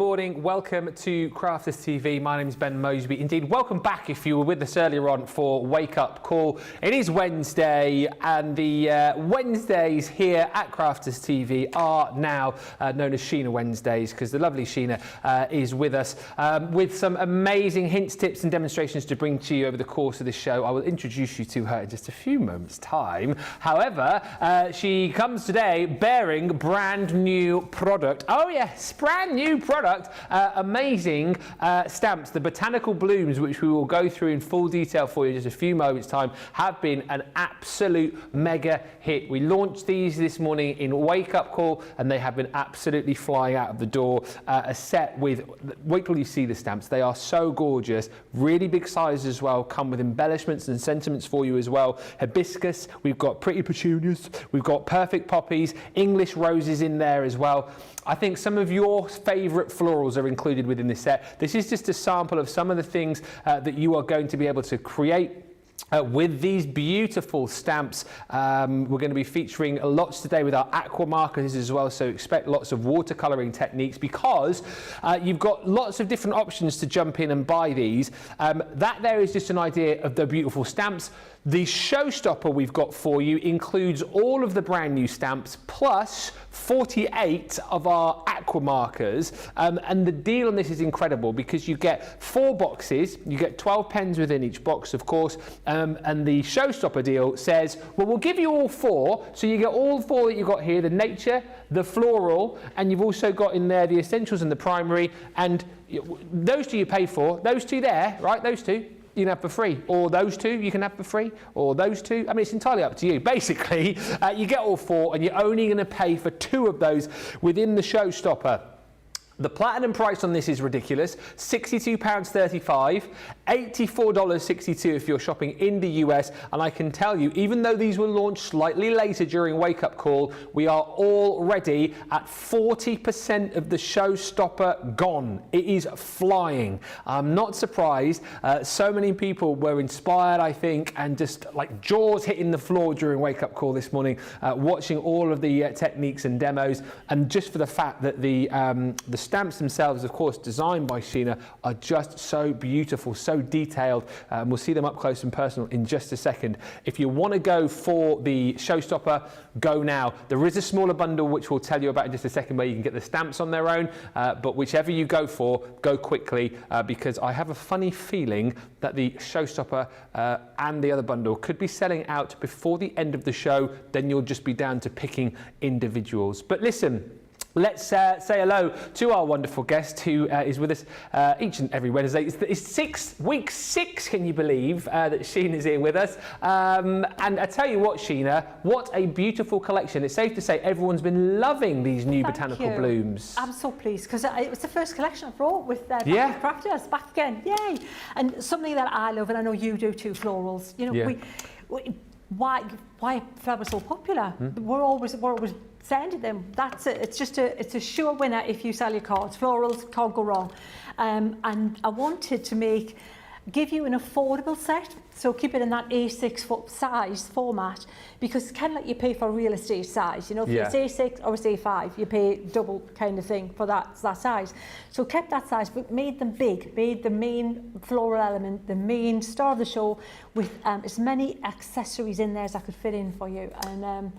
morning, welcome to Crafters TV. My name is Ben Moseby. Indeed, welcome back if you were with us earlier on for Wake Up Call. It is Wednesday, and the Wednesdays here at Crafters TV are now known as Sheena Wednesdays, because the lovely Sheena is with us with some amazing hints, tips and demonstrations to bring to you over the course of the show. I will introduce you to her in just a few moments' time. However, she comes today bearing brand new product. Oh yes, brand new product, amazing stamps. The Botanical Blooms, which we will go through in full detail for you in just a few moments' time, have been an absolute mega hit. We launched these this morning in Wake Up Call, and they have been absolutely flying out of the door. A set with, wait till you see the stamps, they are so gorgeous. Really big sizes as well, come with embellishments and sentiments for you as well. Hibiscus, we've got pretty petunias, we've got perfect poppies, English roses in there as well. I think some of your favourite florals are included within this set. This is just a sample of some of the things that you are going to be able to create with these beautiful stamps. We're going to be featuring lots today with our aqua markers as well, so expect lots of watercolouring techniques, because you've got lots of different options to jump in and buy these. That there is just an idea of the beautiful stamps. The showstopper we've got for you includes all of the brand new stamps plus 48 of our aqua markers, and the deal on this is incredible because you get 4 boxes, you get 12 pens within each box, of course, and the showstopper deal says, well, we'll give you all 4, so you get all 4 that you've got here, the nature, the floral, and you've also got in there the essentials and the primary, and those 2 you pay for, those 2 there, right, those 2, you can have for free, or those 2 you can have for free, or those 2. I mean, it's entirely up to you. Basically, you get all 4, and you're only going to pay for 2 of those within the showstopper. The platinum price on this is ridiculous, £62.35, $84.62 if you're shopping in the US. And I can tell you, even though these were launched slightly later during Wake Up Call, we are already at 40% of the showstopper gone. It is flying. I'm not surprised. So many people were inspired, I think, and just like jaws hitting the floor during Wake Up Call this morning, watching all of the techniques and demos. And just for the fact that the stamps themselves, of course, designed by Sheena, are just so beautiful, so detailed. We'll see them up close and personal in just a second. If you want to go for the showstopper, go now. There is a smaller bundle which we'll tell you about in just a second, where you can get the stamps on their own, but whichever you go for, go quickly, because I have a funny feeling that the showstopper and the other bundle could be selling out before the end of the show. Then you'll just be down to picking individuals. But listen, let's say hello to our wonderful guest who is with us each and every Wednesday. It's week 6, can you believe, that Sheena's here with us. And I tell you what, Sheena, what a beautiful collection. It's safe to say everyone's been loving these new Botanical Blooms. I'm so pleased, because it was the first collection I brought with Crafters back again. Yay! And something that I love, and I know you do too, florals. You know, why flowers so popular? We're always sending them. That's it. It's a sure winner if you sell your cards. Florals can't go wrong. And I wanted to give you an affordable set, so keep it in that A6 size format, because it's kind of like you pay for a real estate size. You know, if it's A6 or it's A5, you pay double kind of thing for that size. So kept that size, but made them big, made the main floral element the main star of the show, with as many accessories in there as I could fit in for you. And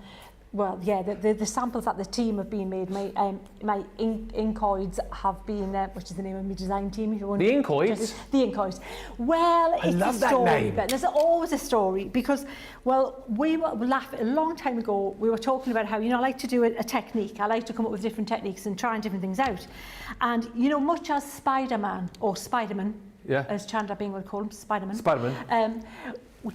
well, yeah, the samples that the team have been made, my inkoids have been, which is the name of my design team. If you want the inkoids? The inkoids. Well, it's a story, but there's always a story, because, well, we were laughing a long time ago. We were talking about how, you know, I like to do a technique. I like to come up with different techniques and trying different things out. And, you know, much as Spider-Man, or Spiderman, as Chandler Bing would call him, Spiderman.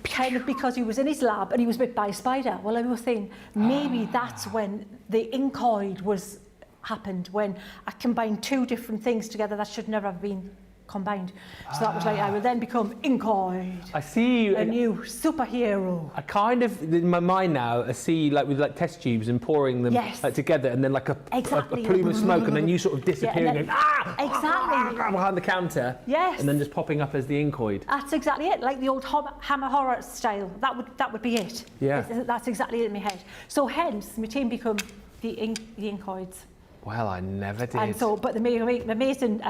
Kind of because he was in his lab and he was bit by a spider. Well, I was saying maybe that's when the inkoid happened, when I combined 2 different things together that should never have been combined. So that was like, I will then become inkoid. I see a new superhero. I kind of, in my mind now, I see like with like test tubes and pouring them together, and then like a plume of smoke, and then you sort of disappear and going behind the counter. Yes. And then just popping up as the inkoid. That's exactly it, like the old Hammer Horror style. That would be it. Yeah. That's exactly it in my head. So hence, my team become the inkoids. Well, I never did. And so, but they make amazing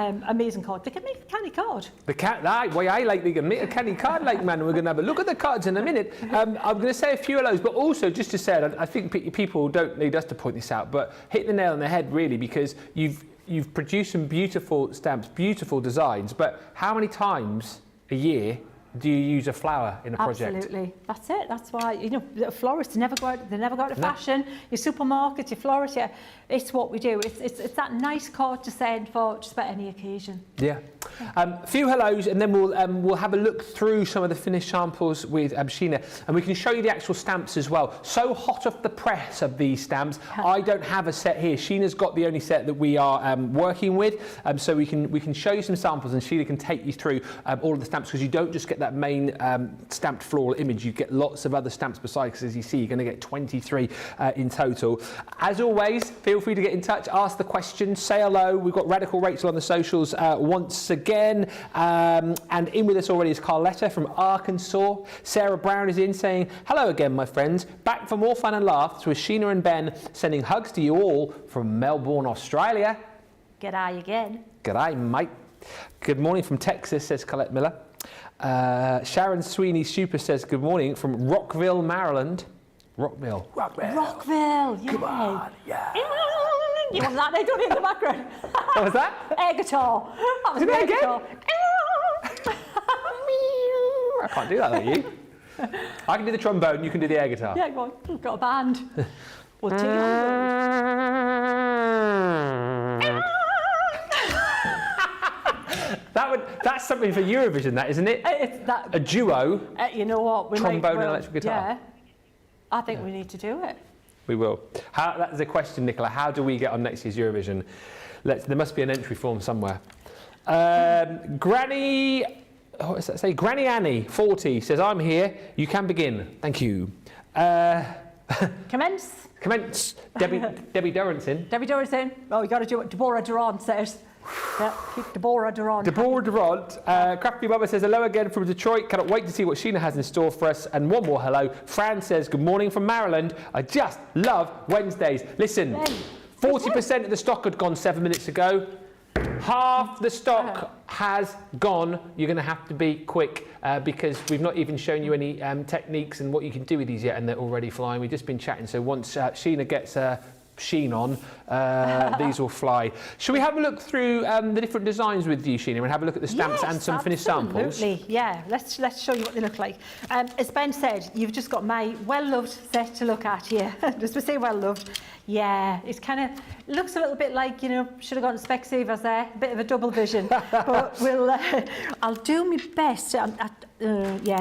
card. They can make a canny card. I like they can make a canny card, like, man. We're going to have a look at the cards in a minute. I'm going to say a few of those, but also just to say, I think people don't need us to point this out, but hit the nail on the head, really, because you've produced some beautiful stamps, beautiful designs, but how many times a year do you use a flower in a project? Absolutely, that's it. That's why, you know, little florists, they never go out of fashion. Your supermarket, your florist, it's what we do. It's that nice card to send for just about any occasion. Yeah. A few hellos, and then we'll have a look through some of the finished samples with Sheena, and we can show you the actual stamps as well. So hot off the press of these stamps, I don't have a set here. Sheena's got the only set that we are working with, so we can show you some samples, and Sheena can take you through all of the stamps, because you don't just get that main stamped floral image, you get lots of other stamps besides, because as you see, you're going to get 23 in total. As always, feel free to get in touch, ask the questions, say hello. We've got Radical Rachel on the socials once again, and in with us already is Carletta from Arkansas. Sarah Brown is in saying, hello again, my friends, back for more fun and laughs with Sheena and Ben, sending hugs to you all from Melbourne, Australia. G'day again. G'day, mate. Good morning from Texas, says Colette Miller. Sharon Sweeney Super says good morning from Rockville, Maryland. Rockville, yeah. Come on, yeah. You want that? They don't hear in the background. What was that? Air guitar. That was air guitar. I can't do that like you. I can do the trombone, you can do the air guitar. Yeah, go on. We've got a band. We'll take it That's something for Eurovision, that, isn't it? It's that, a duo. You know what? Trombone and electric guitar. Yeah. I think we need to do it. We will. That's a question, Nicola. How do we get on next year's Eurovision? There must be an entry form somewhere. Granny, what does that say? Granny Annie, 40, says, I'm here. You can begin. Thank you. Commence. Debbie Durrant's in. Debbie Durrant's in. Oh, you got to do what Deborah Durant says. Yeah, keep Deborah Durant. Deborah Durant. Crafty Bubba says, hello again from Detroit. Cannot wait to see what Sheena has in store for us. And one more hello. Fran says, good morning from Maryland. I just love Wednesdays. Listen, 40% of the stock had gone 7 minutes ago. Half the stock has gone. You're going to have to be quick because we've not even shown you any techniques and what you can do with these yet, and they're already flying. We've just been chatting, so once Sheena gets sheen on, these will fly. Shall we have a look through the different designs with you, Sheena, and have a look at the stamps and some finished samples? Absolutely, yeah. Let's show you what they look like. As Ben said, you've just got my well-loved set to look at here. Just to say well-loved. Yeah, it's kind of looks a little bit like, you know, should have gone to Specsavers there, a bit of a double vision. But I'll do my best. Yeah,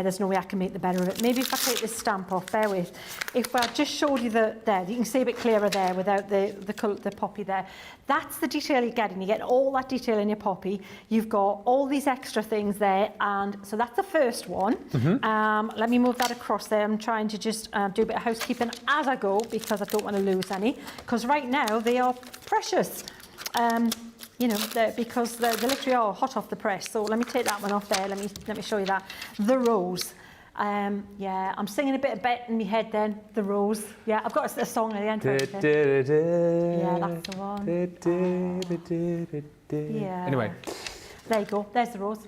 there's no way I can make the better of it. Maybe if I take this stamp off, bear with. If I just showed you there, you can see a bit clearer there without the poppy there. That's the detail you're getting. You get all that detail in your poppy. You've got all these extra things there, and so that's the first one. Let me move that across there. I'm trying to just do a bit of housekeeping as I go because I don't want to lose any. Because right now they are precious. You know, because they literally are hot off the press. So let me take that one off there. Let me show you that. The rose. Yeah, I'm singing a bit of Bet in my head then. The rose. Yeah, I've got a song at the end. Yeah, that's the one. Yeah. Anyway. There you go. There's the rose.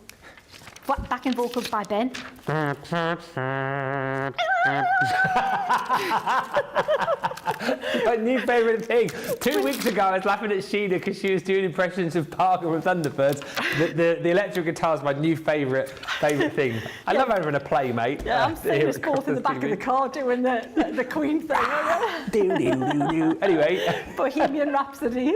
Backing vocals by Ben. My new favourite thing. 2 weeks ago, I was laughing at Sheena because she was doing impressions of Parker from Thunderbirds. The electric guitar is my new favourite thing. I love having a playmate. Yeah, I'm singing this both in the back of the car doing the Queen thing. Anyway. Bohemian Rhapsody.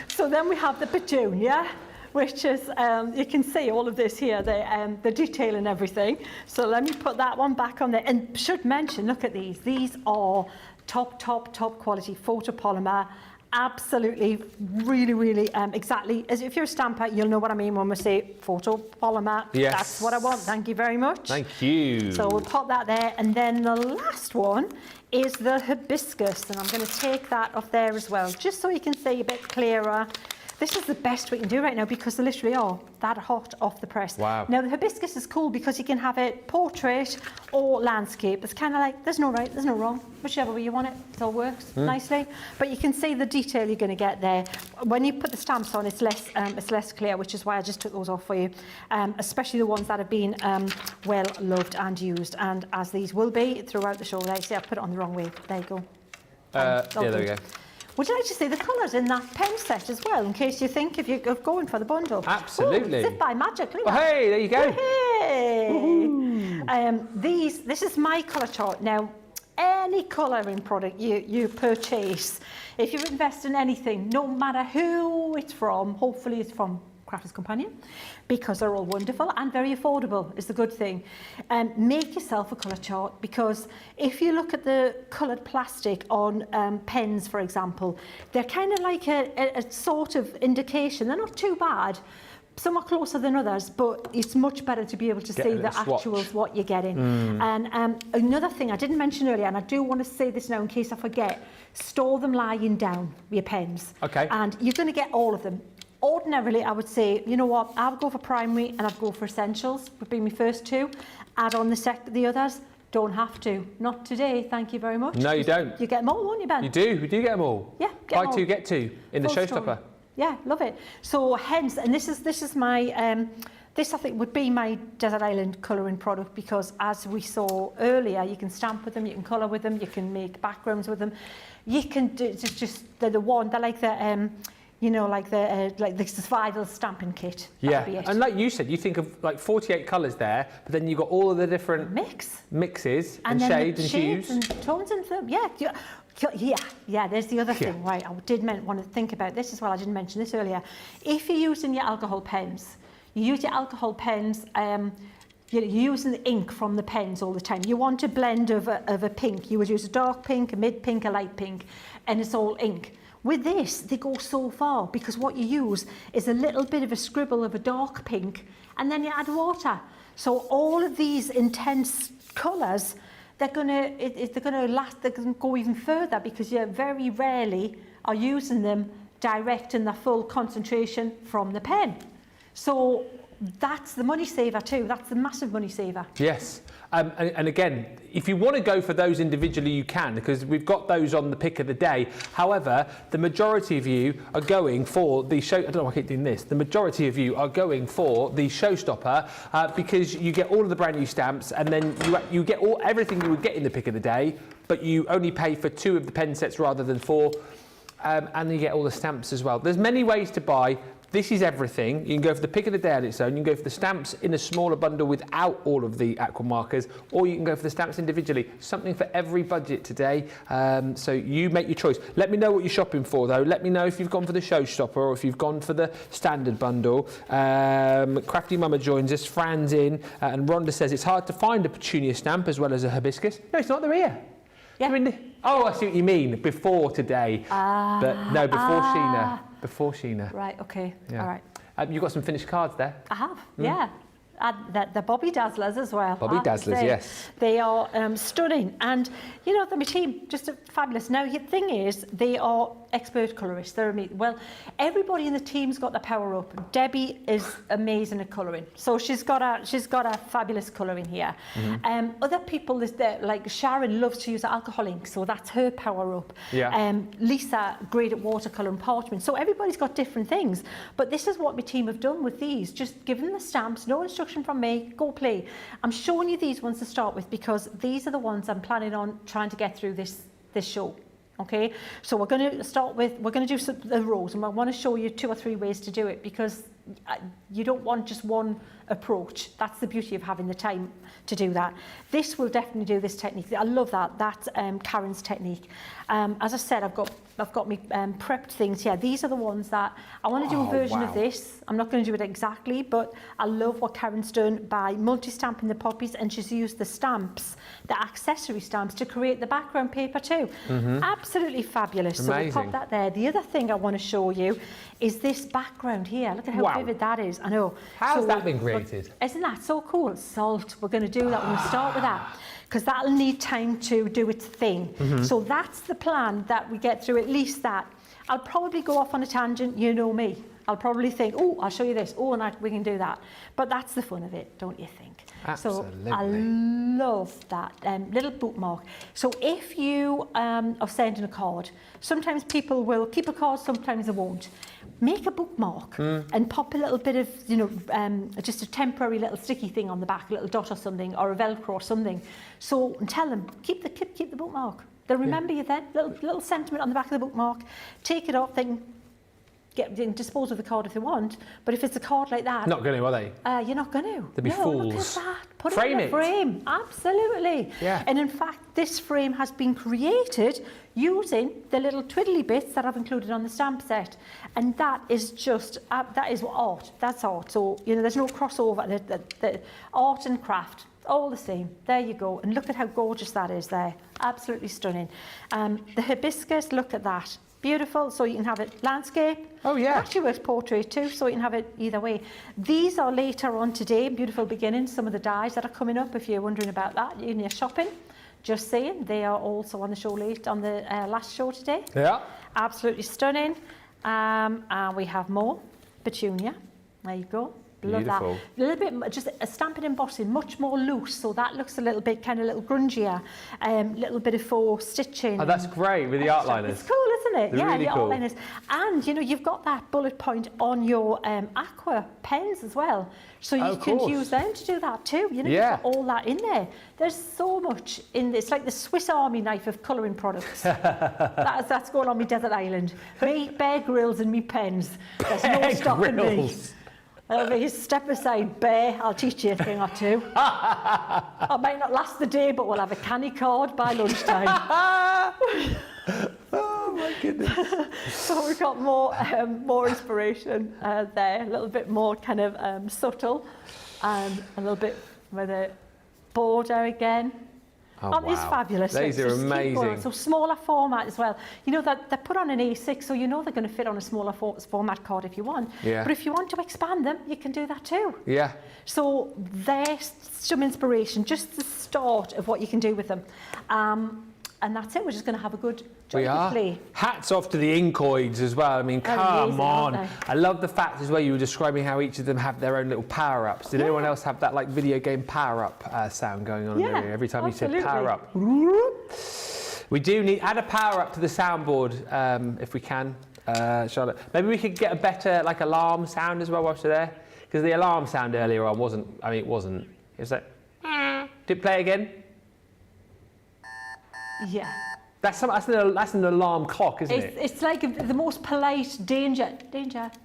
So then we have the Petunia, which is, you can see all of this here, the detail and everything. So let me put that one back on there. And should mention, look at these. These are top quality photopolymer. Absolutely, really, exactly. As if you're a stamper, you'll know what I mean when we say photopolymer. Yes. That's what I want. Thank you very much. Thank you. So we'll pop that there. And then the last one is the hibiscus. And I'm going to take that off there as well, just so you can see a bit clearer. This is the best we can do right now because they literally are that hot off the press. Wow. Now the hibiscus is cool because you can have it portrait or landscape. It's kind of like, there's no right, there's no wrong. Whichever way you want it, it all works nicely. But you can see the detail you're going to get there. When you put the stamps on, it's less clear, which is why I just took those off for you. Especially the ones that have been well loved and used. And as these will be throughout the show. There, see, I put it on the wrong way. There you go. Yeah, there we go. Would you like to see the colours in that pen set as well, in case you think if you're going for the bundle? Absolutely. Ooh, zip by magic. Look Oh, hey, there you go. Hey. This is my colour chart. Now, any colouring product you purchase, if you invest in anything, no matter who it's from, hopefully it's from Crafters Companion, because they're all wonderful and very affordable is the good thing. Make yourself a colour chart, because if you look at the coloured plastic on pens, for example, they're kind of like a sort of indication. They're not too bad. Some are closer than others, but it's much better to be able to see the actuals, what you're getting. And another thing I didn't mention earlier, and I do want to say this now in case I forget, store them lying down, your pens. Okay. And you're going to get all of them. Ordinarily, I would say, you know what, I would go for primary and I'd go for essentials, would be my first two. Add on the others. Don't have to. Not today, thank you very much. No, you don't. You get them all, won't you, Ben? You do. We do get them all. Yeah, Buy two, get two in the showstopper. Yeah, love it. So hence, and this is my, this I think would be my Desert Island colouring product, because as we saw earlier, you can stamp with them, you can colour with them, you can make backgrounds with them. You can do, they're the one, they're like the, you know, like the survival stamping kit. Yeah, and like you said, you think of like 48 colours there, but then you've got all of the different mixes and shades and hues. And tones and them. Yeah, there's the other thing, right? I did want to think about this as well. I didn't mention this earlier. If you're using your alcohol pens, you're using the ink from the pens all the time. You want a blend of a pink. You would use a dark pink, a mid pink, a light pink, and it's all ink. With this, they go so far, because what you use is a little bit of a scribble of a dark pink, and then you add water. So all of these intense colours, they're gonna last. They're gonna go even further, because you very rarely are using them direct in the full concentration from the pen. So that's the money saver too. That's the massive money saver. Yes. And again, if you want to go for those individually, you can, because we've got those on the pick of the day. However, the majority of you are going for the show. I don't know why I keep doing this. The majority of you are going for the showstopper because you get all of the brand new stamps, and then you get everything you would get in the pick of the day, but you only pay for 2 of the pen sets rather than 4, and then you get all the stamps as well. There's many ways to buy. This is everything. You can go for the pick of the day on its own. You can go for the stamps in a smaller bundle without all of the aqua markers, or you can go for the stamps individually. Something for every budget today. So you make your choice. Let me know what you're shopping for, though. Let me know if you've gone for the showstopper or if you've gone for the standard bundle. Crafty Mama joins us. Fran's in, and Rhonda says it's hard to find a petunia stamp as well as a hibiscus. No, it's not. They're here. Yeah. I mean, oh, I see what you mean. Before today. But no, before Sheena. Before Sheena. Right, okay, all right. You've got some finished cards there. I have, yeah. The Bobby Dazzlers as well. Bobby Dazzlers, yes. They are stunning. And, you know, my team, just fabulous. Now, the thing is, they are expert colourists. They're amazing. Well, everybody in the team's got the power up. Debbie is amazing at colouring. So she's got a fabulous colouring here. Other people, like Sharon loves to use alcohol ink, so that's her power up. Yeah. Lisa, great at watercolour and parchment. So everybody's got different things. But this is what my team have done with these. Just give them the stamps, no instruction from me, go play. I'm showing you these ones to start with, because these are the ones I'm planning on trying to get through this show. Okay, so we're going to start with, we're going to do the rows, and I want to show you 2 or 3 ways to do it, because you don't want just one approach. That's the beauty of having the time to do that. This will definitely do this technique. I love that. That's Karen's technique. As I said, I've got my prepped things here. These are the ones that I want to do a version of this. I'm not going to do it exactly, but I love what Karen's done by multi-stamping the poppies, and she's used the stamps, the accessory stamps, to create the background paper too. Absolutely fabulous. Amazing. So we'll pop that there. The other thing I want to show you is this background here. Look at how vivid that is. I know. How's that been created? Isn't that so cool? Salt. We're going to do that. We're going to start with that, because that'll need time to do its thing. So that's the plan, that we get through at least that. I'll probably go off on a tangent, you know me. I'll probably think, oh, I'll show you this. Oh, and we can do that. But that's the fun of it, don't you think? Absolutely. So I love that little bookmark. So if you are sending a card, sometimes people will keep a card, sometimes they won't. Make a bookmark and pop a little bit of, you know, just a temporary little sticky thing on the back, a little dot or something, or a Velcro or something. So and tell them, keep the bookmark. They'll remember you then. Little sentiment on the back of the bookmark. Take it off, then dispose of the card if they want. But if it's a card like that, not going to, are they? You're not going to. They'd be fools. Look at that. Put Frame it in a frame. Absolutely. Yeah. And in fact, this frame has been created using the little twiddly bits that I've included on the stamp set. And that is just, that is art. That's art. So, you know, there's no crossover. The art and craft, all the same. There you go. And look at how gorgeous that is there. Absolutely stunning. The hibiscus, look at that. Beautiful, so you can have it landscape. Oh yeah. Actually works portrait too, so you can have it either way. These are later on today, beautiful beginnings, some of the dies that are coming up if you're wondering about that in your shopping. Just saying, they are also on the show late, on the last show today. Yeah. Absolutely stunning. And we have more petunia. There you go. Love Beautiful. that. A little bit, just a stamping embossing, much more loose, so that looks a little bit, kind of a little grungier. Little bit of faux stitching. Oh, that's great with the outliners. It's cool, isn't it? They're yeah, really the cool. outliners. And, you know, you've got that bullet point on your aqua pens as well. So you can use them to do that too. You know, Yeah. you've got all that in there. There's so much in this. It's like the Swiss Army knife of colouring products. that's going on my desert island. Me, Bear Grylls and me pens. There's no stopping me. Step aside, Bear, I'll teach you a thing or two. I might not last the day, but we'll have a canny card by lunchtime. Oh my goodness. So we've got more inspiration there, a little bit more kind of subtle, a little bit with a border again. Oh, wow. It's fabulous. These are amazing. So smaller format as well. You know that they're put on an A6, so you know they're going to fit on a smaller format card if you want. Yeah. But if you want to expand them, you can do that too. Yeah. So there's some inspiration, just the start of what you can do with them. And that's it. We're just going to have a good play. Hats off to the Inkoids as well. I mean, come on. I love the fact as well you were describing how each of them have their own little power-ups. Did anyone else have that like video game power-up sound going on in there every time you said power-up? We do need, add a power-up to the soundboard if we can, Charlotte. Maybe we could get a better like alarm sound as well whilst you're there. Because the alarm sound earlier on wasn't, it was like, did it play again? Yeah. That's an alarm clock, isn't it? It's like the most polite danger.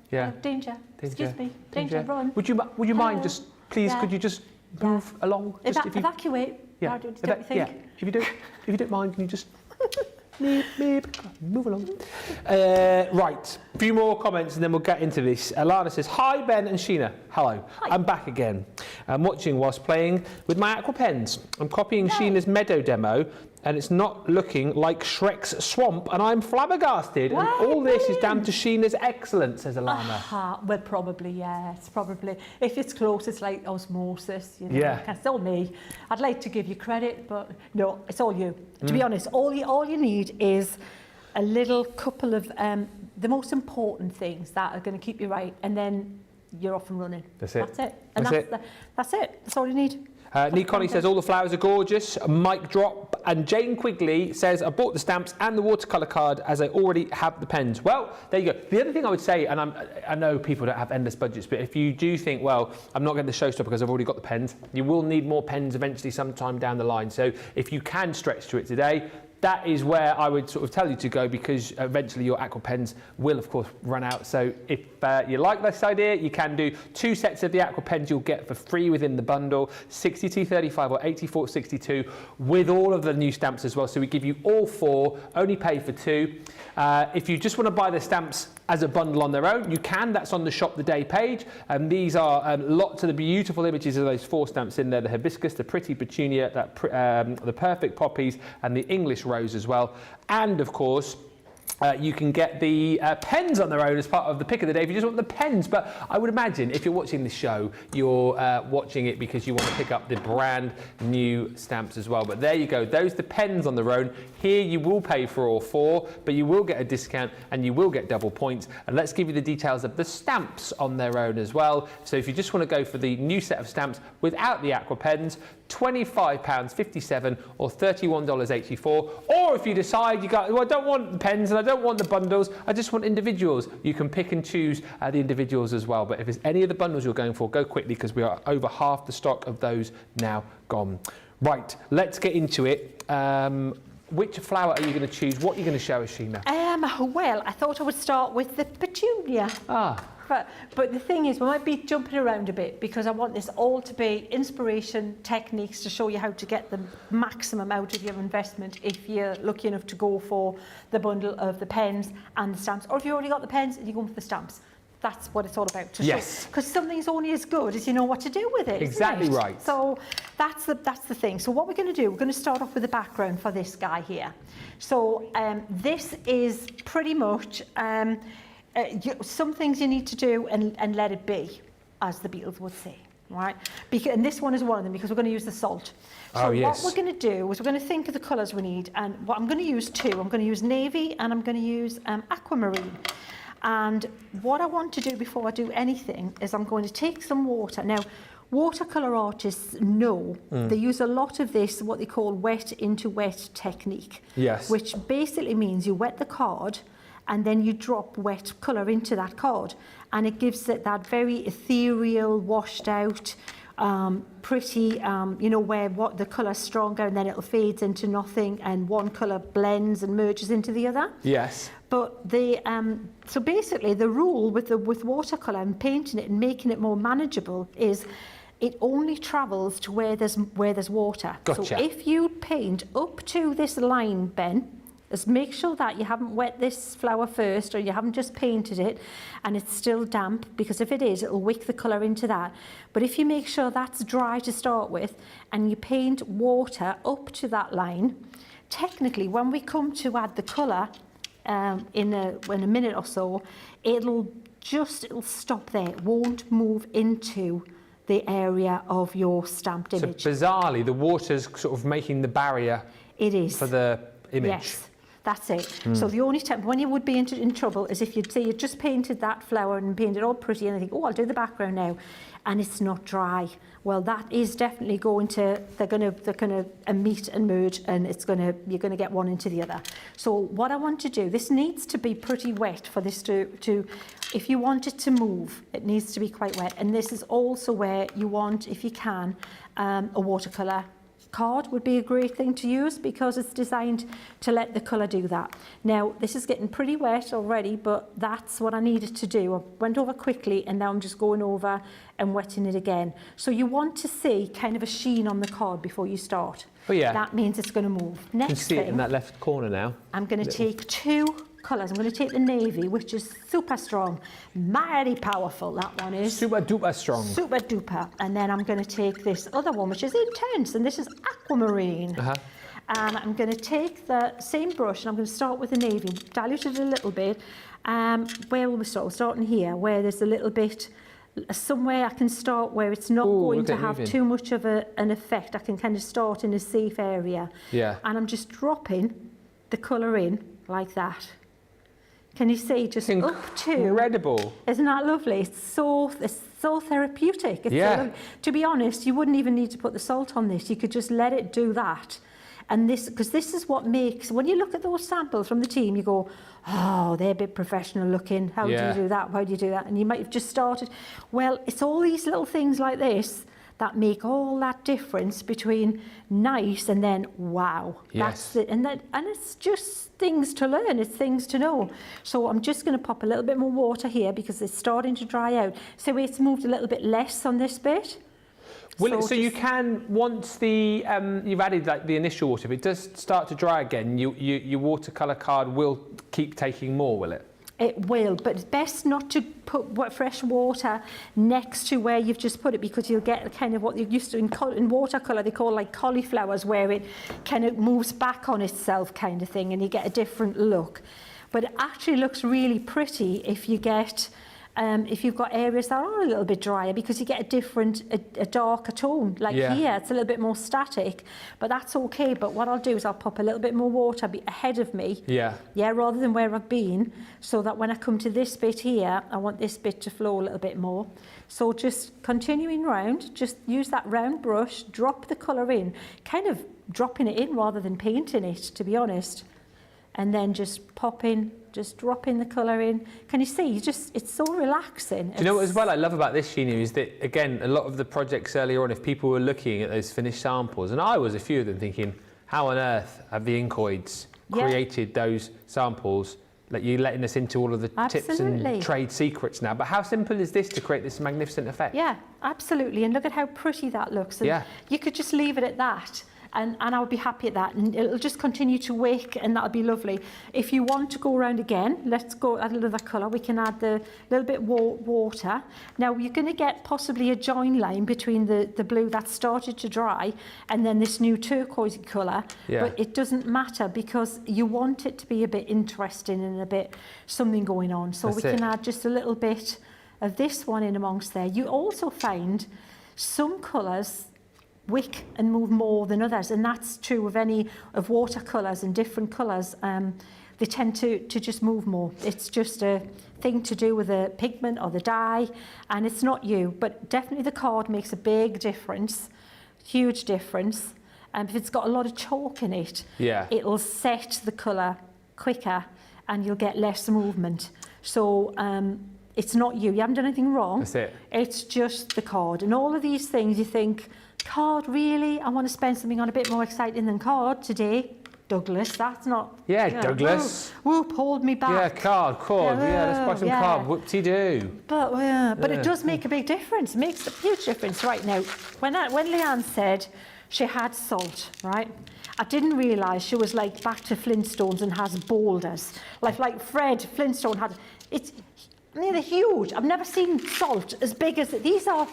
Yeah. Danger. Excuse me. Danger. Run. Would you mind just, please, could you just move along? Just evacuate. Yeah. Yeah. If you don't mind, can you just move along? Right. A few more comments and then we'll get into this. Alana says, hi Ben and Sheena. Hello. Hi. I'm back again. I'm watching whilst playing with my aqua pens. I'm copying Sheena's meadow demo and it's not looking like Shrek's swamp and I'm flabbergasted. And all this is down to Sheena's excellence, says Alana. Well, probably, yes, probably. If it's close, it's like osmosis, you know. Yeah. It's all me. I'd like to give you credit, but no, it's all you. To be honest, all you need is a little couple of the most important things that are going to keep you right, and then you're off and running. That's it. That's it. And that's it. That's all you need. Nick Connie says all the flowers are gorgeous. Mic drop. And Jane Quigley says I bought the stamps and the watercolour card as I already have the pens. Well, there you go. The other thing I would say, and I know people don't have endless budgets, but if you do think, well, I'm not getting the showstopper because I've already got the pens, you will need more pens eventually sometime down the line. So if you can stretch to it today, that is where I would sort of tell you to go because eventually your aqua pens will, of course, run out. So if you like this idea, you can do 2 sets of the aqua pens you'll get for free within the bundle, 62.35 or 84.62 with all of the new stamps as well. So we give you all 4, only pay for 2. If you just want to buy the stamps as a bundle on their own, you can. That's on the Shop the Day page. These are lots of the beautiful images of those 4 stamps in there, the hibiscus, the pretty petunia, the perfect poppies and the English rose as well. And of course, You can get the pens on their own as part of the pick of the day if you just want the pens. But I would imagine if you're watching this show, you're watching it because you want to pick up the brand new stamps as well. But there you go. Those are the pens on their own. Here you will pay for all 4, but you will get a discount and you will get double points. And let's give you the details of the stamps on their own as well. So if you just want to go for the new set of stamps without the aqua pens, £25.57 or $31.84. Or if you decide you got, well, I don't want pens and I don't want the bundles, I just want individuals, you can pick and choose the individuals as well. But if there's any of the bundles you're going for, go quickly because we are over half the stock of those now gone. Right, let's get into it. Which flower are you going to choose? What are you going to show us, Sheena? Well, I thought I would start with the petunia. But the thing is, we might be jumping around a bit because I want this all to be inspiration techniques to show you how to get the maximum out of your investment if you're lucky enough to go for the bundle of the pens and the stamps. Or if you already got the pens and you're going for the stamps. That's what it's all about. Yes. Because something's only as good as you know what to do with it. Exactly right. So that's the thing. So what we're going to do, we're going to start off with the background for this guy here. So this is pretty much some things you need to do and let it be, as the Beatles would say. Right? And this one is one of them because we're going to use the salt. So what we're going to do is we're going to think of the colours we need. And what I'm going to use 2. I'm going to use navy and I'm going to use aquamarine. And what I want to do before I do anything is I'm going to take some water. Now, watercolor artists know they use a lot of this, what they call wet into wet technique. Yes. Which basically means you wet the card and then you drop wet colour into that card. And it gives it that very ethereal, washed out, pretty, you know, where the colour's stronger and then it'll fade into nothing and one colour blends and merges into the other. Yes. But the so basically the rule with watercolour and painting it and making it more manageable is it only travels to where there's water. Gotcha. So if you paint up to this line, Ben, just make sure that you haven't wet this flower first or you haven't just painted it and it's still damp, because if it is, it'll wick the colour into that. But if you make sure that's dry to start with and you paint water up to that line, technically when we come to add the colour in a minute or so, it'll stop there. It won't move into the area of your stamped image. So bizarrely, the water's sort of making the barrier. It is. For the image. Yes, that's it. So the only time when you would be in trouble is if you'd say you just painted that flower and painted it all pretty and I think, oh, I'll do the background now, and it's not dry. Well, that is definitely going to, they're going to meet and merge, and you're going to get one into the other. So what I want to do, this needs to be pretty wet for this to if you want it to move, it needs to be quite wet. And this is also where you want, if you can, a watercolor card would be a great thing to use because it's designed to let the colour do that. Now, this is getting pretty wet already, but that's what I needed to do. I went over quickly and now I'm just going over and wetting it again. So you want to see kind of a sheen on the card before you start. Oh yeah. That means it's going to move. Next you can see thing, it in that left corner now. I'm going to take 2 colours. I'm going to take the navy, which is super strong, mighty powerful, that one is. Super duper strong. Super duper. And then I'm going to take this other one, which is intense, and this is aquamarine. And I'm going to take the same brush, and I'm going to start with the navy, dilute it a little bit. Where will we start? We're starting here, where there's a little bit, somewhere I can start where it's not going to have too much of an effect. I can kind of start in a safe area. Yeah. And I'm just dropping the colour in like that. Can you see just up to? Incredible. Isn't that lovely? It's so therapeutic. It's yeah. To be honest, you wouldn't even need to put the salt on this. You could just let it do that. And this, because this is what makes, when you look at those samples from the team, you go, oh, they're a bit professional looking. How do you do that? How do you do that? And you might have just started. Well, it's all these little things like this that make all that difference between nice and then wow. Yes. That's it. And it's just things to learn. It's things to know. So I'm just going to pop a little bit more water here because it's starting to dry out. So it's moved a little bit less on this bit. So you can, once the you've added like the initial water, if it does start to dry again, your watercolour card will keep taking more, will it? It will, but it's best not to put fresh water next to where you've just put it because you'll get kind of what you're used to in watercolour, they call like cauliflowers, where it kind of moves back on itself kind of thing and you get a different look. but it actually looks really pretty if you get if you've got areas that are a little bit drier, because you get a darker tone. Like here, it's a little bit more static, but that's okay. But what I'll do is I'll pop a little bit more water ahead of me. Yeah, rather than where I've been, so that when I come to this bit here, I want this bit to flow a little bit more. So just continuing round, just use that round brush, drop the colour in, kind of dropping it in rather than painting it, to be honest. And then just just dropping the colour in. Can you see? It's so relaxing. Do you know what as well I love about this, Sheena, is that, again, a lot of the projects earlier on, if people were looking at those finished samples, and I was a few of them thinking, how on earth have the Inkoids created those samples? Like, you're letting us into all of the tips and trade secrets now. But how simple is this to create this magnificent effect? Yeah, absolutely. And look at how pretty that looks. And you could just leave it at that. And I would be happy at that, and it'll just continue to wick, and that'll be lovely. If you want to go around again, let's go add a little colour. We can add the little bit water. Now you're going to get possibly a join line between the blue that started to dry and then this new turquoise colour, but it doesn't matter because you want it to be a bit interesting and a bit something going on. So we can add just a little bit of this one in amongst there. You also find some colours wick and move more than others, and that's true of any of watercolours and different colours. They tend to just move more. It's just a thing to do with the pigment or the dye, and it's not you, but definitely the card makes a big difference, huge difference. If it's got a lot of chalk in it, it'll set the colour quicker and you'll get less movement. So it's not you haven't done anything wrong. That's it. It's just the card. And all of these things you think, card, really? I want to spend something on a bit more exciting than card today. Douglas, that's not... Douglas. Whoop, hold me back. Yeah, card. Let's buy some card. Whoop-de-doo. But it does make a big difference. It makes a huge difference. Right now, when Leanne said she had salt, right? I didn't realise she was like back to Flintstones and has boulders. Like Fred Flintstone had... They're huge. I've never seen salt as big as... These are...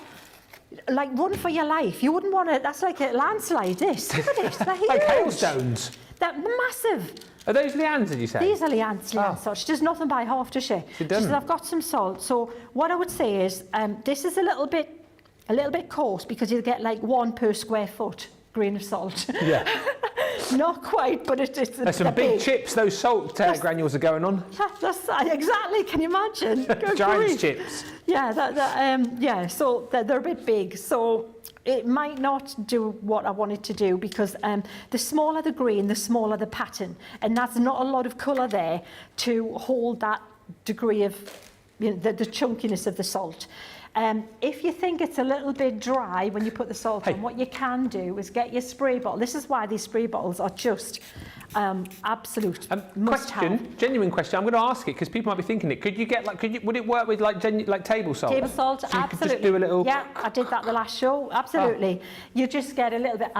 like run for your life. You wouldn't want to, that's like a landslide, this. Look at it, they're huge. Like hailstones. They're massive. Are those Leanne's, did you say? These are Leanne's salt. She does nothing by half, does she? She says, I've got some salt. So what I would say is, this is a little bit coarse because you get like 1 per square foot grain of salt. Yeah. Not quite, but it's there's some big chips, those salt granules are going on. Yeah, exactly, can you imagine? Giant chips. Yeah, so they're a bit big. So it might not do what I wanted to do because the smaller the grain, the smaller the pattern. And that's not a lot of colour there to hold that degree of, the chunkiness of the salt. If you think it's a little bit dry when you put the salt on, what you can do is get your spray bottle. This is why these spray bottles are just absolute must-have. Genuine question. I'm going to ask it because people might be thinking it. Would it work with like table salt? Table salt, so absolutely. Could just do a little... Yeah, I did that the last show. Absolutely. You just get a little bit.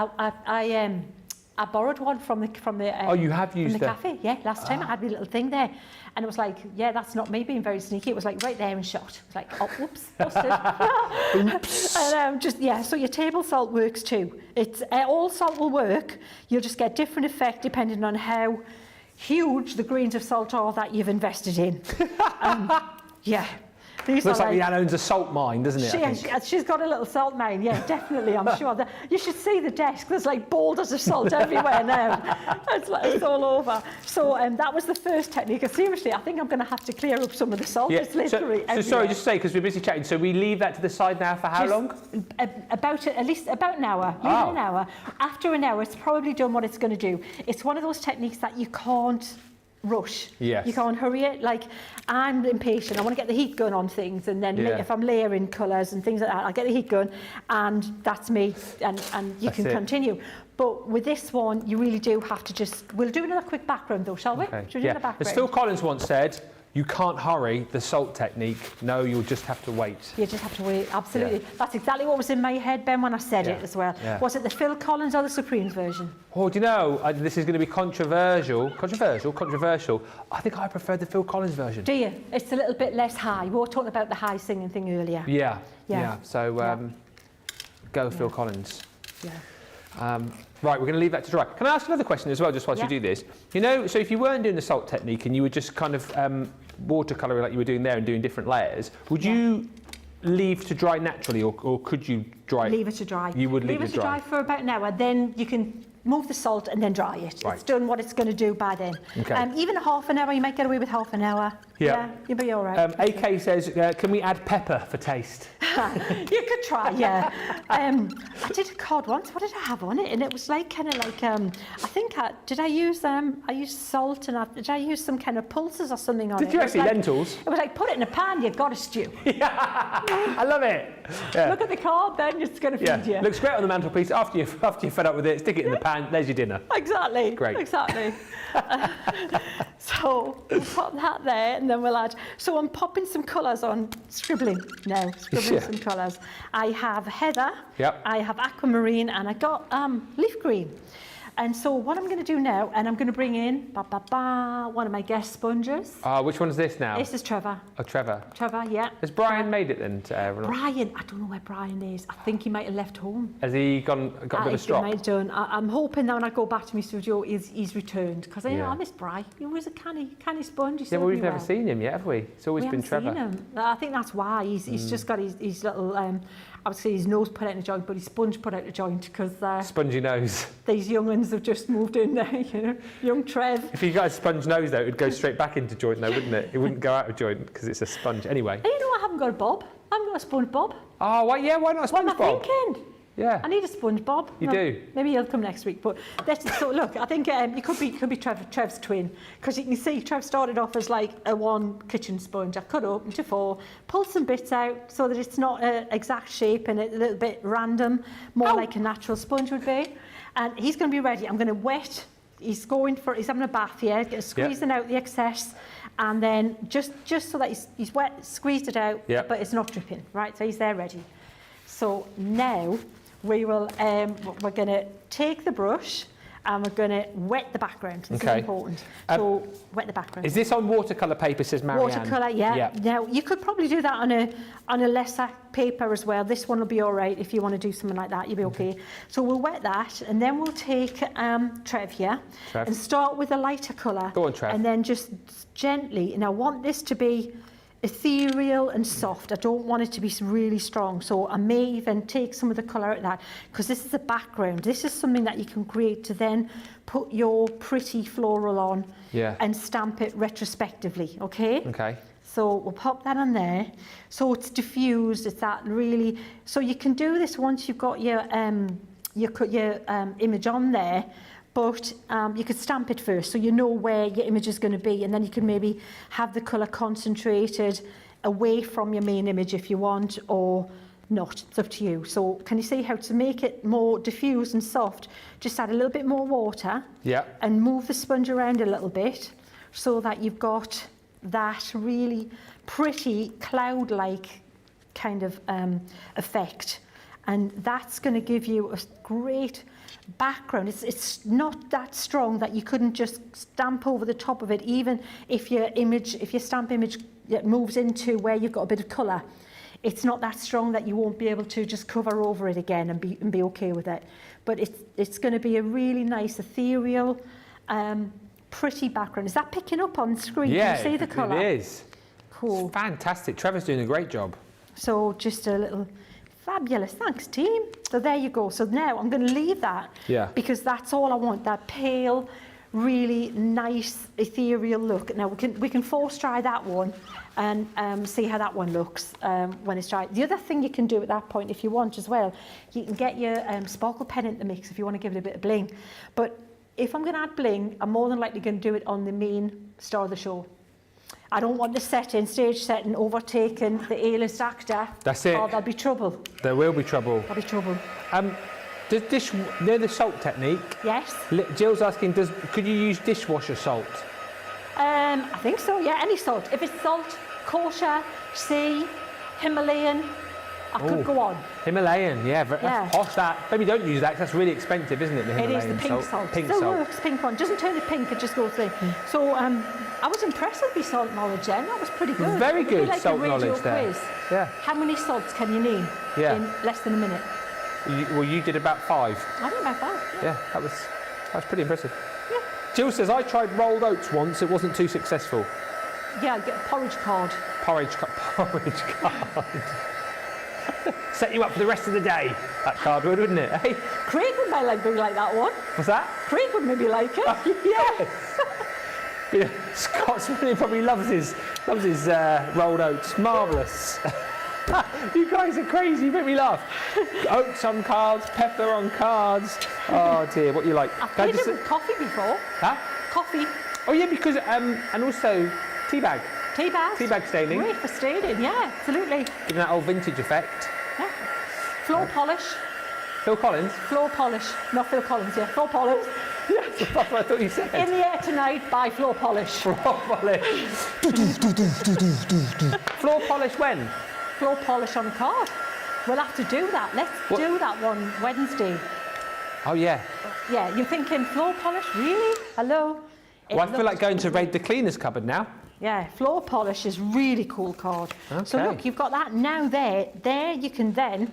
I borrowed one from the. You have used the cafe. Yeah, last time I had my little thing there. And it was like, that's not me being very sneaky. It was like right there and shot. It was like, oh, whoops, busted. Oops. And so your table salt works too. It's all salt will work. You'll just get different effect depending on how huge the grains of salt are that you've invested in. These looks like Leanne owns a salt mine, doesn't it? She's got a little salt mine, definitely, I'm sure. You should see the desk, there's like boulders of salt everywhere now. It's all over. So that was the first technique. Seriously, I think I'm going to have to clear up some of the salt. It's literally everywhere. Sorry, just say, because we're busy chatting, so we leave that to the side now for how long? At least about an hour. Leave it an hour. After an hour, it's probably done what it's going to do. It's one of those techniques that you can't rush. Yes. You can't hurry it. Like, I'm impatient. I want to get the heat gun on things, and then if I'm layering colours and things like that, I'll get the heat gun, and that's me, and you can continue. But with this one, you really do have to we'll do another quick background though, shall we? Okay. Should we do another background? As Phil Collins once said, you can't hurry the salt technique. No, you'll just have to wait. You just have to wait, absolutely. Yeah. That's exactly what was in my head, Ben, when I said it as well. Yeah. Was it the Phil Collins or the Supremes version? Oh, do you know, this is going to be controversial. I think I prefer the Phil Collins version. Do you? It's a little bit less high. We were talking about the high singing thing earlier. Yeah. So, go Phil Collins. Yeah. Right, we're going to leave that to dry. Can I ask another question as well, just whilst you do this? You know, so if you weren't doing the salt technique and you were just kind of watercolouring like you were doing there and doing different layers, would you leave to dry naturally, or could you dry it? Leave it to dry. You would leave it to dry for about an hour, then you can move the salt and then dry it. Right. It's done what it's going to do by then. Okay. Even half an hour, you might get away with half an hour. Yeah. You'll be all right. AK says, can we add pepper for taste? You could try, yeah. I did a cod once. What did I have on it? And it was like kind of like I think I used salt and did I use some kind of pulses or something on it? Did you actually lentils? It was like put it in a pan. You've got a stew. Yeah, I love it. Yeah. Look at the cod, then it's going to feed you. Looks great on the mantelpiece. After you're fed up with it, stick it in the pan. There's your dinner. Exactly. Great. Exactly. So we'll pop that there, and then we'll add. So I'm popping some colours on, scribbling now, some colours. I have heather. Yep. I have aquamarine, and I got leaf green. And so what I'm going to do now, and I'm going to bring in one of my guest sponges. Which one is this now? This is Trevor. Oh, Trevor. Trevor, yeah. Has Brian made it then? Brian, I don't know where Brian is. I think he might have left home. Has he got a bit of strop? He might have done. I'm hoping that when I go back to my studio, he's returned, because I miss Brian. He was a canny sponge. Yeah, well, we've never seen him yet, have we? It's always been Trevor. Seen him. I think that's why he's just got his little. I would say his nose put out in a joint, but his sponge put out a joint, because spongy nose. These young uns have just moved in there, you know. Young Trev. If you got a sponge nose though, it would go straight back into joint though, wouldn't it? It wouldn't go out of joint because it's a sponge. Anyway. And you know, I haven't got a bob. I haven't got a sponge bob. Oh, why not a sponge bob? What am I thinking? Yeah. I need a sponge bob. You do? Maybe he'll come next week. But so look, I think it could be Trev's twin, because you can see Trev started off as like a one kitchen sponge. I cut up into 4, pull some bits out so that it's not an exact shape and a little bit random, more like a natural sponge would be. And he's going to be ready. I'm going to wet. He's having a bath here, squeezing out the excess, and then just so that he's wet, squeezed it out, but it's not dripping, right? So he's there ready. So now we will, we're going to take the brush and we're going to wet the background. This is important. So wet the background. Is this on watercolour paper, says Marianne? Watercolour, yeah. Now, you could probably do that on a lesser paper as well. This one will be all right if you want to do something like that. You'll be okay. So we'll wet that, and then we'll take Trev here and start with a lighter colour. Go on, Trev. And then just gently, and I want this to be ethereal and soft. I don't want it to be really strong, so I may even take some of the colour out of that, because this is a background. This is something that you can create to then put your pretty floral on and stamp it retrospectively, okay? So we'll pop that on there. So it's diffused, it's that really... So you can do this once you've got your image on there, but you could stamp it first so you know where your image is going to be, and then you can maybe have the colour concentrated away from your main image if you want, or not. It's up to you. So can you see how to make it more diffused and soft? Just add a little bit more water and move the sponge around a little bit so that you've got that really pretty cloud-like kind of effect. And that's going to give you a great background. It's not that strong that you couldn't just stamp over the top of it, even if your stamp image moves into where you've got a bit of colour. It's not that strong that you won't be able to just cover over it again and be okay with it. But it's going to be a really nice ethereal, pretty background. Is that picking up on screen? Yeah, can you see the colour? It is. Cool. It's fantastic. Trevor's doing a great job. So just a little... Fabulous, thanks team. So there you go. So now I'm going to leave that because that's all I want, that pale, really nice ethereal look. Now we can force dry that one and see how that one looks when it's dry. The other thing you can do at that point, if you want as well, you can get your sparkle pen into the mix if you want to give it a bit of bling. But if I'm going to add bling, I'm more than likely going to do it on the main star of the show. I don't want the stage setting overtaking the A-list actor. That's it. Or there'll be trouble. There will be trouble. There'll be trouble. Does know the salt technique? Yes. Jill's asking, could you use dishwasher salt? I think so, yeah, any salt. If it's salt, kosher, sea, Himalayan, I could go on. Himalayan, that's posh that. Maybe don't use that because that's really expensive, isn't it? The Himalayan it is the pink salt. Pink Still salt. works, pink one. Doesn't turn it pink, it just goes through. So I was impressed with my salt knowledge then. That was pretty good. Very good like salt a radio knowledge there. quiz. Yeah. How many salts can you name in less than a minute? You did about 5. I did about 5. Yeah, that was pretty impressive. Yeah. Jill says, I tried rolled oats once, it wasn't too successful. Yeah, get a porridge card. Porridge card. Set you up for the rest of the day, that card would, wouldn't it? Hey? Craig would maybe like that one. What's that? Craig would maybe like it. Yes. Yeah, Scotsman probably loves his rolled oats. Marvellous. You guys are crazy, you make me laugh. Oats on cards, pepper on cards. Oh dear, what you like? I've played it with coffee before. Huh? Coffee. Oh yeah, because, and also tea bag. Tea bags. Tea bag staining. Great for staining, yeah, absolutely. Giving that old vintage effect. Yeah. Floor polish. Phil Collins? Floor polish. Not Phil Collins, yeah, floor polish. Yes, that's what I thought you said. In the air tonight by floor polish. Floor polish. Floor polish when? Floor polish on a card. We'll have to do that. Let's do that one Wednesday. Oh yeah. Yeah, you're thinking floor polish? Really? Hello? Well, I feel like going to raid the cleaner's cupboard now. Yeah, floor polish is really cool card. Okay. So look, you've got that now there. There you can then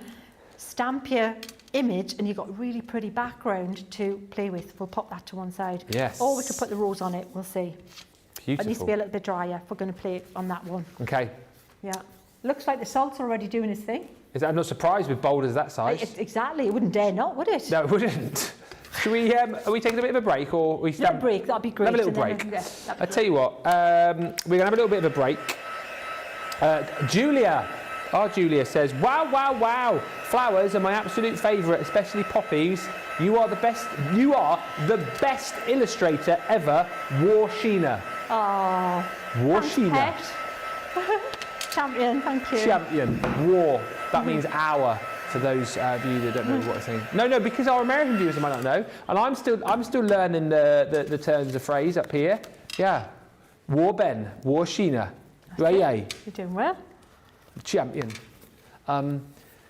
stamp your image and you've got a really pretty background to play with. We'll pop that to one side. Yes. Or we could put the rose on it, we'll see. Beautiful. It needs to be a little bit drier if we're going to play it on that one. Okay. Yeah. Looks like the salt's already doing his thing. I'm not surprised with boulders that size. Exactly, it wouldn't dare not, would it? No, it wouldn't. Should we, are we taking a bit of a break or we Little break, that'd be great. Have a little break. I'll tell you what, we're going to have a little bit of a break. Julia, Julia says, wow, flowers are my absolute favourite, especially poppies. You are the best illustrator ever, Sheena. Oh, Sheena. Champion, thank you. Champion, that means hour. For those of you that don't know what I'm saying. No, because our American viewers might not know, and I'm still learning the terms of phrase up here. Yeah, Sheena. You're doing well. Champion.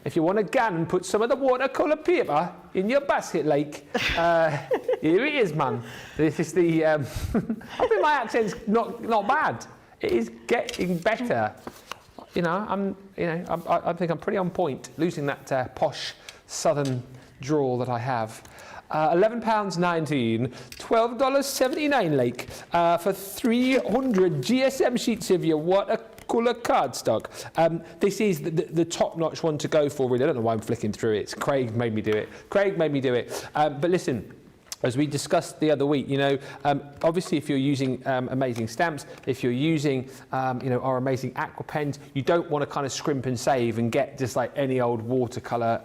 If you want to gan and put some of the watercolor paper in your basket lake, here it is, man. This is the. I think my accent's not bad. It is getting better. I think I'm pretty on point, losing that posh southern drawl that I have. £11.19, $12.79, Lake, for 300 GSM sheets of your watercolor cardstock. This is the top-notch one to go for, really. I don't know why I'm flicking through it. Craig made me do it. But listen. As we discussed the other week, obviously if you're using amazing stamps, if you're using, our amazing aqua pens, you don't want to kind of scrimp and save and get just like any old watercolor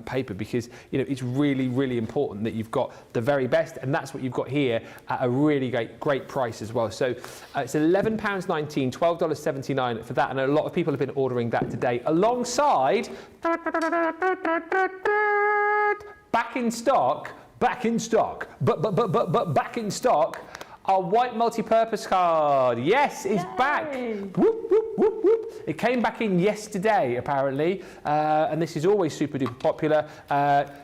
paper because, it's really, really important that you've got the very best, and that's what you've got here at a really great price as well. So it's £11.19, $12.79 for that, and a lot of people have been ordering that today, alongside back in stock, our white multi-purpose card. Yes, it's back. Whoop, whoop, whoop, whoop. It came back in yesterday, apparently, and this is always super duper popular.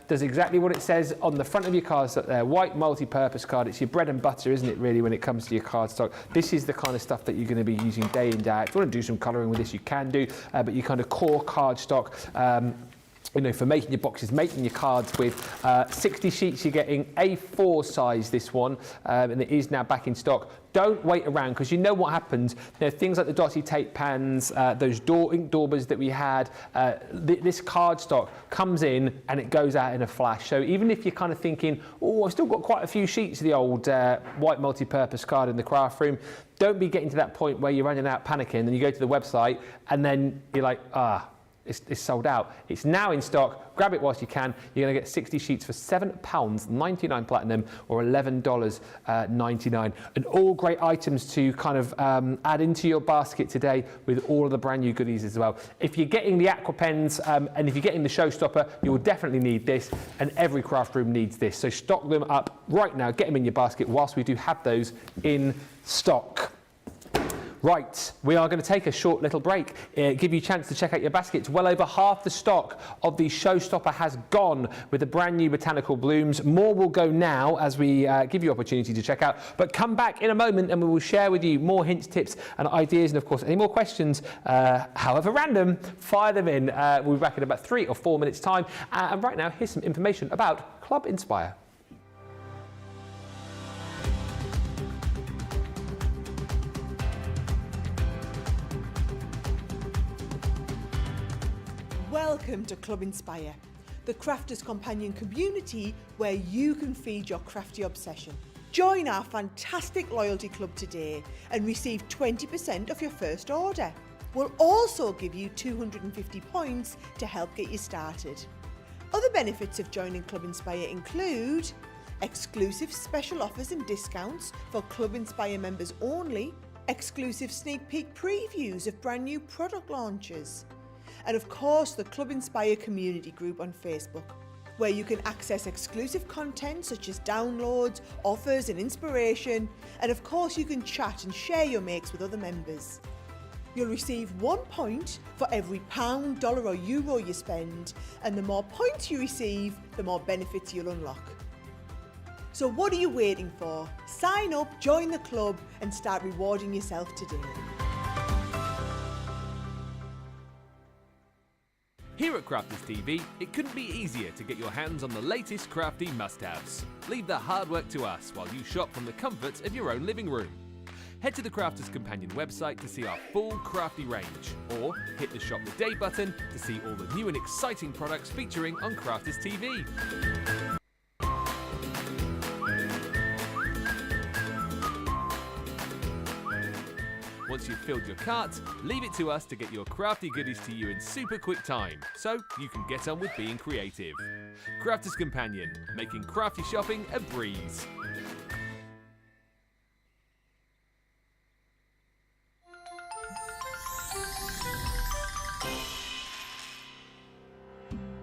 Does exactly what it says on the front of your cardstock there. White multi-purpose card. It's your bread and butter, isn't it, really, when it comes to your cardstock? This is the kind of stuff that you're going to be using day in, day out. If you want to do some colouring with this, you can do, but your kind of core cardstock, for making your boxes, making your cards with 60 sheets. You're getting A4 size, this one, and it is now back in stock. Don't wait around, because you know what happens. Things like the dotty tape pans, those ink daubers that we had, this cardstock comes in and it goes out in a flash. So even if you're kind of thinking, oh, I've still got quite a few sheets of the old white multi-purpose card in the craft room, don't be getting to that point where you're running out panicking and you go to the website and then you're like, it's sold out. It's now in stock. Grab it whilst you can. You're going to get 60 sheets for £7.99 platinum or $11.99. And all great items to kind of add into your basket today with all of the brand new goodies as well. If you're getting the aqua pens and if you're getting the showstopper, you will definitely need this, and every craft room needs this. So stock them up right now. Get them in your basket whilst we do have those in stock. Right, we are going to take a short little break, give you a chance to check out your baskets. Well over half the stock of the showstopper has gone with the brand new Botanical Blooms. More will go now as we give you opportunity to check out. But come back in a moment and we will share with you more hints, tips and ideas. And of course, any more questions, however random, fire them in. We'll be back in about 3 or 4 minutes time. And right now, here's some information about Club Inspire. Welcome to Club Inspire, the crafters' companion community where you can feed your crafty obsession. Join our fantastic loyalty club today and receive 20% off your first order. We'll also give you 250 points to help get you started. Other benefits of joining Club Inspire include exclusive special offers and discounts for Club Inspire members only, exclusive sneak peek previews of brand new product launches, and of course the Club Inspire community group on Facebook, where you can access exclusive content such as downloads, offers and inspiration, and of course you can chat and share your makes with other members. You'll receive 1 point for every pound, dollar or euro you spend, and the more points you receive, the more benefits you'll unlock. So what are you waiting for? Sign up, join the club and start rewarding yourself today. Here at Crafters TV, it couldn't be easier to get your hands on the latest crafty must-haves. Leave the hard work to us while you shop from the comforts of your own living room. Head to the Crafters Companion website to see our full crafty range, or hit the Shop the Day button to see all the new and exciting products featuring on Crafters TV. Once you've filled your cart, leave it to us to get your crafty goodies to you in super quick time, so you can get on with being creative. Crafters Companion, making crafty shopping a breeze.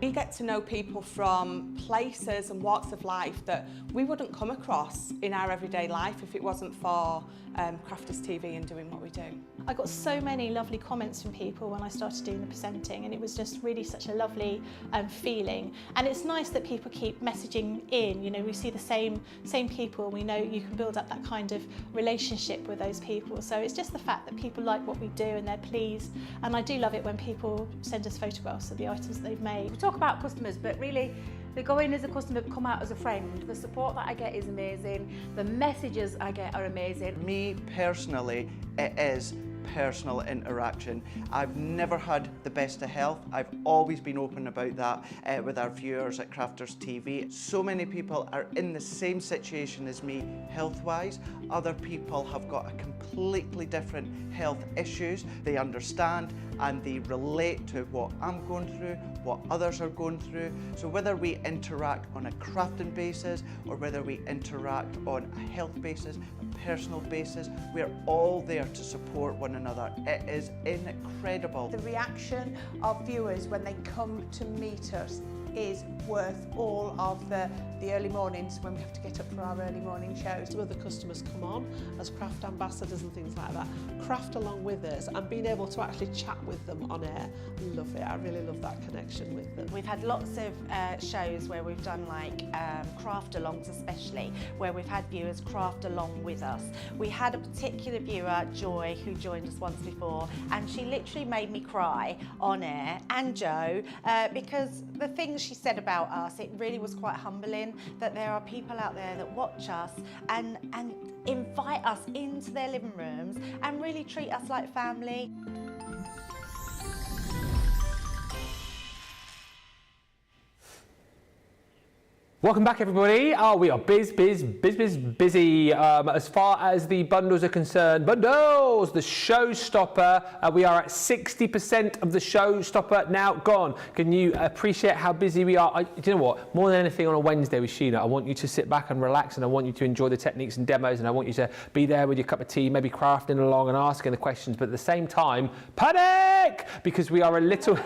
We get to know people from places and walks of life that we wouldn't come across in our everyday life if it wasn't for Crafters TV and doing what we do. I got so many lovely comments from people when I started doing the presenting, and it was just really such a lovely feeling. And it's nice that people keep messaging in. You know, we see the same people. We know you can build up that kind of relationship with those people. So it's just the fact that people like what we do and they're pleased. And I do love it when people send us photographs of the items that they've made. We talk about customers, but really they go in as a customer, come out as a friend. The support that I get is amazing. The messages I get are amazing. Me personally, it is personal interaction. I've never had the best of health. I've always been open about that with our viewers at Crafters TV. So many people are in the same situation as me health-wise. Other people have got a completely different health issues. They understand and they relate to what I'm going through, what others are going through. So whether we interact on a crafting basis or whether we interact on a health basis, a personal basis, we're all there to support one another. It is incredible. The reaction of viewers when they come to meet us is worth all of the early mornings when we have to get up for our early morning shows. Some of the customers come on as craft ambassadors and things like that, craft along with us, and being able to actually chat with them on air. Love it. I really love that connection with them. We've had lots of shows where we've done like craft alongs, especially where we've had viewers craft along with us. We had a particular viewer, Joy, who joined us once before, and she literally made me cry on air, and Joe, because the things she said about us, it really was quite humbling that there are people out there that watch us and invite us into their living rooms and really treat us like family. Welcome back, everybody. We are busy. As far as the bundles are concerned, the showstopper, we are at 60% of the showstopper now gone. Can you appreciate how busy we are? Do you know what? More than anything on a Wednesday with Sheena, I want you to sit back and relax, and I want you to enjoy the techniques and demos, and I want you to be there with your cup of tea, maybe crafting along and asking the questions, but at the same time, panic! Because we are a little...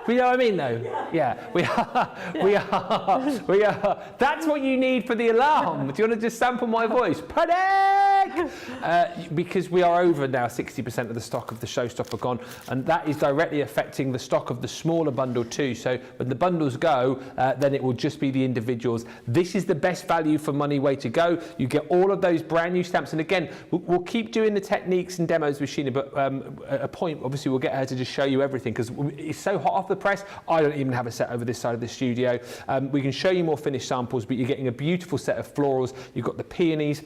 You know what I mean, though? Yeah, we are. That's what you need for the alarm. Do you want to just sample my voice? Panic! Because we are over now 60% of the stock of the showstopper gone, and that is directly affecting the stock of the smaller bundle too. So when the bundles go, then it will just be the individuals. This is the best value for money way to go. You get all of those brand new stamps, and again, we'll keep doing the techniques and demos with Sheena, but at a point, obviously, we'll get her to just show you everything because it's so hot off the press. I don't even have a set over this side of the studio. We can show you more finished samples, but you're getting a beautiful set of florals. You've got the peonies.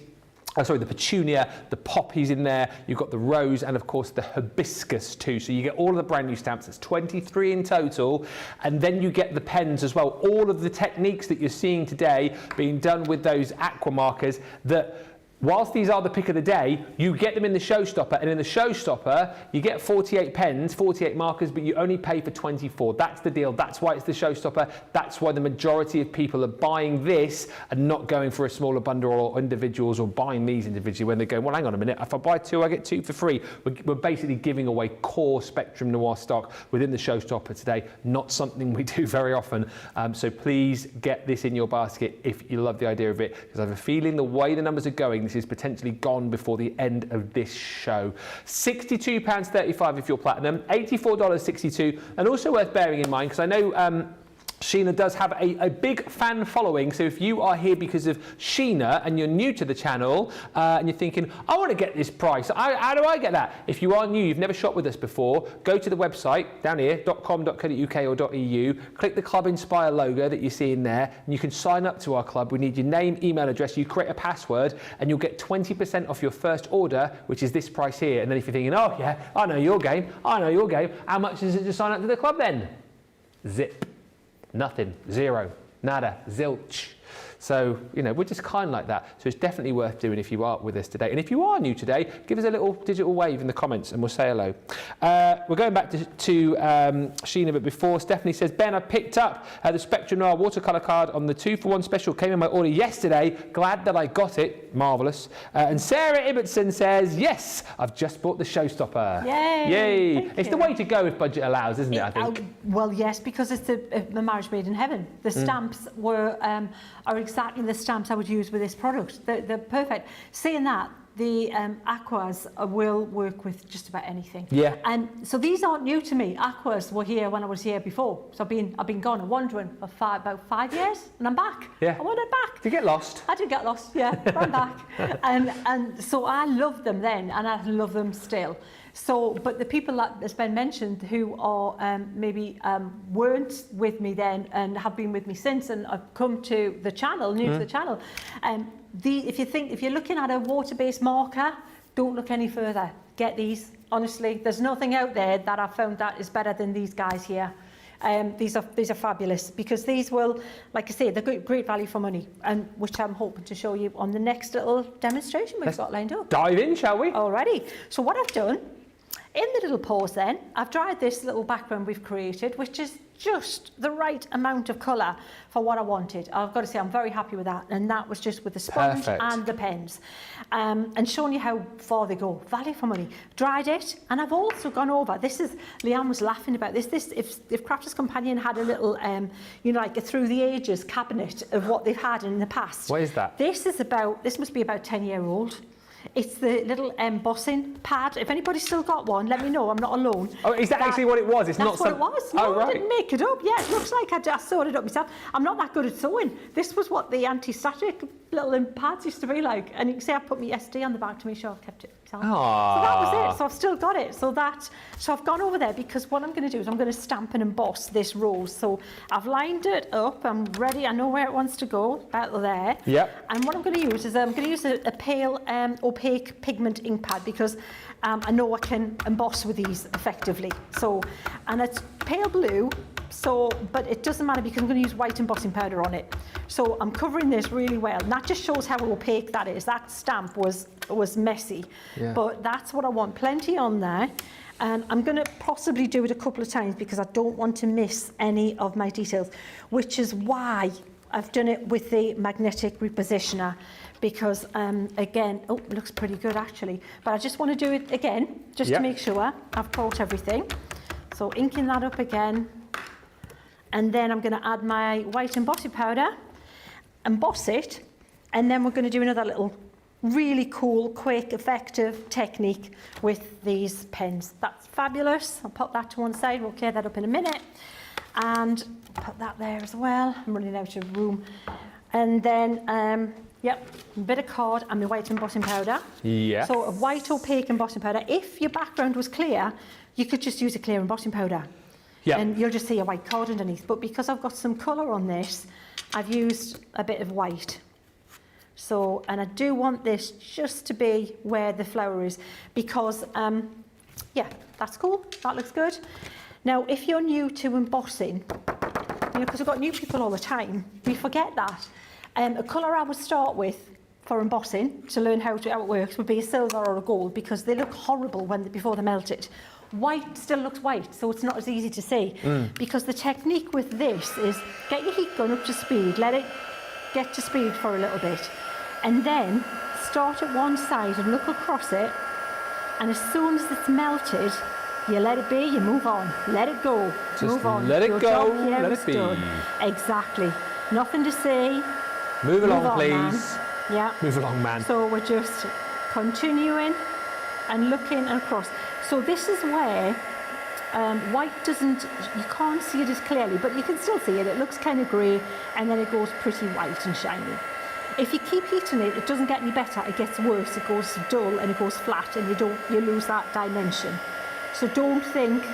The petunia, the poppies in there, you've got the rose, and of course the hibiscus too. So you get all of the brand new stamps. It's 23 in total, and then you get the pens as well. All of the techniques that you're seeing today being done with those aqua markers that, whilst these are the pick of the day, you get them in the showstopper, and in the showstopper, you get 48 pens, 48 markers, but you only pay for 24. That's the deal. That's why it's the showstopper. That's why the majority of people are buying this and not going for a smaller bundle or individuals, or buying these individually when they're going, well, hang on a minute, if I buy 2, I get 2 for free. We're basically giving away core Spectrum Noir stock within the showstopper today, not something we do very often. So please get this in your basket if you love the idea of it, because I have a feeling the way the numbers are going, this is potentially gone before the end of this show. £62.35 if you're platinum, $84.62, and also worth bearing in mind, because I know Sheena does have a big fan following, so if you are here because of Sheena and you're new to the channel and you're thinking, I want to get this price, how do I get that? If you are new, you've never shopped with us before, go to the website down here, .com.co.uk or .eu, click the Club Inspire logo that you see in there, and you can sign up to our club. We need your name, email address, you create a password, and you'll get 20% off your first order, which is this price here. And then if you're thinking, oh yeah, I know your game, how much is it to sign up to the club then? Zip. Nothing, zero, nada, zilch. So, you know, we're just kind like that. So it's definitely worth doing if you are with us today. And if you are new today, give us a little digital wave in the comments and we'll say hello. We're going back to Sheena, but before, Stephanie says, Ben, I picked up the Spectrum Noir watercolor card on the 2-for-1 special. Came in my order yesterday. Glad that I got it. Marvellous. And Sarah Ibbotson says, yes, I've just bought the showstopper. Yay! It's the way to go if budget allows, isn't it, I think? Well, yes, because it's the marriage made in heaven. The stamps are exactly the stamps I would use with this product. They're perfect. Saying that, the aquas will work with just about anything. Yeah. And so these aren't new to me. Aquas were here when I was here before. So I've been gone and wandering for about 5 years, and I'm back. Yeah. I wanted back. Did you get lost? I did get lost, yeah, but I'm back. And so I loved them then, and I love them still. So, but the people that, as Ben mentioned, who are maybe weren't with me then and have been with me since, and have come to the channel, new to the channel, if you're looking at a water-based marker, don't look any further. Get these. Honestly, there's nothing out there that I've found that is better than these guys here. These are fabulous, because these will, like I say, they're great value for money, and which I'm hoping to show you on the next little demonstration we've got lined up. Dive in, shall we? Alrighty. So what I've done, in the little pause then, I've dried this little background we've created, which is just the right amount of colour for what I wanted. I've got to say, I'm very happy with that. And that was just with the sponge and the pens. And showing you how far they go. Value for money. Dried it. And I've also gone over, Leanne was laughing about this. If Crafters Companion had a little, like a through the ages cabinet of what they've had in the past. What is that? This must be about 10-year-old. It's the little embossing pad. If anybody's still got one, let me know. I'm not alone. Oh, is that actually what it was? It's not what it was. No, right. I didn't make it up. Yeah, it looks like I sewed it up myself. I'm not that good at sewing. This was what the anti-static little pads used to be like. And you can see I put my SD on the back to make sure I've kept it. So that was it. So I've still got it. So I've gone over there, because what I'm going to do is I'm going to stamp and emboss this rose. So I've lined it up. I'm ready. I know where it wants to go. About there. Yep. And what I'm going to use is I'm going to use a pale opaque pigment ink pad, because I know I can emboss with these effectively. So, and it's pale blue. So, but it doesn't matter, because I'm going to use white embossing powder on it. So I'm covering this really well. And that just shows how opaque that is. That stamp was messy. Yeah. But that's what I want. Plenty on there. And I'm going to possibly do it a couple of times, because I don't want to miss any of my details, which is why I've done it with the magnetic repositioner, because again, it looks pretty good actually. But I just want to do it again, just to make sure I've caught everything. So inking that up again. And then I'm going to add my white embossing powder, emboss it, and then we're going to do another little really cool, quick, effective technique with these pens. That's fabulous. I'll pop that to one side. We'll clear that up in a minute. And put that there as well. I'm running out of room. And then, yep, a bit of card and my white embossing powder. Yeah. So a white opaque embossing powder. If your background was clear, you could just use a clear embossing powder. Yeah. And you'll just see a white card underneath. But because I've got some colour on this, I've used a bit of white. So, and I do want this just to be where the flower is because, yeah, that's cool. That looks good. Now, if you're new to embossing, you know, because we've got new people all the time, we forget that. A colour I would start with for embossing to learn how it works would be a silver or a gold because they look horrible before they're melted. White still looks white, so it's not as easy to see. Because the technique with this is get your heat gun up to speed, let it get to speed for a little bit, and then start at one side and look across it, and as soon as it's melted, you let it be, you move on, let it go, Just move on. let it Your go, job here let is it be. done. Exactly. Nothing to say. Move along, on, please. man. Yeah. Move along, man. So we're just continuing and looking across. So this is where white doesn't, you can't see it as clearly, but you can still see it. It looks kind of grey and then it goes pretty white and shiny. If you keep heating it, it doesn't get any better. It gets worse. It goes dull and it goes flat and you lose that dimension. So don't think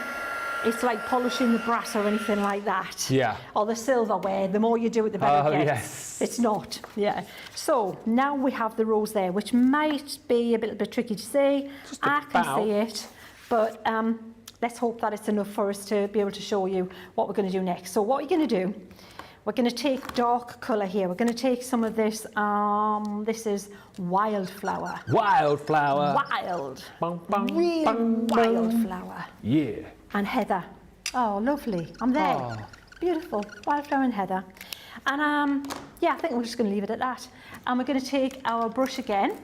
it's like polishing the brass or anything like that. Yeah. Or the silverware. The more you do it, the better it gets. Yes. It's not. Yeah. So now we have the rose there, which might be a little bit tricky to see. I can see it, but let's hope that it's enough for us to be able to show you what we're going to do next. So what we're going to do, we're going to take dark colour here. We're going to take some of this, this is wildflower. Wildflower. Wild. Bum, bum, Really bum, bum. wildflower. Yeah. And heather. Oh, lovely. I'm there. Oh. Beautiful. Wildflower and heather. And yeah, I think we're just going to leave it at that. And we're going to take our brush again,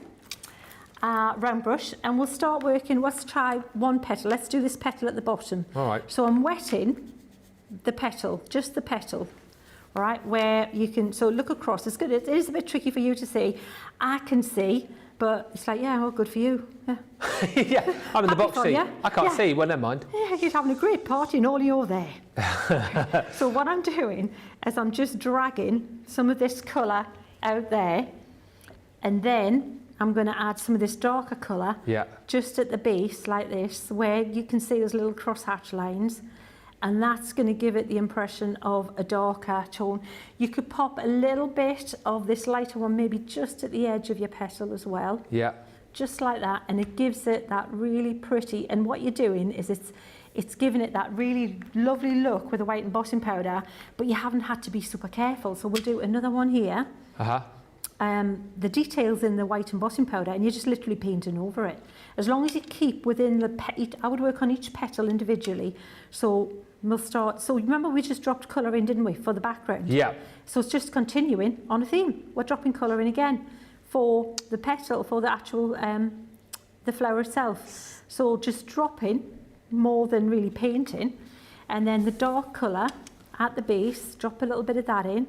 round brush, and we'll start working. Let's try one petal. Let's do this petal at the bottom. All right. So I'm wetting the petal, just the petal. All right, where you can, so look across. It's good. It is a bit tricky for you to see. I can see, but it's like, yeah, well, good for you. Yeah, Yeah, I'm in the box fun, seat. yeah? I can't Yeah. see, well, never mind. yeah, you're having a great party and all you're there. So what I'm doing is I'm just dragging some of this colour out there, and then I'm going to add some of this darker colour Yeah. just at the base like this, where you can see those little crosshatch lines. And that's going to give it the impression of a darker tone. You could pop a little bit of this lighter one, maybe just at the edge of your petal as well. Yeah. Just like that, and it gives it that really pretty, and what you're doing is it's giving it that really lovely look with the white embossing powder, but you haven't had to be super careful. So we'll do another one here. The details in the white embossing powder, and you're just literally painting over it. As long as you keep within the I would work on each petal individually. So we'll start, so remember we just dropped colour in, didn't we, for the background? Yeah. So it's just continuing on a theme. We're dropping colour in again for the petal, for the actual, the flower itself. So just dropping more than really painting. And then the dark colour at the base, drop a little bit of that in.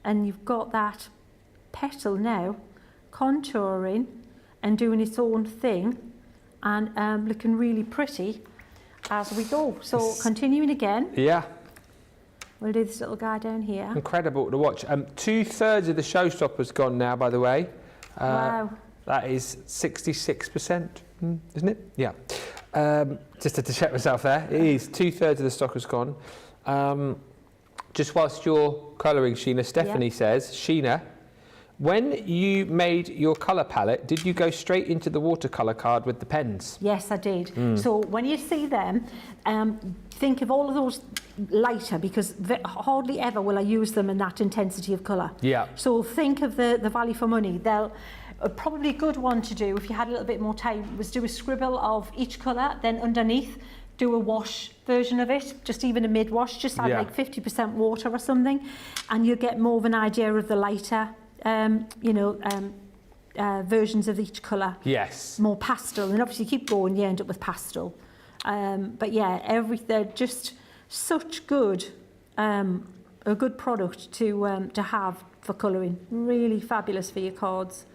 And you've got that petal now contouring and doing its own thing and looking really pretty as we go. So continuing again. Yeah. We'll do this little guy down here. Incredible to watch. 2/3 of the showstopper's gone now, by the way. Wow. That is 66%, isn't it? Yeah. Just had to check myself there. It is 2/3 of the stock has gone. Just whilst you're colouring, Sheena, Stephanie says, Sheena, when you made your colour palette, did you go straight into the watercolour card with the pens? Yes, I did. So when you see them, think of all of those lighter, because hardly ever will I use them in that intensity of colour. Yeah. So think of the value for money. Probably a good one to do if you had a little bit more time was do a scribble of each colour, then underneath do a wash version of it, just even a mid-wash, just add like 50% water or something, and you'll get more of an idea of the lighter versions of each colour. Yes. More pastel, and obviously keep going, you end up with pastel. But yeah, they're just such good a good product to have for colouring. Really fabulous for your cards.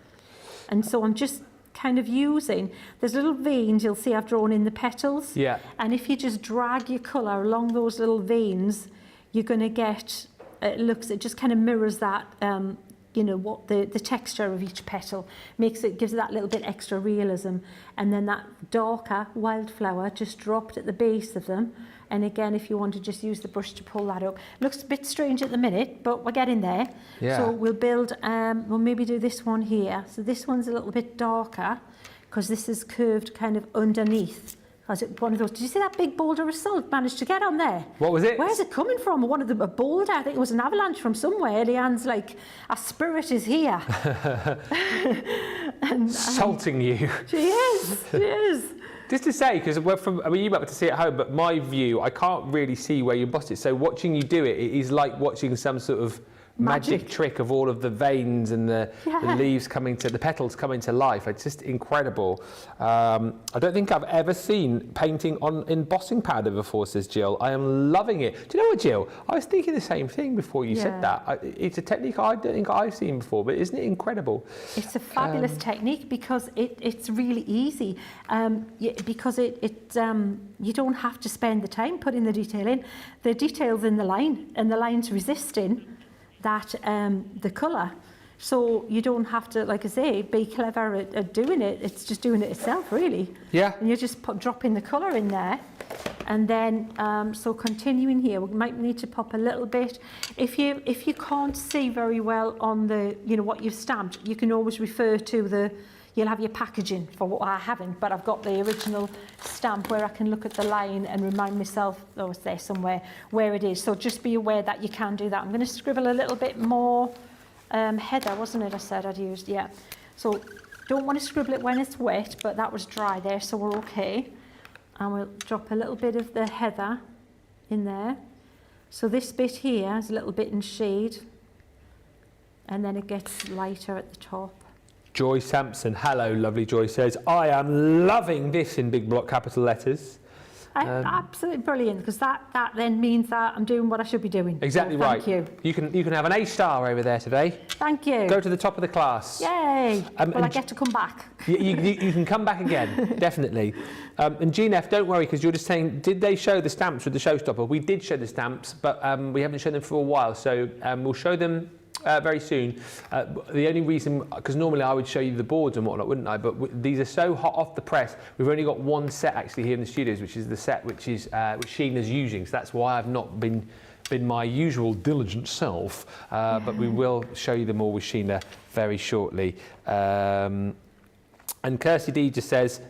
And so I'm just kind of using, there's little veins you'll see I've drawn in the petals. Yeah. And if you just drag your colour along those little veins, you're going to get, it just kind of mirrors that, you know, what the texture of each petal gives it that little bit extra realism. And then that darker wildflower just dropped at the base of them. And again, if you want to just use the brush to pull that up. Looks a bit strange at the minute, but we're getting there. Yeah. So we'll build, we'll maybe do this one here. So this one's a little bit darker because this is curved kind of underneath. One of those, did you see that big boulder of salt managed to get on there? What was it? Where's it coming from? One of them, a boulder, I think it was an avalanche from somewhere. Leanne's like, our spirit is here. Salting you. She is. Just to say, because we're from, I mean, you might be able to see it at home, but my view, I can't really see where you embossed it. So watching you do it, it is like watching some sort of magic trick of all of the veins and the leaves the petals coming to life. It's just incredible. I don't think I've ever seen painting on embossing powder before, says Jill. I am loving it. Do you know what, Jill? I was thinking the same thing before you said that. It's a technique I don't think I've seen before, but isn't it incredible? It's a fabulous technique because it's really easy. Because you don't have to spend the time putting the detail in. The detail's in the line, and the line's resisting that the colour, so you don't have to, like I say, be clever at doing it. It's just doing it itself, really. Yeah. And you're just dropping the colour in there, and then so continuing here, we might need to pop a little bit. If you can't see very well on the, you know, what you've stamped, you can always refer to you'll have your packaging for what I haven't, but I've got the original stamp where I can look at the line and remind myself, oh, it's there somewhere, where it is. So just be aware that you can do that. I'm going to scribble a little bit more heather, wasn't it? I said I'd used, yeah. So don't want to scribble it when it's wet, but that was dry there, so we're okay. And we'll drop a little bit of the heather in there. So this bit here is a little bit in shade, and then it gets lighter at the top. Joy Sampson, hello, lovely Joy, says, I am loving this in big block capital letters. Absolutely brilliant, because that then means that I'm doing what I should be doing. Exactly, so right. Thank you. You can have an A star over there today. Thank you. Go to the top of the class. Yay. Well, I get to come back. You can come back again, definitely. And Jean F, don't worry, because you're just saying, did they show the stamps with the showstopper? We did show the stamps, but we haven't shown them for a while, so we'll show them very soon. The only reason, because normally I would show you the boards and whatnot, wouldn't I? But these are so hot off the press. We've only got one set actually here in the studios, which is the set which Sheena's using. So that's why I've not been my usual diligent self. But we will show you them all with Sheena very shortly. And Kirsty D just says,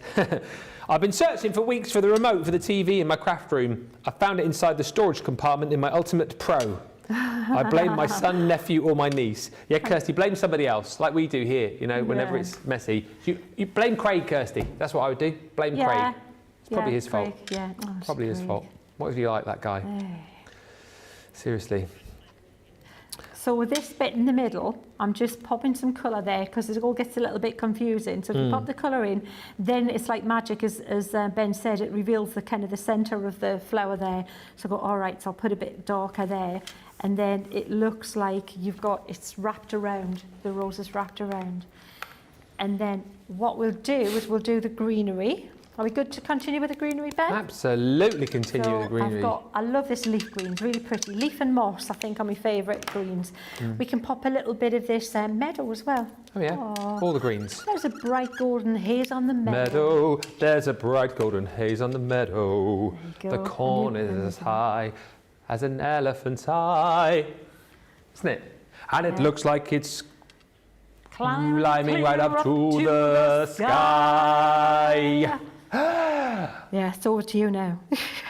I've been searching for weeks for the remote for the TV in my craft room. I found it inside the storage compartment in my Ultimate Pro. I blame my son, nephew, or my niece. Yeah, Kirsty, blame somebody else, like we do here, you know, whenever it's messy. You blame Craig, Kirsty. That's what I would do. Blame Craig. It's probably his fault. Yeah. Oh, probably his fault. What if you like that guy? Seriously. So with this bit in the middle, I'm just popping some colour there because it all gets a little bit confusing. So if you pop the colour in, then it's like magic, as Ben said, it reveals the kind of the centre of the flower there. So I go, all right, so I'll put a bit darker there. And then it looks like it's wrapped around, the rose is wrapped around. And then what we'll do is we'll do the greenery. Are we good to continue with the greenery, Ben? Absolutely continue with the greenery. I love this leaf green, it's really pretty. Leaf and moss, I think, are my favourite greens. We can pop a little bit of this meadow as well. Oh yeah, all the greens. There's a bright golden haze on the meadow. There's a bright golden haze on the meadow. The corn is as high as an elephant's eye. Isn't it? And it looks like it's climbing right up to the sky. Yeah, it's over to you now.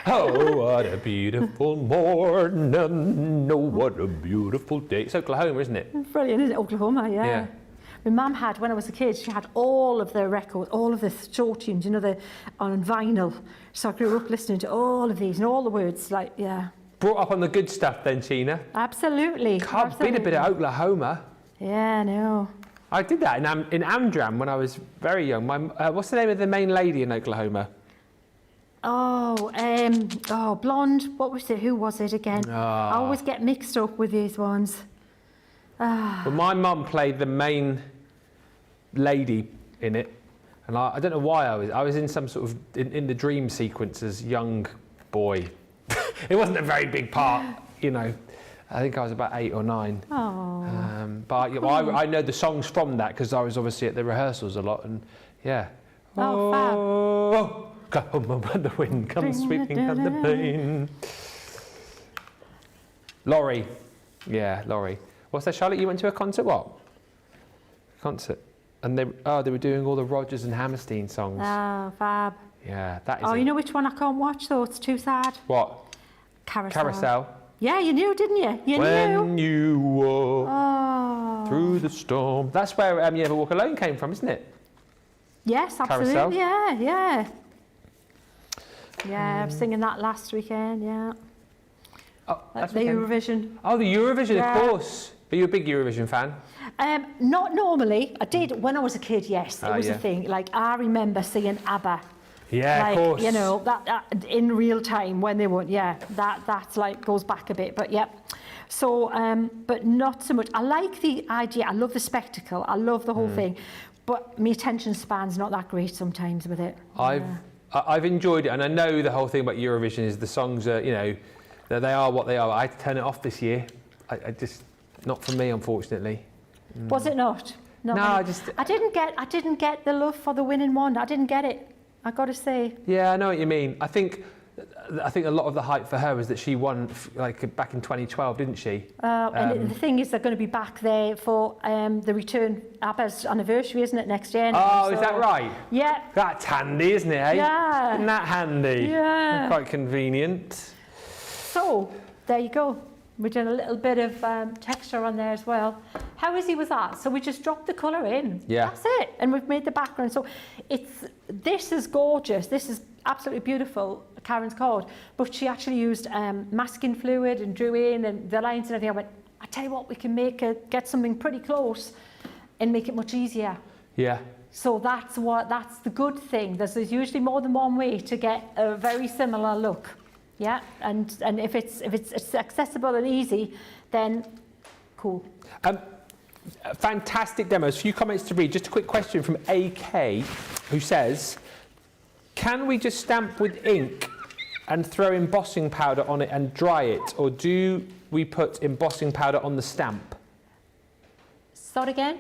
Oh, what a beautiful morning. Oh, what a beautiful day. It's Oklahoma, isn't it? Brilliant, isn't it? Oklahoma, yeah. My mum had, when I was a kid, she had all of the records, all of the show tunes, you know, on vinyl. So I grew up listening to all of these and all the words, like, yeah. Brought up on the good stuff then, Sheena. Absolutely. Can't beat a bit of Oklahoma. Yeah, I know. I did that in Amdram when I was very young. What's the name of the main lady in Oklahoma? blonde. What was it? Who was it again? I always get mixed up with these ones. Well, my mum played the main lady in it, and I don't know why I was in some sort of in the dream sequence as young boy. It wasn't a very big part, you know. I think I was about 8 or 9. Oh. But you know, I know the songs from that because I was obviously at the rehearsals a lot, and yeah. Oh, fab. Come on, when the wind comes sweeping down the plain. Laurie. Yeah, Laurie. What's that, Charlotte? You went to a concert? What? Concert. And they were doing all the Rodgers and Hammerstein songs. Oh, fab. Yeah, that is. Oh, you know which one I can't watch though? It's too sad. What? Carousel. Yeah, you knew, didn't you? You knew. When you walk through the storm. That's where You Ever Walk Alone came from, isn't it? Yes, absolutely. Carousel. Yeah. Yeah, I was singing that last weekend, yeah. Oh, that's the Eurovision. Oh, the Eurovision, of course. Are you a big Eurovision fan? Not normally. I did when I was a kid, yes. It was a thing. Like, I remember seeing ABBA. Yeah, like, of course. You know, that in real time when they won. Yeah, that's like goes back a bit, but yeah. So, but not so much. I like the idea. I love the spectacle. I love the whole thing, but my attention span's not that great sometimes with it. I've enjoyed it, and I know the whole thing about Eurovision is the songs are, you know, that they are what they are. I had to turn it off this year. I just, not for me, unfortunately. Was it not? No, I didn't get the love for the winning one. I didn't get it. I got to say. Yeah, I know what you mean. I think a lot of the hype for her was that she won like back in 2012, didn't she? And the thing is, they're going to be back there for the return ABBA's anniversary, isn't it, next year? Oh, is that right? Yeah. That's handy, isn't it? Eh? Yeah. Isn't that handy? Yeah. Quite convenient. So there you go. We did a little bit of texture on there as well. How easy was that? So we just dropped the colour in. Yeah. That's it. And we've made the background. So this is gorgeous. This is absolutely beautiful, Karen's card. But she actually used masking fluid and drew in and the lines and everything. I went, I tell you what, we can get something pretty close and make it much easier. Yeah. So that's the good thing. There's usually more than one way to get a very similar look. Yeah, and if it's accessible and easy, then cool. Fantastic demos. A few comments to read. Just a quick question from AK, who says, can we just stamp with ink and throw embossing powder on it and dry it, or do we put embossing powder on the stamp? Start again.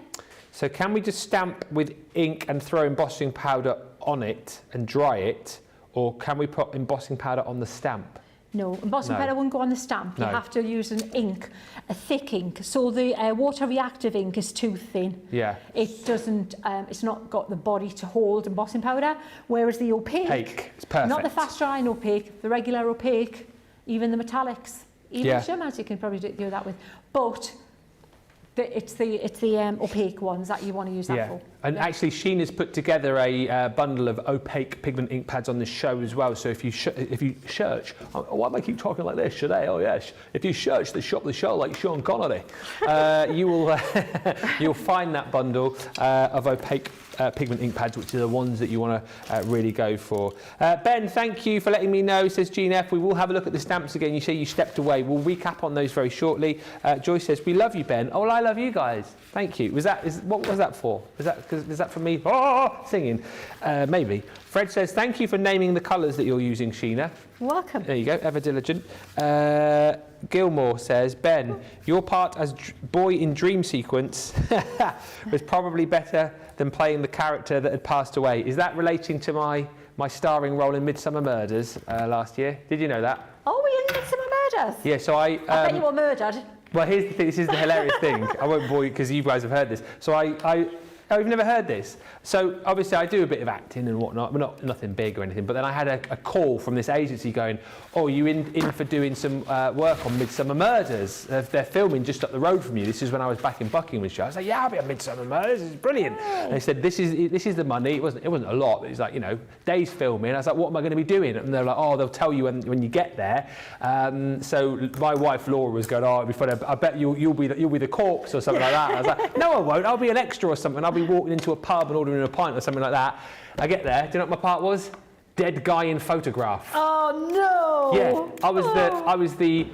So can we just stamp with ink and throw embossing powder on it and dry it, or can we put embossing powder on the stamp? No, embossing powder won't go on the stamp. You have to use an ink, a thick ink. So the water reactive ink is too thin. Yeah. It doesn't, it's not got the body to hold embossing powder, whereas the opaque, it's perfect. not the fast drying opaque, the regular opaque, even the metallics, even shimmers you can probably do that with. But it's the opaque ones that you want to use that for. And actually, Sheena's put together a bundle of opaque pigment ink pads on the show as well. So if you search, why am I keep talking like this? Should I? Oh yes. If you search the show like Sean Connery, you will you'll find that bundle of opaque pigment ink pads, which are the ones that you want to really go for. Ben, thank you for letting me know, says Jean F. We will have a look at the stamps again. You say you stepped away. We'll recap on those very shortly. Joyce says, we love you, Ben. Oh, well, I love you guys. Thank you. What was that for? Is that for me? Oh, singing. Maybe. Fred says, thank you for naming the colours that you're using, Sheena. Welcome. There you go, ever diligent. Gilmore says, Ben, your part as boy in dream sequence was probably better than playing the character that had passed away. Is that relating to my starring role in Midsummer Murders last year? Did you know that? Oh, were you in Midsummer Murders? Yeah, so I bet you were murdered. Well, here's the thing. This is the hilarious thing. I won't bore you because you guys have heard this. So oh, you've never heard this? So obviously I do a bit of acting and whatnot, but nothing big or anything. But then I had a call from this agency going, oh, you in for doing some work on Midsummer Murders? They're filming just up the road from you. This is when I was back in Buckinghamshire. I was like, yeah, I'll be on Midsummer Murders. This is brilliant. And they said, this is the money. It wasn't a lot. But it's like, you know, days filming. I was like, what am I going to be doing? And they're like, oh, they'll tell you when you get there. So my wife Laura was going, oh, it'll be funny. I bet you'll be the corpse or something like that. I was like, no, I won't. I'll be an extra or something. I'll be walking into a pub and ordering a pint or something like that. I get there. Do you know what my part was? dead guy in photograph. Oh no! Yeah, I was the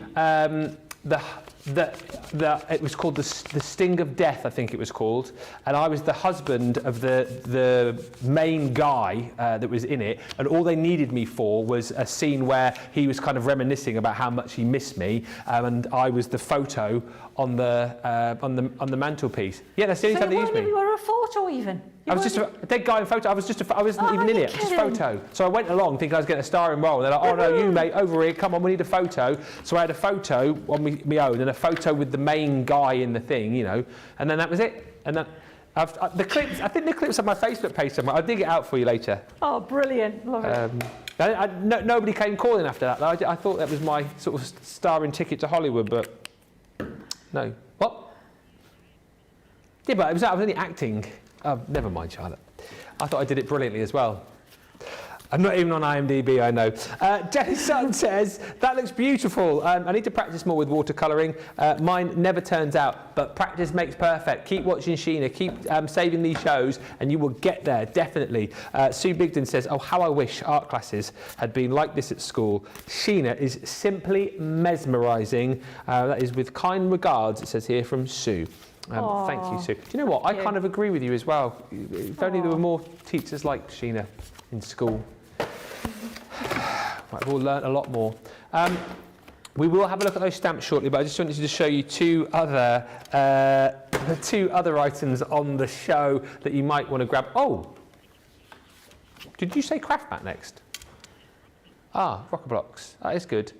it was called the Sting of Death, I think it was called, and I was the husband of the main guy that was in it, and all they needed me for was a scene where he was kind of reminiscing about how much he missed me, and I was the photo on the mantelpiece. Yeah, that's the only time they used me. You were a photo even. I was just a dead guy in photo. I wasn't even in it. Just photo. So I went along thinking I was getting a starring role. And they're like, oh no, you mate, over here, come on, we need a photo. So I had a photo on my own and a photo with the main guy in the thing, you know. And then that was it. And then I think the clip's on my Facebook page somewhere. I'll dig it out for you later. Oh, brilliant! Love it. Nobody came calling after that. I thought that was my sort of starring ticket to Hollywood, but no. What? Yeah, but I was only acting. Oh, never mind, Charlotte. I thought I did it brilliantly as well. I'm not even on IMDb, I know. Jenny's son says, that looks beautiful. I need to practice more with watercolouring. Mine never turns out, but practice makes perfect. Keep watching Sheena, keep saving these shows, and you will get there, definitely. Sue Bigden says, oh, how I wish art classes had been like this at school. Sheena is simply mesmerising. That is with kind regards, it says here from Sue. Thank you, Sue. Do you know what? I kind of agree with you as well. If only there were more teachers like Sheena in school. Right, we've all learnt a lot more. We will have a look at those stamps shortly, but I just wanted to show you two other items on the show that you might want to grab. Oh, did you say craft mat next? Ah, rocker blocks. That is good.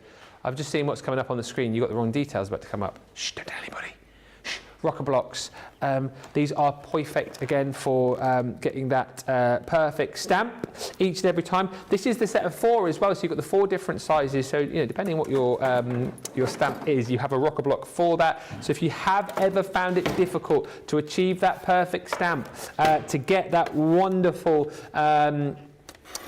I've just seen what's coming up on the screen. You got the wrong details about to come up. Shh, don't tell anybody. Rocker blocks. These are perfect again for getting that perfect stamp each and every time. This is the set of 4 as well, so you've got the 4 different sizes. So you know, depending on what your stamp is, you have a rocker block for that. So if you have ever found it difficult to achieve that perfect stamp, to get that wonderful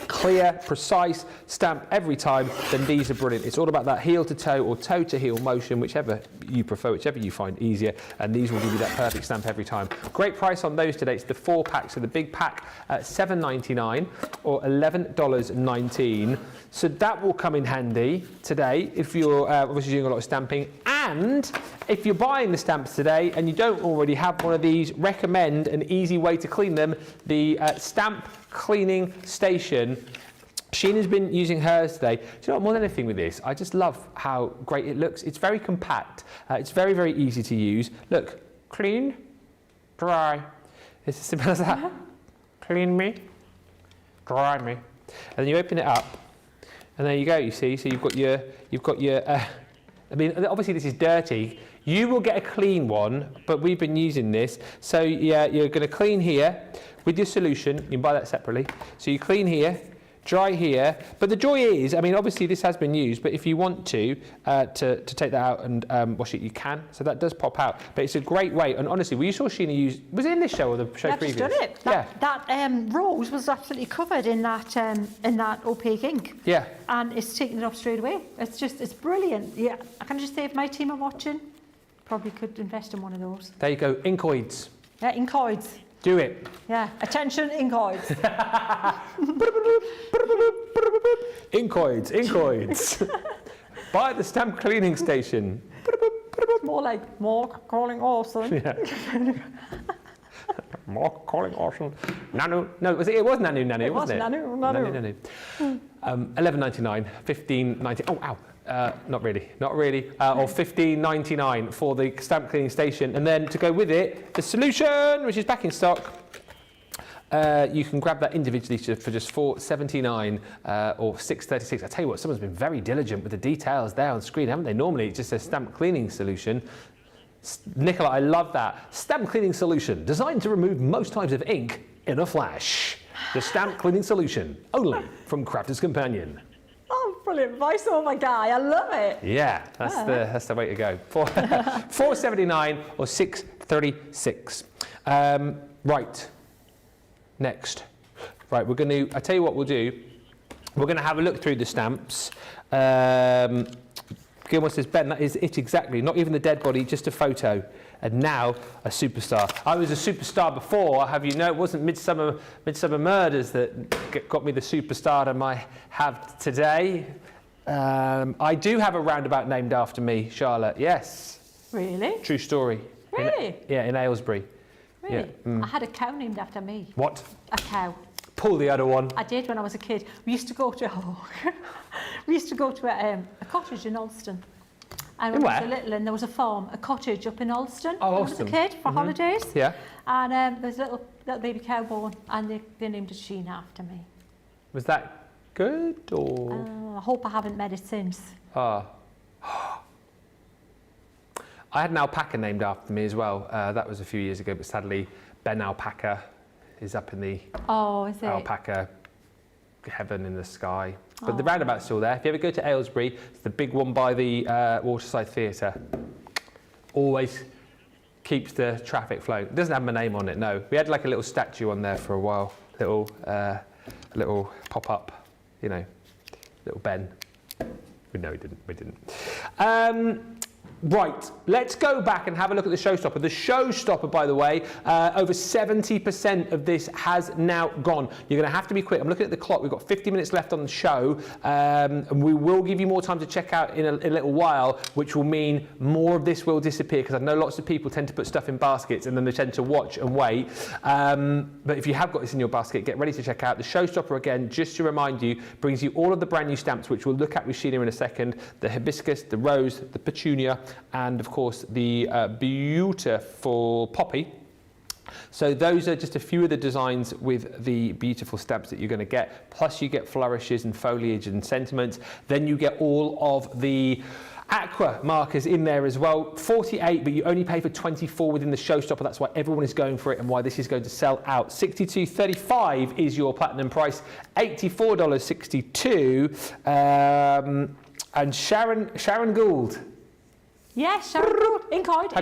clear, precise stamp every time, then these are brilliant. It's all about that heel to toe or toe to heel motion, whichever you prefer, whichever you find easier, and these will give you that perfect stamp every time. Great price on those today. It's the 4 pack, so the big pack at $7.99 or $11.19. So that will come in handy today if you're obviously doing a lot of stamping. And if you're buying the stamps today and you don't already have one of these, recommend an easy way to clean them, the stamp cleaning station. Sheena's been using hers today. Do you know what, more than anything with this, I just love how great it looks. It's very compact. It's very, very easy to use. Look, clean, dry. It's as simple as that. Clean me, dry me. And then you open it up, and there you go, you see. So you've got your I mean, obviously this is dirty. You will get a clean one, but we've been using this. So yeah, you're going to clean here with your solution. You can buy that separately. So you clean here, dry here. But the joy is, I mean, obviously this has been used, but if you want to take that out and wash it, you can. So that does pop out. But it's a great way. And honestly, we saw Sheena use, was it in this show or the show previous? I've just done it. That rose was absolutely covered in that opaque ink. Yeah. And it's taken it off straight away. It's brilliant. Yeah. I can just say if my team are watching, probably could invest in one of those. There you go, inkoids. Yeah, inkoids. Do it. Yeah, attention, inkoids. Inkoids. Buy the stamp cleaning station. More like Mark calling Orson. Yeah. Mark calling Orson. Nanu. No, it was Nanu, wasn't it? Nanu. $11.99, $15.90. Oh, ow. Not really. Or $15.99 for the stamp cleaning station. And then to go with it, the solution, which is back in stock. You can grab that individually for just $4.79 or $6.36. I tell you what, someone's been very diligent with the details there on screen, haven't they? Normally it's just a stamp cleaning solution. Nicola, I love that. Stamp cleaning solution, designed to remove most types of ink in a flash. The stamp cleaning solution, only from Crafter's Companion. Oh, brilliant voiceover guy. I love it. Yeah, that's the way to go. $4.79 or $6.36. Right. Next. Right, I tell you what we'll do. We're going to have a look through the stamps. Gilmore says, Ben, that is it exactly. Not even the dead body, just a photo. And now a superstar. I was a superstar before, have you know? It wasn't Midsummer Murders that got me the superstardom I have today. I do have a roundabout named after me, Charlotte. Yes. Really? True story. Really? In Aylesbury. Really? Yeah. I had a cow named after me. What? A cow. Pull the other one. I did when I was a kid. We used to go to a cottage in Ulston. And when I was little, and there was a farm, a cottage up in Ulston. Oh, when I was a kid for holidays. Yeah. And there's a little baby cow born, and they named it Sheena after me. Was that good or? I hope I haven't met it since. I had an alpaca named after me as well. That was a few years ago, but sadly, Ben Alpaca is up in the alpaca heaven in the sky. But the roundabout's still there. If you ever go to Aylesbury, it's the big one by the Waterside Theatre. Always keeps the traffic flowing. It doesn't have my name on it, no. We had like a little statue on there for a while. Little pop-up, you know, little Ben. No, we didn't. Right, let's go back and have a look at the showstopper. The showstopper, by the way, over 70% of this has now gone. You're going to have to be quick. I'm looking at the clock. We've got 50 minutes left on the show, and we will give you more time to check out in a little while, which will mean more of this will disappear, because I know lots of people tend to put stuff in baskets and then they tend to watch and wait. But if you have got this in your basket, get ready to check out. The showstopper, again, just to remind you, brings you all of the brand new stamps, which we'll look at with Sheena in a second. The hibiscus, the rose, the petunia, and of course the beautiful poppy. So those are just a few of the designs with the beautiful stamps that you're going to get. Plus you get flourishes and foliage and sentiments. Then you get all of the aqua markers in there as well. 48, but you only pay for 24 within the showstopper. That's why everyone is going for it and why this is going to sell out. $62.35 is your platinum price. $84.62. And Sharon Gould. Yes, Sharon Gould. Incoid.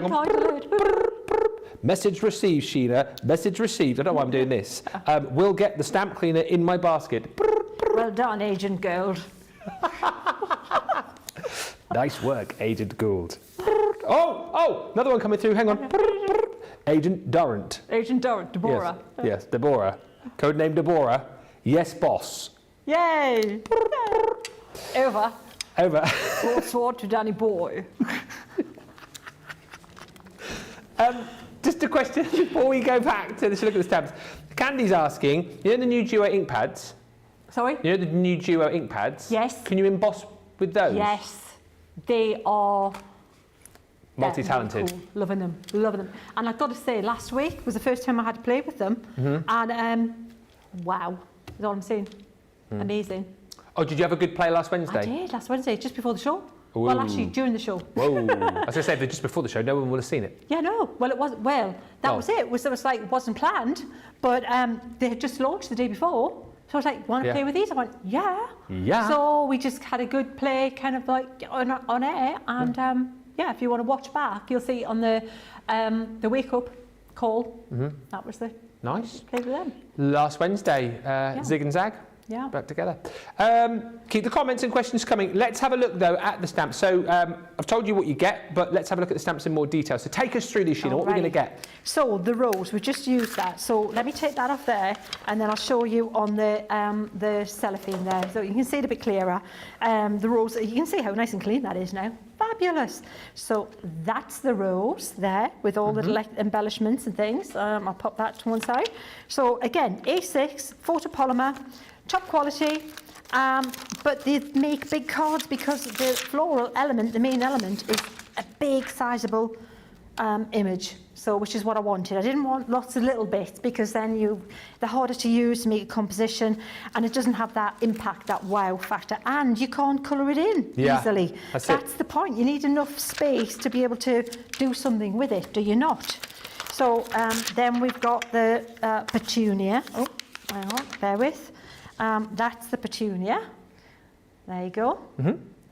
Message received, Sheena. Message received. I don't know why I'm doing this. We'll get the stamp cleaner in my basket. Well done, Agent Gould. Nice work, Agent Gould. Oh, another one coming through. Hang on. Agent Durrant. Agent Durrant. Deborah. Yes, Deborah. Codename Deborah. Yes, boss. Yay. Over. Sword to Danny Boy. Just a question before we go back to look at the stamps. Candy's asking, you know the new Duo ink pads? Sorry? You know the new Duo ink pads? Yes. Can you emboss with those? Yes. They are multi-talented. Cool. Loving them. And I've got to say, last week was the first time I had to play with them. And wow, is all I'm saying. Amazing. Oh, did you have a good play last Wednesday? I did, last Wednesday, just before the show. Ooh. Well, actually, during the show. Whoa. I was going to say, just before the show, no one would have seen it. Yeah, no. Well, it wasn't. Well, that was it. It was like, it wasn't planned, but they had just launched the day before. So I was like, want to play with these? I went, yeah. Yeah. So we just had a good play, kind of like on air. And if you want to watch back, you'll see on the wake up call. That was the nice play with them. Last Wednesday, Zig and Zag. Yeah. Back together. Keep the comments and questions coming. Let's have a look, though, at the stamps. So I've told you what you get, but let's have a look at the stamps in more detail. So take us through these, Sheena. What are we going to get? So the rose, we just used that. So let me take that off there, and then I'll show you on the cellophane there. So you can see it a bit clearer. The rose, you can see how nice and clean that is now. Fabulous. So that's the rose there with all the embellishments and things. I'll pop that to one side. So again, A6, photopolymer, top quality, but they make big cards because the floral element, the main element, is a big, sizable image. So, which is what I wanted. I didn't want lots of little bits because then they're harder to use to make a composition, and it doesn't have that impact, that wow factor, and you can't colour it in easily. That's the point. You need enough space to be able to do something with it, do you not? So then we've got the petunia. Oh, hang on, bear with. That's the petunia. There you go.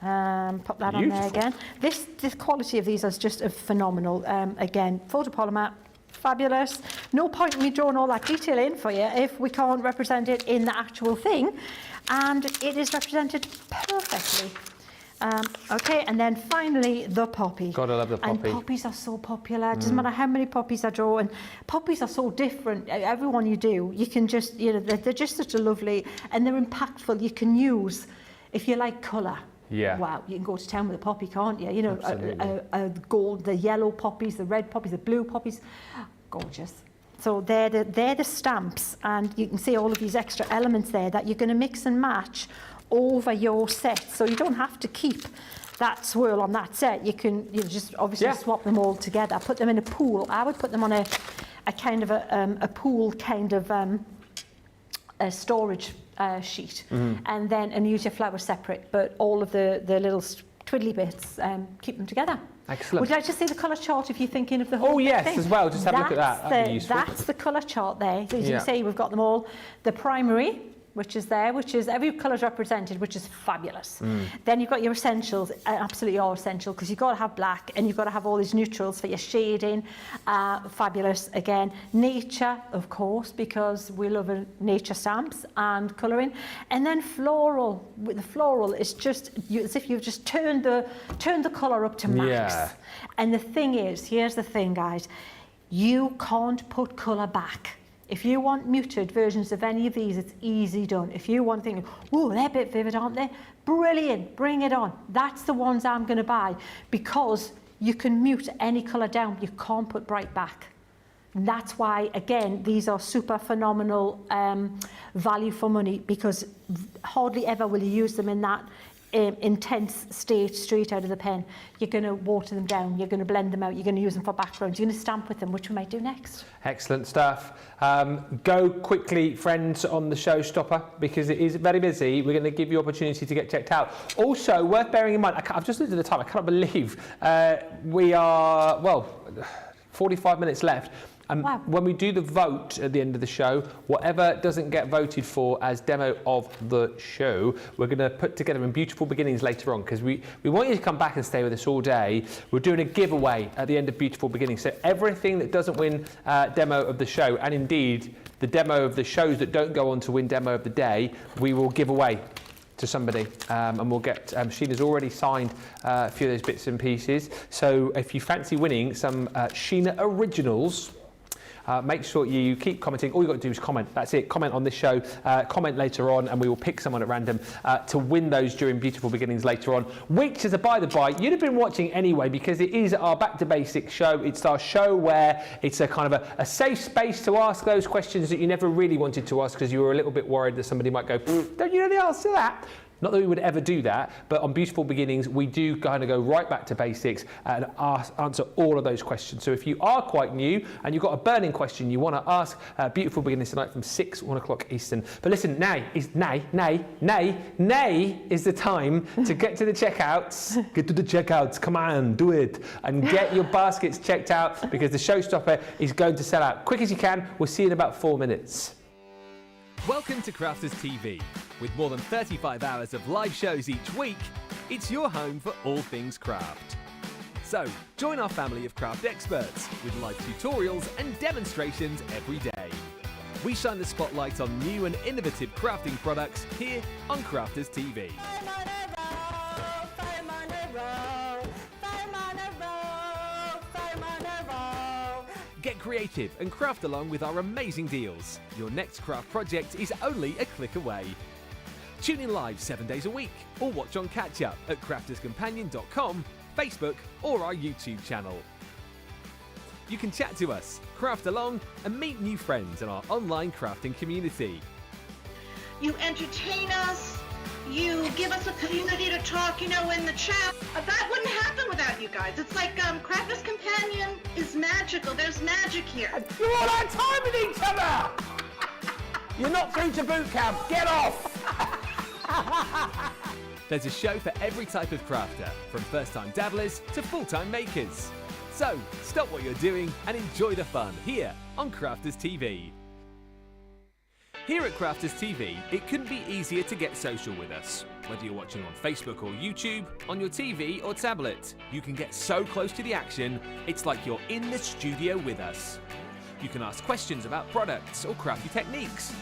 Pop that on there again. This quality of these is just phenomenal. Again, photopolymer, fabulous. No point in me drawing all that detail in for you if we can't represent it in the actual thing. And it is represented perfectly. Okay, and then finally the poppy. Gotta love the poppy. And poppies are so popular. It doesn't matter how many poppies I draw, and poppies are so different. Every one you do, you can just, you know, they're just such a lovely, and they're impactful. You can use, if you like colour. Yeah. Wow, you can go to town with a poppy, can't you? You know, Absolutely. gold, the yellow poppies, the red poppies, the blue poppies, gorgeous. So they're the stamps, and you can see all of these extra elements there that you're going to mix and match over your set. So you don't have to keep that swirl on that set. You can just obviously swap them all together, put them in a pool. I would put them on a kind of a pool kind of a storage sheet, and use your flowers separate, but all of the little twiddly bits, keep them together. Excellent. Would you like to see the colour chart if you're thinking of the whole yes, thing? as well. Just have a look at that. That'd be useful. That's the colour chart there. So as you can see, we've got them all. The primary, which is there, which is every colour is represented, which is fabulous. Then you've got your essentials, absolutely all essential, because you've got to have black, and you've got to have all these neutrals for your shading. Fabulous again. Nature, of course, because we love nature stamps and colouring. And then floral. With the floral, it's just as if you've just turned the colour up to max. Yeah. And the thing is, here's the thing, guys, you can't put colour back. If you want muted versions of any of these, it's easy done. If you want to think, oh, they're a bit vivid, aren't they? Brilliant, bring it on. That's the ones I'm going to buy, because you can mute any colour down. You can't put bright back. And that's why, again, these are super phenomenal value for money, because hardly ever will you use them in that intense state straight out of the pen. You're going to water them down, you're going to blend them out, you're going to use them for backgrounds, you're going to stamp with them, which we might do next. Excellent stuff. Go quickly, friends, on the showstopper, because it is very busy. We're going to give you opportunity to get checked out. Also, worth bearing in mind, I've just looked at the time, I cannot believe we are, well, 45 minutes left. Wow. When we do the vote at the end of the show, whatever doesn't get voted for as demo of the show, we're going to put together in Beautiful Beginnings later on, because we want you to come back and stay with us all day. We're doing a giveaway at the end of Beautiful Beginnings. So everything that doesn't win demo of the show, and indeed the demo of the shows that don't go on to win demo of the day, we will give away to somebody, and we'll get, Sheena's already signed a few of those bits and pieces. So if you fancy winning some Sheena Originals, make sure you keep commenting. All you've got to do is comment. That's it. Comment on this show. Comment later on, and we will pick someone at random to win those during Beautiful Beginnings later on. Which, as a by the by, you'd have been watching anyway, because it is our Back to Basics show. It's our show where it's a kind of a safe space to ask those questions that you never really wanted to ask, because you were a little bit worried that somebody might go, don't you know the answer to that? Not that we would ever do that, but on Beautiful Beginnings, we do kind of go right back to basics and answer all of those questions. So if you are quite new and you've got a burning question you want to ask, Beautiful Beginnings tonight from 1 o'clock Eastern. But listen, now is the time to get to the checkouts. Get to the checkouts, come on, do it. And get your baskets checked out, because the showstopper is going to sell out. Quick as you can, we'll see you in about 4 minutes. Welcome to Crafters TV. With more than 35 hours of live shows each week, it's your home for all things craft. So, join our family of craft experts with live tutorials and demonstrations every day. We shine the spotlight on new and innovative crafting products here on Crafters TV. Get creative and craft along with our amazing deals. Your next craft project is only a click away. Tune in live 7 days a week, or watch on catch up at crafterscompanion.com, Facebook, or our YouTube channel. You can chat to us, craft along, and meet new friends in our online crafting community. You entertain us, you give us a community to talk, in the chat. That wouldn't happen without you guys. It's like Crafters Companion is magical. There's magic here. You're all out time with each other! You're not through to boot camp. Get off! There's a show for every type of crafter, from first-time dabblers to full-time makers. So, stop what you're doing and enjoy the fun here on Crafters TV. Here at Crafters TV, it couldn't be easier to get social with us. Whether you're watching on Facebook or YouTube, on your TV or tablet, you can get so close to the action, it's like you're in the studio with us. You can ask questions about products or crafty techniques.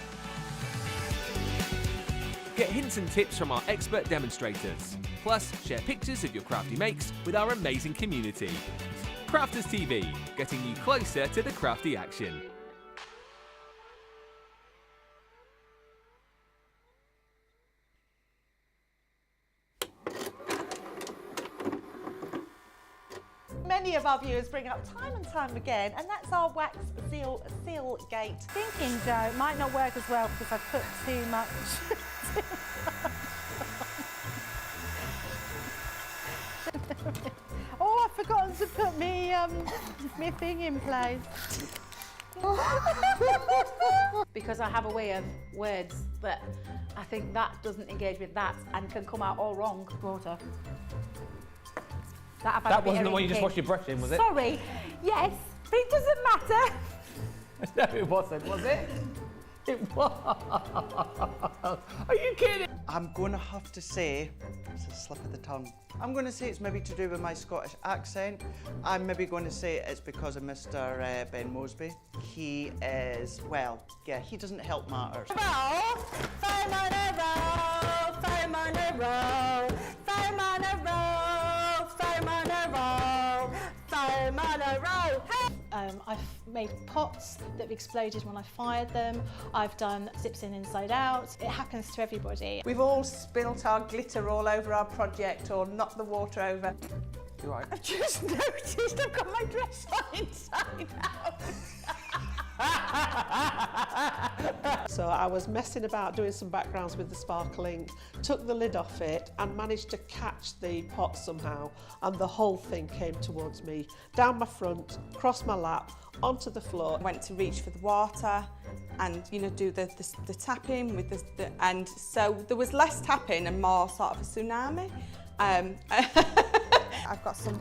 Get hints and tips from our expert demonstrators. Plus, share pictures of your crafty makes with our amazing community. Crafters TV, getting you closer to the crafty action. Many of our viewers bring up time and time again, and that's our wax seal gate. Thinking, Joe, it might not work as well because I've put too much. Oh, I've forgotten to put me thing in place. Because I have a way of words that I think that doesn't engage with that and can come out all wrong. Water. That wasn't the one you just washed your brush in, was it? Sorry. Yes, but it doesn't matter. No, it wasn't, was it? It was. Are you kidding? I'm going to have to say, it's a slip of the tongue. I'm going to say it's maybe to do with my Scottish accent. I'm maybe going to say it's because of Mr. Ben Moseby. He is, well, yeah, he doesn't help matters. I've made pots that have exploded when I fired them. I've done zips in inside out. It happens to everybody. We've all spilt our glitter all over our project or knocked the water over. You're right. I've just noticed I've got my dress on inside out. So I was messing about doing some backgrounds with the sparkling, took the lid off it and managed to catch the pot somehow, and the whole thing came towards me, down my front, across my lap, onto the floor. I went to reach for the water and, you know, do the tapping with the and so there was less tapping and more sort of a tsunami. I've got some.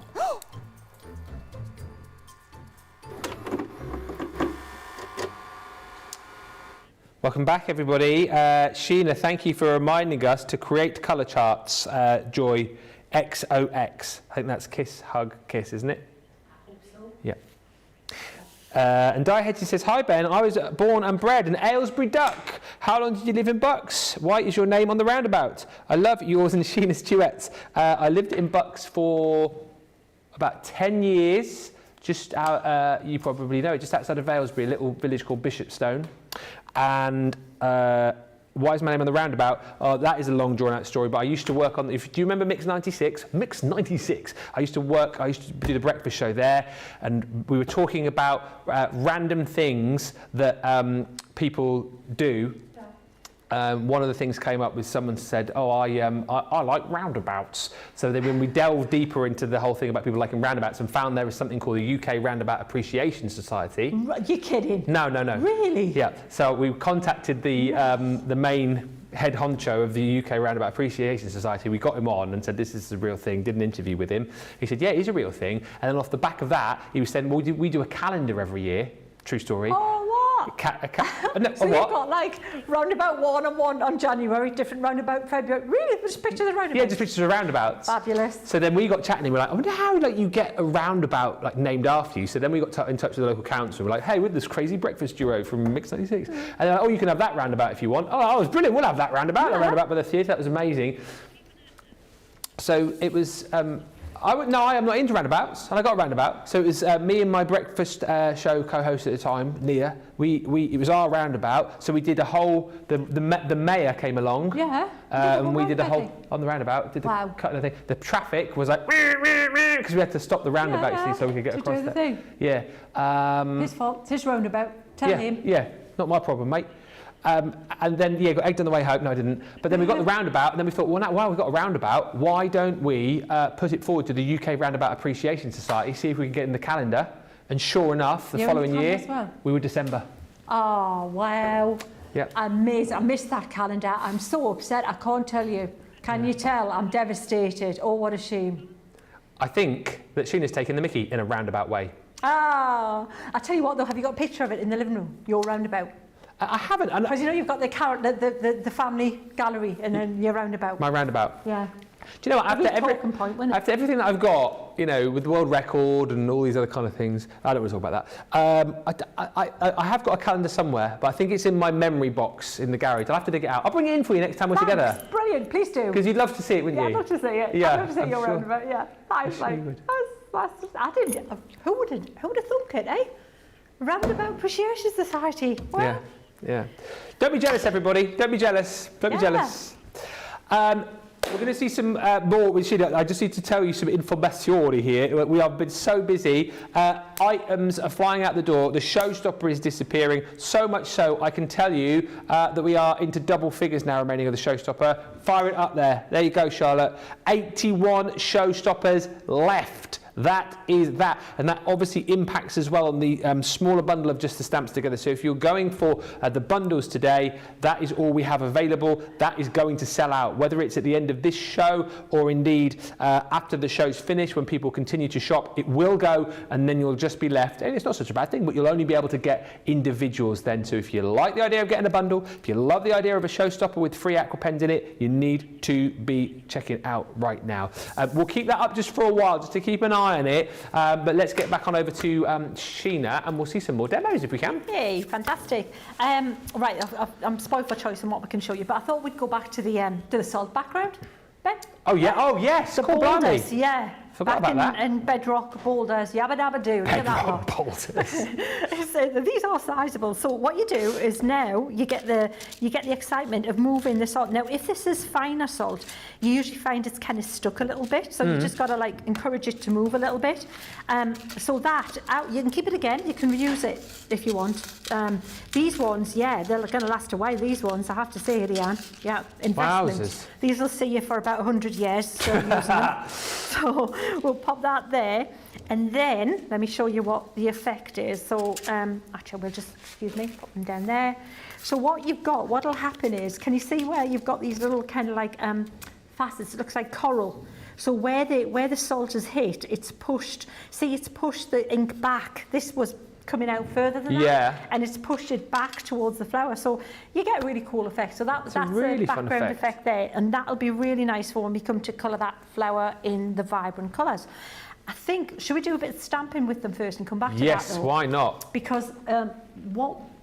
Welcome back, everybody. Sheena, thank you for reminding us to create colour charts. Joy XOX. I think that's kiss, hug, kiss, isn't it? I hope so. Yeah. And Di Hedges says, hi Ben, I was born and bred in Aylesbury Duck. How long did you live in Bucks? Why is your name on the roundabout? I love yours and Sheena's duets. I lived in Bucks for about 10 years, just out, you probably know it, just outside of Aylesbury, a little village called Bishopstone. And why is my name on the roundabout? That is a long drawn out story, but I used to work on, do you remember Mix 96? Mix 96. I used to do the breakfast show there, and we were talking about random things that people do. One of the things came up with someone said, I like roundabouts. So then when we delved deeper into the whole thing about people liking roundabouts and found there was something called the UK Roundabout Appreciation Society. You're kidding? No. Really? Yeah. So we contacted the main head honcho of the UK Roundabout Appreciation Society. We got him on and said, this is a real thing, did an interview with him. He said, yeah, it is a real thing. And then off the back of that, he was saying, well, we do a calendar every year. True story. Oh, what? So you've got like roundabout 1 and 1 on January, different roundabout February. Really? Just pictures of roundabouts? Yeah, just pictures of roundabouts. Fabulous. So then we got chatting and we were like, I wonder how you get a roundabout named after you. So then we got in touch with the local council. We're like, hey, we're this crazy breakfast duo from Mix 96. And they're like, you can have that roundabout if you want. Oh, it's brilliant. We'll have that roundabout. Yeah. The roundabout by the theatre. That was amazing. So it was. I am not into roundabouts, and I got a roundabout. So it was me and my breakfast show co-host at the time, Nia. It was our roundabout. So we did a whole. The mayor came along. Yeah. And we did a whole on the roundabout. Did the cutting thing. The traffic was like because we had to stop the roundabout, you see, so we could get across. Do the thing. Yeah. His fault. It's his roundabout. Tell him. Yeah. Not my problem, mate. And then, got egged on the way home. No, I didn't. But then we got the roundabout, and then we thought, well, now, while we've got a roundabout, why don't we put it forward to the UK Roundabout Appreciation Society, see if we can get in the calendar. And sure enough, the following year, we were December. Oh, wow. Yeah. Amazing. I missed that calendar. I'm so upset. I can't tell you. Can you tell? I'm devastated. Oh, what a shame. I think that Sheena's taken the mickey in a roundabout way. Ah, I tell you what, though, have you got a picture of it in the living room? Your roundabout? I haven't. Because you know you've got the family gallery and then your roundabout. My roundabout. Yeah. Do you know what, after everything that I've got, you know, with the world record and all these other kind of things, I don't want to talk about that. I have got a calendar somewhere, but I think it's in my memory box in the garage. I'll have to dig it out. I'll bring it in for you next time we're together. Brilliant, please do. Because you'd love to see it, wouldn't you? Yeah, I'd love to see it. Yeah, I'd love to see your own, but yeah. I was like, I didn't, who would have thunk it, eh? Roundabout Appreciation Society. Well, yeah. Don't be jealous, everybody. Don't be jealous. Don't be jealous. We're going to see some more with Sheena. I just need to tell you some information here. We have been so busy. Items are flying out the door. The showstopper is disappearing. So much so, I can tell you that we are into double figures now remaining of the showstopper. Fire it up there. There you go, Charlotte. 81 showstoppers left. That is that, and that obviously impacts as well on the smaller bundle of just the stamps together. So if you're going for the bundles today, that is all we have available. That is going to sell out, whether it's at the end of this show or indeed after the show's finished, when people continue to shop, it will go, and then you'll just be left, and it's not such a bad thing, but you'll only be able to get individuals then. So if you like the idea of getting a bundle, if you love the idea of a showstopper with free aqua pens in it, you need to be checking it out right now. We'll keep that up just for a while, just to keep an eye on it, but let's get back on over to Sheena, and we'll see some more demos if we can. Yay, fantastic. Right, I'm spoiled for choice on what we can show you, but I thought we'd go back to the salt background. Ben? Oh yeah, oh yes, the boulders, yeah. Forgot about that. In bedrock boulders, yabba dabba do. Bedrock boulders. So these are sizable. So what you do is now you get the excitement of moving the salt. Now, if this is finer salt, you usually find it's kind of stuck a little bit. So you just got to like encourage it to move a little bit. So that you can keep it again. You can reuse it if you want. These ones, yeah, they're going to last a while. These ones, I have to say, Leanne, yeah, investment. Wowzers. These will see you for about 100 years. Still using them. So we'll pop that there, and then let me show you what the effect is. So actually we'll just, excuse me, put them down there. So what you've got, what'll happen is, can you see where you've got these little kind of like facets? It looks like coral. So where the salt is hit, it's pushed. See, it's pushed the ink back. This was coming out further than that, and it's pushed it back towards the flower. So you get a really cool effect. So that's a really a background effect there, and that'll be really nice for when we come to colour that flower in the vibrant colours. I think, should we do a bit of stamping with them first and come back to that? Yes, why not? Because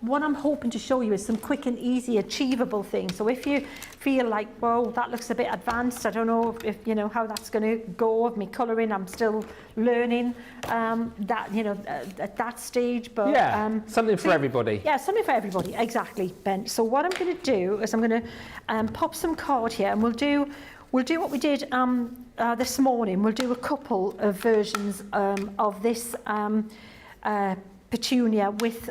what I'm hoping to show you is some quick and easy achievable things. So if you feel like, whoa, that looks a bit advanced, I don't know if you know how that's going to go of me colouring, I'm still learning that, you know, at that stage. But yeah, something for everybody. Yeah, something for everybody, exactly, Ben. So what I'm going to do is I'm going to pop some card here, and we'll do what we did this morning. We'll do a couple of versions of this petunia with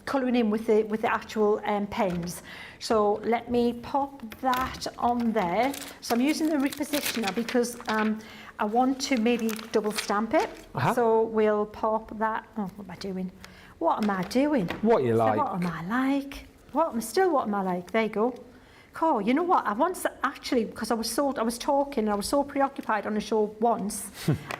colouring in with the actual pens. So let me pop that on there. So I'm using the repositioner because I want to maybe double stamp it. So we'll pop that. Oh, what am I doing? What am I doing? What you like? What am I like? What am I like? There you go. Oh, you know what? I once actually, because I was talking and I was so preoccupied on a show once,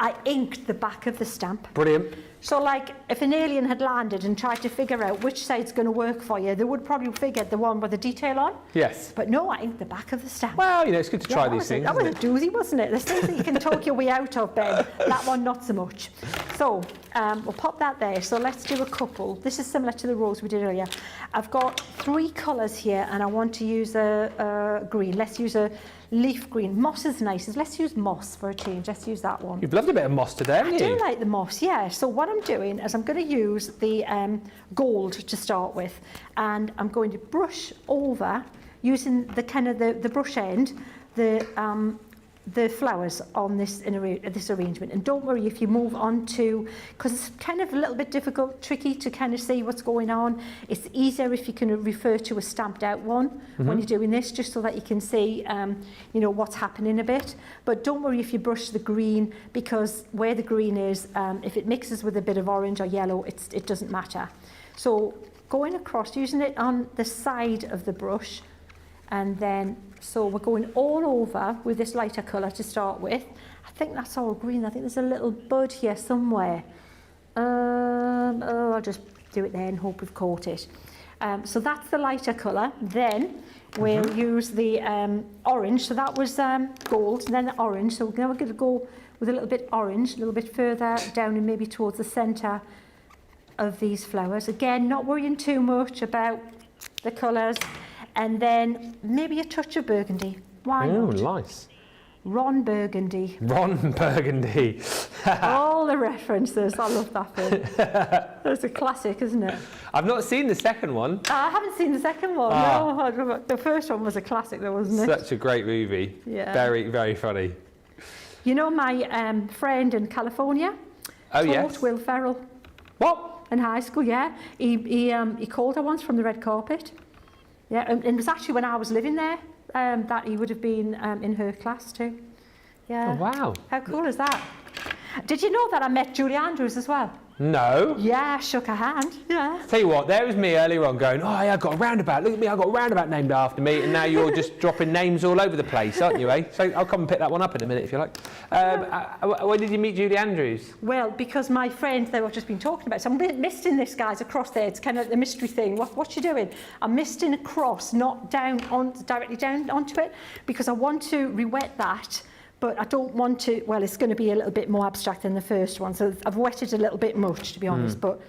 I inked the back of the stamp. Brilliant. So like, if an alien had landed and tried to figure out which side's going to work for you, they would probably figure the one with the detail on. Yes. But no, I inked the back of the stamp. Well, you know, it's good to try these things. That was a doozy, wasn't it? There's things that you can talk your way out of, Ben. That one, not so much. So we'll pop that there. So let's do a couple. This is similar to the rose we did earlier. I've got 3 colours here, and I want to use a green. Let's use a leaf green. Moss is nice. Let's use moss for a change. Let's use that one. You've loved a bit of moss today, haven't you? I do like the moss, yeah. So what I'm doing is I'm going to use the gold to start with, and I'm going to brush over using the kind of the brush end the flowers on this arrangement. And don't worry if you move on to, because it's kind of a little bit difficult, tricky to kind of see what's going on. It's easier if you can refer to a stamped out one when you're doing this, just so that you can see you know, what's happening a bit. But don't worry if you brush the green, because where the green is, if it mixes with a bit of orange or yellow, it doesn't matter. So going across, using it on the side of the brush, and then so we're going all over with this lighter colour to start with. I think that's all green. I think there's a little bud here somewhere. I'll just do it there and hope we've caught it. So that's the lighter colour. Then we'll use the orange. So that was gold, and then the orange. So now we're going to go with a little bit orange, a little bit further down and maybe towards the centre of these flowers. Again, not worrying too much about the colours. And then maybe a touch of burgundy. Why not? Oh, nice. Ron Burgundy. Ron Burgundy. All the references. I love that film. That's a classic, isn't it? I've not seen the second one. I haven't seen the second one. No, the first one was a classic, though, wasn't it? Such a great movie. Yeah. Very, very funny. You know my friend in California? Oh, yes. Will Ferrell. What? In high school, yeah. He called her once from the red carpet. Yeah, and it was actually when I was living there that he would have been in her class too. Yeah. Oh, wow. How cool is that? Did you know that I met Julie Andrews as well? No. Yeah, shook her hand. Yeah. Tell you what, there was me earlier on going, oh, yeah, I've got a roundabout. Look at me, I've got a roundabout named after me. And now you're just dropping names all over the place, aren't you, eh? So I'll come and pick that one up in a minute if you like. When did you meet Julie Andrews? Well, because my friend, they were just been talking about, so I'm misting this, guys, across there. It's kind of the mystery thing. What's you doing? I'm misting across, not directly down onto it, because I want to re-wet that. But I don't want to, well, it's going to be a little bit more abstract than the first one. So I've wetted a little bit much, to be honest. But,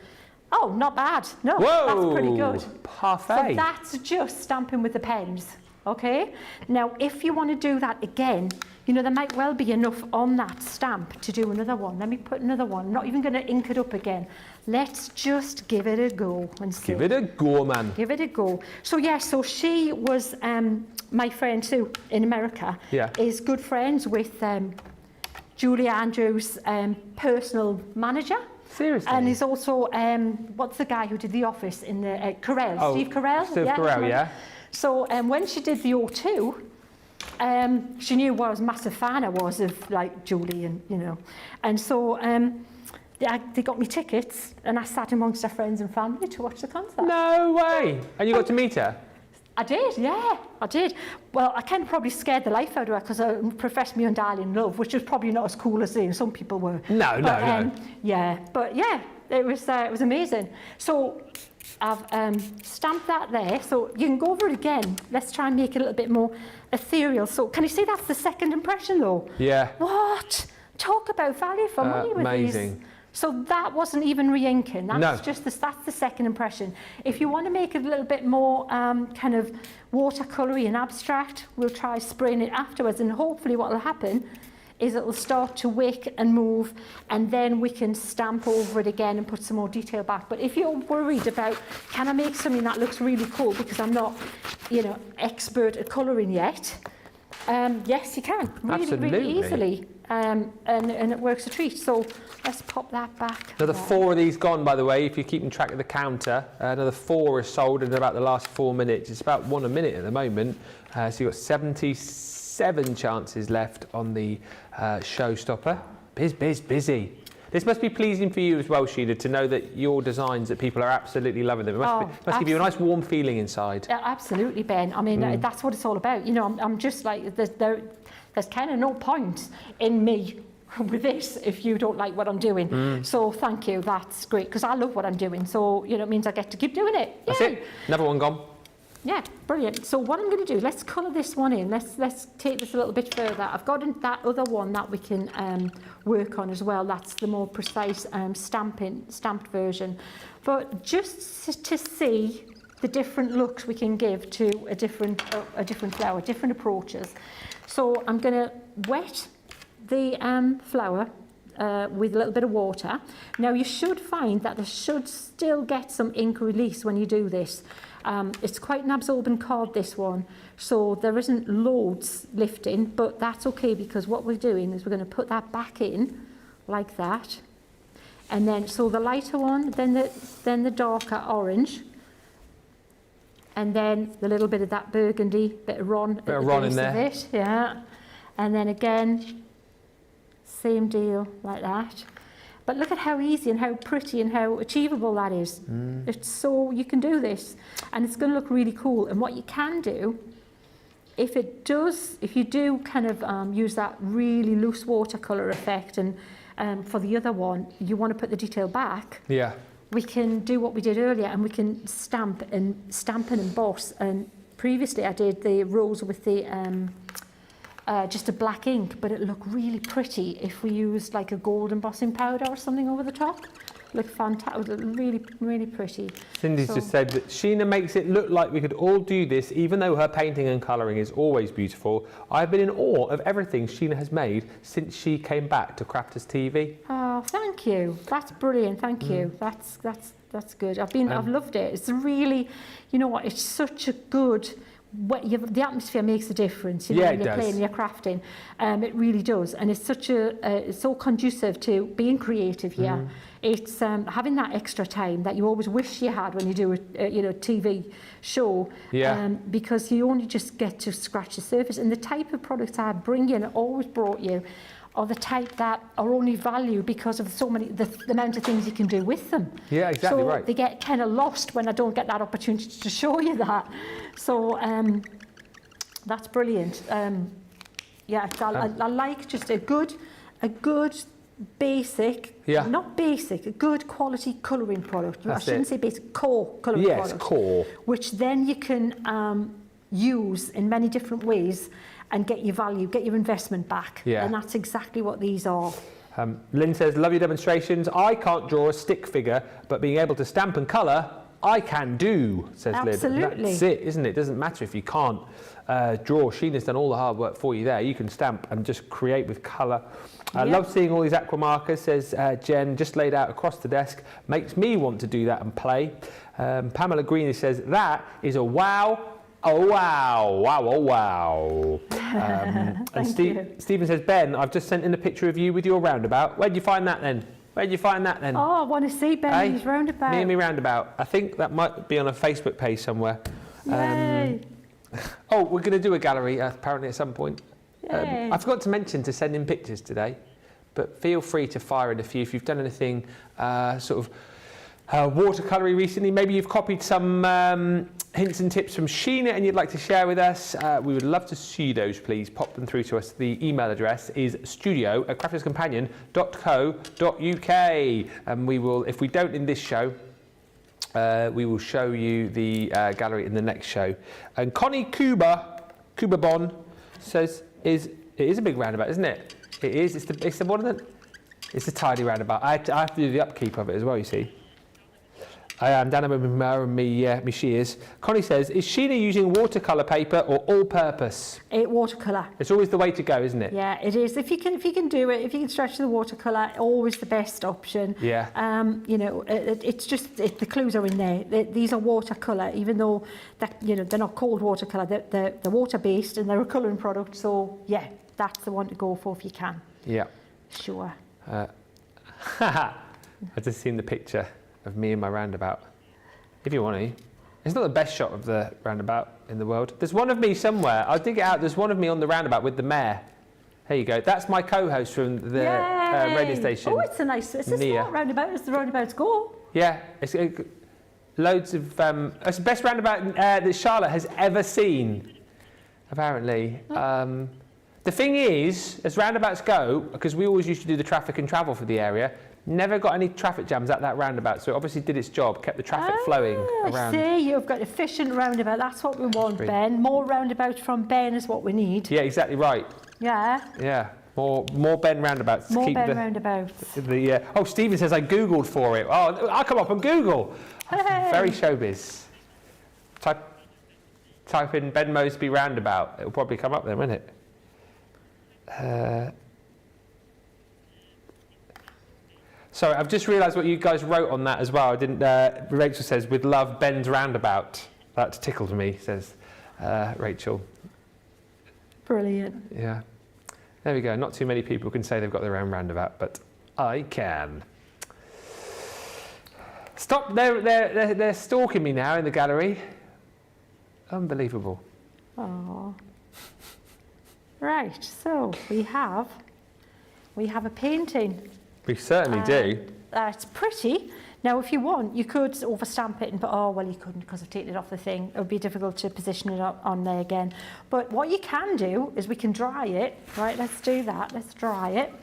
oh, not bad. No, whoa, that's pretty good. Parfait. So that's just stamping with the pens, okay? Now, if you want to do that again, you know, there might well be enough on that stamp to do another one. Let me put another one. I'm not even going to ink it up again. Let's just give it a go and see. Give it a go, man. Give it a go. So, yeah, so she was... my friend Sue in America is good friends with Julie Andrews' personal manager. Seriously? And he's also, what's the guy who did The Office in the, Carell, Steve Carell? Steve Carell, yeah. So when she did the O2, she knew what a massive fan I was of, like, Julie and, you know. And so they got me tickets and I sat amongst her friends and family to watch the concert. No way! And you got to meet her? I did, yeah, I did. Well, I kind of probably scared the life out of her because I professed my undying love, which was probably not as cool as some people were. No. Yeah, but yeah, it was amazing. So I've stamped that there, so you can go over it again. Let's try and make it a little bit more ethereal. So can you see that's the second impression, though? Yeah. What? Talk about value for money with amazing. these. So that wasn't even re-inking. That's just that's the second impression. If you want to make it a little bit more kind of watercolory and abstract, we'll try spraying it afterwards, and hopefully what will happen is it will start to wick and move, and then we can stamp over it again and put some more detail back. But if you're worried about, can I make something that looks really cool because I'm not, you know, expert at colouring yet, yes, you can, really easily. And it works a treat. So let's pop that back. Another 4 of these gone, by the way, if you're keeping track of the counter. Another 4 are sold in about the last 4 minutes. It's about 1 a minute at the moment. So you've got 77 chances left on the showstopper. Busy. This must be pleasing for you as well, Sheena, to know that your designs, that people are absolutely loving them. It must give you a nice warm feeling inside. Absolutely, Ben. I mean, that's what it's all about. You know, I'm just like, there's kind of no point in me with this if you don't like what I'm doing. So thank you, that's great, because I love what I'm doing. So, you know, it means I get to keep doing it. Yay. That's it. Another one gone. Yeah, brilliant. So what I'm going to do, let's colour this one in. Let's take this a little bit further. I've got that other one that we can work on as well. That's the more precise stamped version. But just to see the different looks we can give to a different flower, different approaches. So I'm going to wet the flower with a little bit of water. Now you should find that there should still get some ink release when you do this. It's quite an absorbent card, this one, so there isn't loads lifting, but that's okay because what we're doing is we're going to put that back in like that, and then so the lighter one, then the darker orange, and then the little bit of that burgundy, bit of Ron at the base of it, yeah, and then again, same deal like that. But look at how easy and how pretty and how achievable that is. It's so, you can do this and it's going to look really cool. And what you can do, if you do kind of use that really loose watercolour effect, and for the other one, you want to put the detail back. Yeah. we can do what we did earlier, and we can stamp and emboss. And previously I did the rose with the just a black ink, but it looked really pretty if we used like a gold embossing powder or something over the top. Look fantastic, really, really pretty. Cindy's just said that Sheena makes it look like we could all do this, even though her painting and colouring is always beautiful. I've been in awe of everything Sheena has made since she came back to Crafters TV. Oh, thank you. That's brilliant. Thank you. That's good. I've loved it. It's really, you know what? It's such a good. The atmosphere makes a difference, you know, when you're playing, you're crafting. It really does, and it's such it's so conducive to being creative here. It's having that extra time that you always wish you had when you do a TV show, because you only just get to scratch the surface. And the type of products I bring in, always brought you, are the type that are only valued because of the amount of things you can do with them. Yeah, exactly right. So they get kind of lost when I don't get that opportunity to show you that. So that's brilliant. Yeah, I like just a good basic, not basic, a good quality colouring product. I shouldn't say basic, core colouring product. Yes, core. Which then you can use in many different ways and get your value, get your investment back. Yeah. And that's exactly what these are. Lynn says, love your demonstrations. I can't draw a stick figure, but being able to stamp and colour, I can do, says Lynn. Absolutely. That's it, isn't it? It doesn't matter if you can't draw. Sheena's done all the hard work for you there. You can stamp and just create with colour. I love seeing all these aqua markers, says Jen, just laid out across the desk. Makes me want to do that and play. Pamela Green says, that is a wow. Oh, wow, wow, oh, wow. And Stephen says, Ben, I've just sent in a picture of you with your roundabout. Where'd you find that then? Oh, I want to see Ben's roundabout. Me and me roundabout. I think that might be on a Facebook page somewhere. Yay. Oh, we're going to do a gallery apparently at some point. I forgot to mention to send in pictures today, but feel free to fire in a few if you've done anything watercolory recently. Maybe you've copied some hints and tips from Sheena and you'd like to share with us. We would love to see those, please. Pop them through to us. The email address is studio@crafterscompanion.co.uk, and we will, if we don't in this show, we will show you the gallery in the next show. And Connie Kubabon says, it is a big roundabout, isn't it? It is. It's the one of the. It's a tidy roundabout. I have to do the upkeep of it as well, you see. I am Dana with me shears. Connie says, is Sheena using watercolour paper or all-purpose? Watercolour. It's always the way to go, isn't it? Yeah, it is. If you can do it, if you can stretch the watercolour, always the best option. Yeah. You know, it's just the clues are in there. These are watercolour, even though that they're not called watercolour. They're water-based and they're a colouring product. So yeah, that's the one to go for if you can. Yeah. Sure. I've just seen the picture of me and my roundabout. If you want to. It's not the best shot of the roundabout in the world. There's one of me somewhere. I'll dig it out. There's one of me on the roundabout with the mayor. There you go. That's my co-host from the radio station. Oh, it's a smart roundabout. It's the roundabout's go. Yeah. It's loads of... it's the best roundabout that Charlotte has ever seen, apparently. The thing is, as roundabouts go, because we always used to do the traffic and travel for the area, never got any traffic jams at that roundabout, so it obviously did its job, kept the traffic flowing around. See, you've got efficient roundabout. That's what we want, Ben. More roundabouts from Ben is what we need. Yeah, exactly right. Yeah. Yeah, more Ben roundabouts. More Ben roundabouts. Oh, Stephen says I Googled for it. Oh, I'll come up on Google. Hey. Very showbiz. Type in Ben Moseby roundabout. It'll probably come up then, won't it? Sorry, I've just realised what you guys wrote on that as well. I didn't. Rachel says, "With love, Ben's roundabout." That tickled me, says Rachel. Brilliant. Yeah. There we go. Not too many people can say they've got their own roundabout, but I can. Stop! They're stalking me now in the gallery. Unbelievable. Oh. Right. So we have a painting. We certainly do. It's pretty. Now, if you want, you could overstamp it and put, oh, well, you couldn't because I've taken it off the thing. It would be difficult to position it on there again. But what you can do is we can dry it. Right, let's do that. Let's dry it.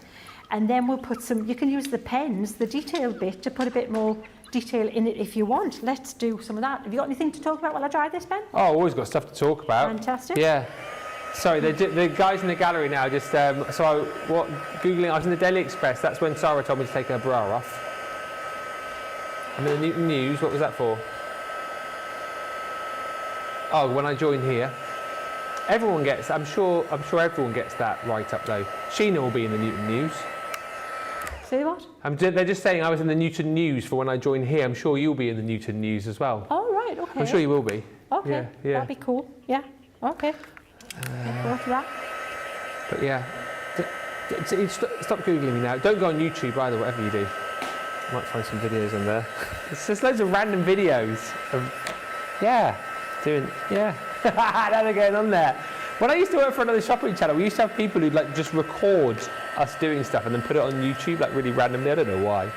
And then we'll put some, you can use the pens, the detail bit, to put a bit more detail in it if you want. Let's do some of that. Have you got anything to talk about while I dry this, Ben? Oh, always got stuff to talk about. Fantastic. Yeah. Sorry, the guys in the gallery now just, Googling, I was in the Daily Express, that's when Sarah told me to take her bra off. I'm in the Newton News, what was that for? Oh, when I join here. Everyone gets, I'm sure everyone gets that right up though. Sheena will be in the Newton News. Say what? They're just saying I was in the Newton News for when I join here. I'm sure you'll be in the Newton News as well. Oh, right, okay. I'm sure you will be. Okay, yeah. that'd be cool. Yeah, okay. Look forward to that. But yeah, stop Googling me now. Don't go on YouTube either, whatever you do. You might find some videos on there. It's just loads of random videos of, now they're going on there. When I used to work for another shopping channel, we used to have people who'd like just record us doing stuff and then put it on YouTube like really randomly. I don't know why.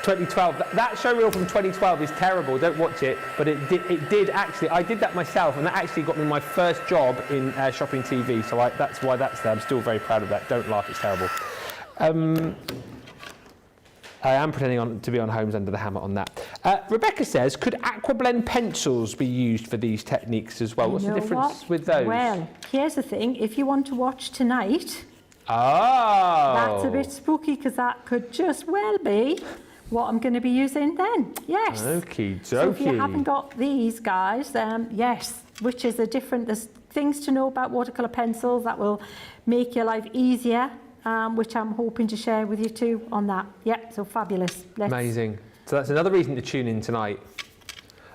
2012. That showreel from 2012 is terrible. Don't watch it. But it did actually. I did that myself, and that actually got me my first job in shopping TV. So that's why that's there. I'm still very proud of that. Don't laugh. It's terrible. I am pretending to be on Homes Under the Hammer on that. Rebecca says, could aquablend pencils be used for these techniques as well? What's the difference with those? Well, here's the thing. If you want to watch tonight, that's a bit spooky because that could just well be what I'm going to be using then. Yes. Okie dokie. So if you haven't got these guys, yes, which is there's things to know about watercolour pencils that will make your life easier. Which I'm hoping to share with you too on that. Yeah, so fabulous. Amazing. So that's another reason to tune in tonight.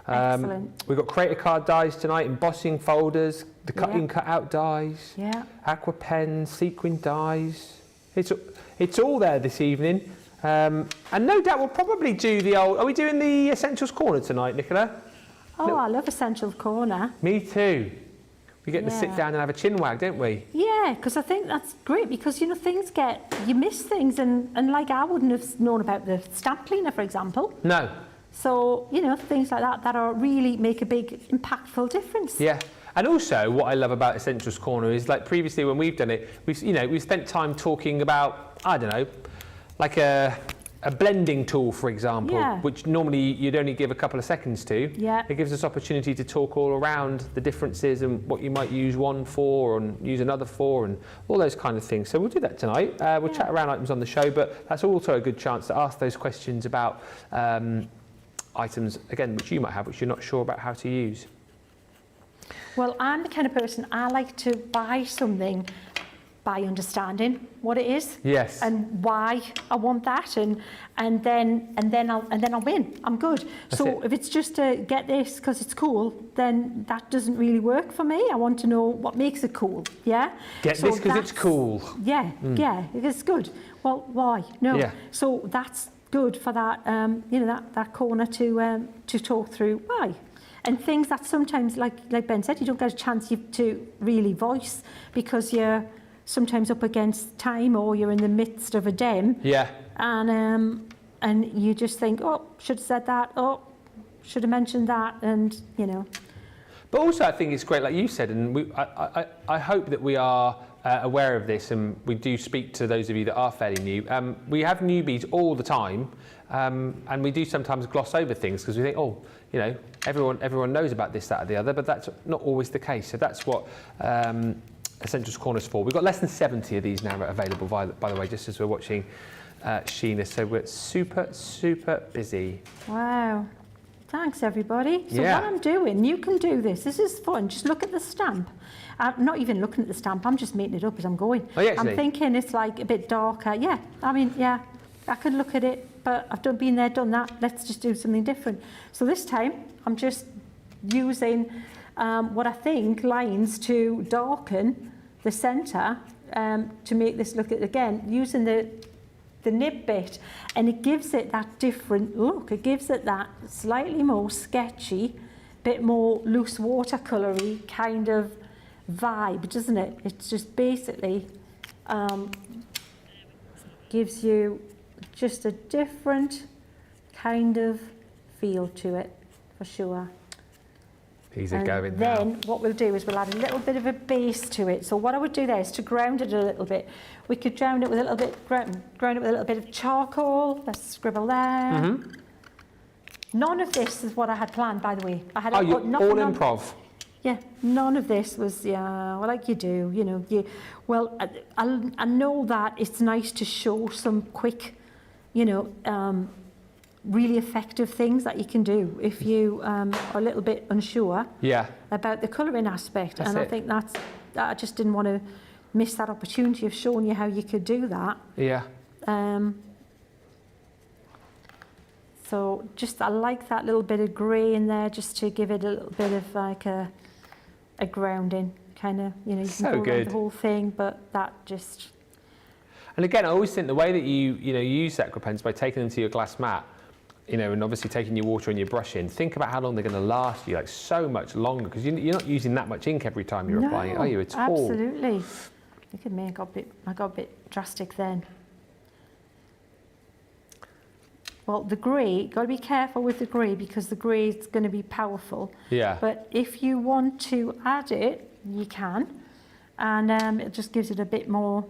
Excellent. We've got creator card dies tonight, embossing folders, the cut-in, cut-out dies, aqua pens, sequin dies. It's all there this evening. And no doubt we'll probably do the old... Are we doing the Essentials Corner tonight, Nicola? Oh, I love Essentials Corner. Me too. We get to sit down and have a chin wag, don't we? Yeah, because I think that's great because, you miss things and like I wouldn't have known about the stamp cleaner, for example. No. So, things like that are really make a big, impactful difference. Yeah. And also, what I love about Essentials Corner is, like, previously when we've done it, we've spent time talking about, I don't know, like a blending tool, for example, which normally you'd only give a couple of seconds to. Yeah. It gives us opportunity to talk all around the differences and what you might use one for and use another for and all those kind of things. So we'll do that tonight. We'll chat around items on the show, but that's also a good chance to ask those questions about items, again, which you might have, which you're not sure about how to use. Well, I'm the kind of person, I like to buy something by understanding what it is, and why I want that, and then I'll win. I'm good. If it's just to get this because it's cool, then that doesn't really work for me. I want to know what makes it cool. Yeah. Get this because it's cool. Yeah, it's good. Well, why? No. Yeah. So that's good for that. That corner to talk through why. And things that sometimes, like Ben said, you don't get a chance to really voice because you're sometimes up against time or you're in the midst of a dem. Yeah. And you just think, oh, should have said that, oh, should have mentioned that, and But also I think it's great, like you said, and I hope that we are aware of this and we do speak to those of you that are fairly new. We have newbies all the time, and we do sometimes gloss over things because we think, oh, everyone knows about this, that or the other, but that's not always the case. So that's what Essentials Corner's for. We've got less than 70 of these now available, by the way, just as we're watching Sheena. So we're super, super busy. Wow. Thanks, everybody. So what I'm doing, you can do this. This is fun. Just look at the stamp. I'm not even looking at the stamp. I'm just making it up as I'm going. Oh, yeah, I'm thinking it's like a bit darker. Yeah, I could look at it, but I've been there, done that. Let's just do something different. So this time, I'm just using what I think lines to darken the centre to make this look at, again, using the nib bit, and it gives it that different look. It gives it that slightly more sketchy, bit more loose watercolour-y kind of vibe, doesn't it? It's just basically gives you just a different kind of feel to it, for sure. These are going now. Then what we'll do is we'll add a little bit of a base to it. So what I would do there is to ground it a little bit. We could ground it with a little bit, ground it with a little bit of charcoal. Let's scribble there. None of this is what I had planned, by the way. I had all improv. Yeah, none of this was, well, like you do, you know. I know that it's nice to show some quick, you know, really effective things that you can do if you are a little bit unsure about the colouring aspect. I think I just didn't want to miss that opportunity of showing you how you could do that. Yeah. So I like that little bit of grey in there just to give it a little bit of like a grounding kind of, you know, you can go around the whole thing, but that just... And again, I always think the way that you use aqua pens by taking them to your glass mat, you know, and obviously taking your water and your brush in, think about how long they're going to last you, like so much longer, because you're not using that much ink every time you're applying it, are you, at all? Absolutely. Look at me, I got a bit drastic then. Well, the grey, got to be careful with the grey because the grey is going to be powerful. Yeah. But if you want to add it, you can. And it just gives it a bit more...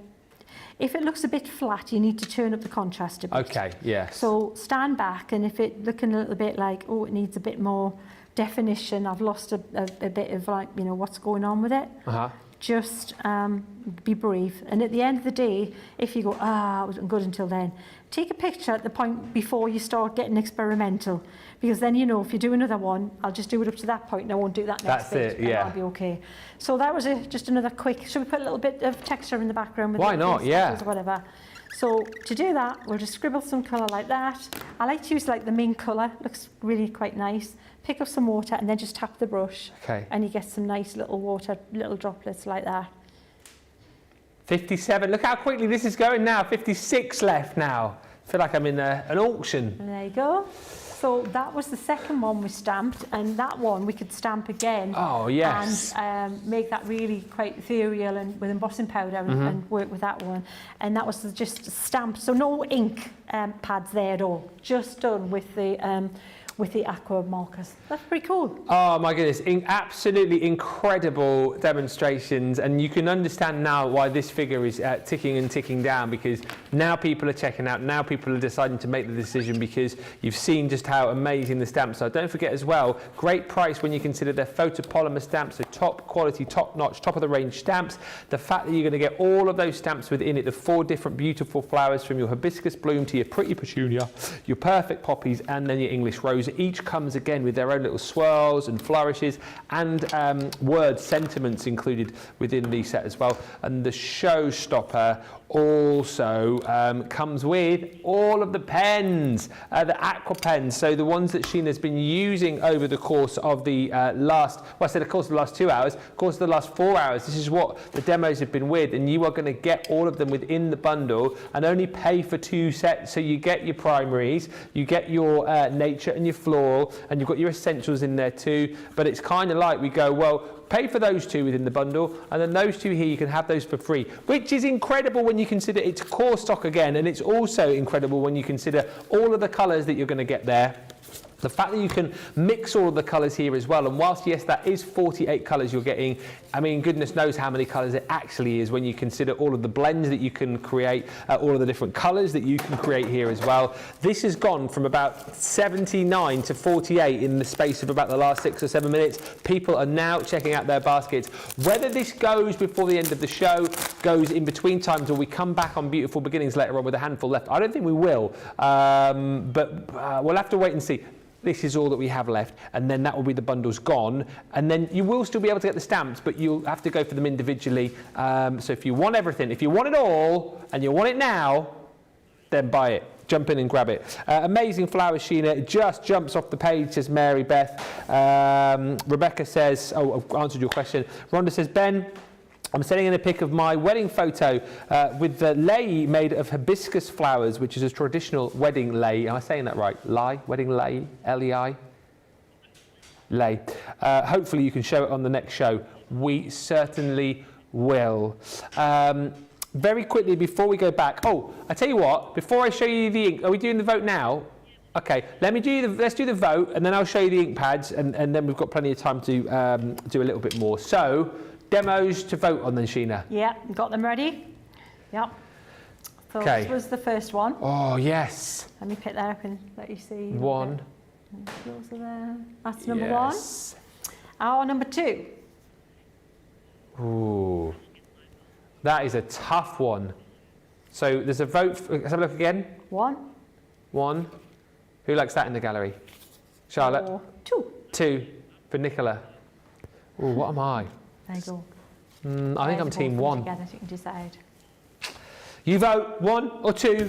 If it looks a bit flat, you need to turn up the contrast a bit. Okay, yes. So stand back, and if it's looking a little bit like, oh, it needs a bit more definition, I've lost a bit of like, you know, what's going on with it. Just be brave. And at the end of the day, if you go, it wasn't good until then, take a picture at the point before you start getting experimental, because then you know if you do another one, I'll just do it up to that point and I won't do that next bit. And I'll be okay. So that was just another quick, should we put a little bit of texture in the background? With Why not, yeah. Or whatever. So to do that, we'll just scribble some colour like that. I like to use like the main colour, looks really quite nice. Pick up some water and then just tap the brush. Okay. And you get some nice little water, little droplets like that. 57, look how quickly this is going now, 56 left now. I feel like I'm in an auction. And there you go. So that was the second one we stamped, and that one we could stamp again. Oh, yes. And make that really quite ethereal and with embossing powder and work with that one. And that was just stamped, so no ink pads there at all, just done with the aqua markers. That's pretty cool. Oh my goodness, absolutely incredible demonstrations, and you can understand now why this figure is ticking and ticking down, because now people are checking out, now people are deciding to make the decision because you've seen just how amazing the stamps are. Don't forget as well, great price when you consider their photopolymer stamps, so top quality, top notch, top of the range stamps. The fact that you're going to get all of those stamps within it, the 4 different beautiful flowers from your hibiscus bloom to your pretty petunia, your perfect poppies, and then your English rose. Each comes again with their own little swirls and flourishes and word sentiments included within the set as well. And the showstopper also comes with all of the pens, the aqua pens, so the ones that Sheena's been using over the course of the course of the last 2 hours, course of the last 4 hours. This is what the demos have been with, and you are going to get all of them within the bundle and only pay for 2 sets. So you get your primaries, you get your nature and your floral, and you've got your essentials in there too. But it's kind of like we go, well, pay for those 2 within the bundle, and then those 2 here, you can have those for free, which is incredible when you consider it's core stock again, and it's also incredible when you consider all of the colours that you're going to get there. The fact that you can mix all of the colours here as well, and whilst yes, that is 48 colours you're getting, I mean, goodness knows how many colours it actually is when you consider all of the blends that you can create, all of the different colours that you can create here as well. This has gone from about 79 to 48 in the space of about the last 6 or 7 minutes. People are now checking out their baskets. Whether this goes before the end of the show, goes in between times, or we come back on Beautiful Beginnings later on with a handful left, I don't think we will, but we'll have to wait and see. This is all that we have left, and then that will be the bundles gone, and then you will still be able to get the stamps, but you'll have to go for them individually. So if you want everything, if you want it all and you want it now, then buy it. Jump in and grab it. Amazing flowers, Sheena. It just jumps off the page, says Mary Beth. Rebecca says, I've answered your question. Rhonda says, Ben, I'm sending in a pic of my wedding photo with the lei made of hibiscus flowers, which is a traditional wedding lei. Am I saying that right? Lei? Wedding lei? L-E-I? Lei. Hopefully you can show it on the next show. We certainly will. Very quickly before we go back. Oh, I tell you what, before I show you the ink, are we doing the vote now? Okay, let's do the vote, and then I'll show you the ink pads, and then we've got plenty of time to do a little bit more. So, demos to vote on then, Sheena. Yeah, got them ready. Yep. So Okay. this was the first one. Oh, yes. Let me pick that up and let you see. One. Those are there. That's number Yes. 1. Our number 2. Ooh. That is a tough one. So there's a vote. Let's have a look again. 1. 1. Who likes that in the gallery? Charlotte? Or 2. 2 for Nicola. Ooh, what am I? There you go. I think I'm team 1. Together, so you can decide. You vote 1 or 2.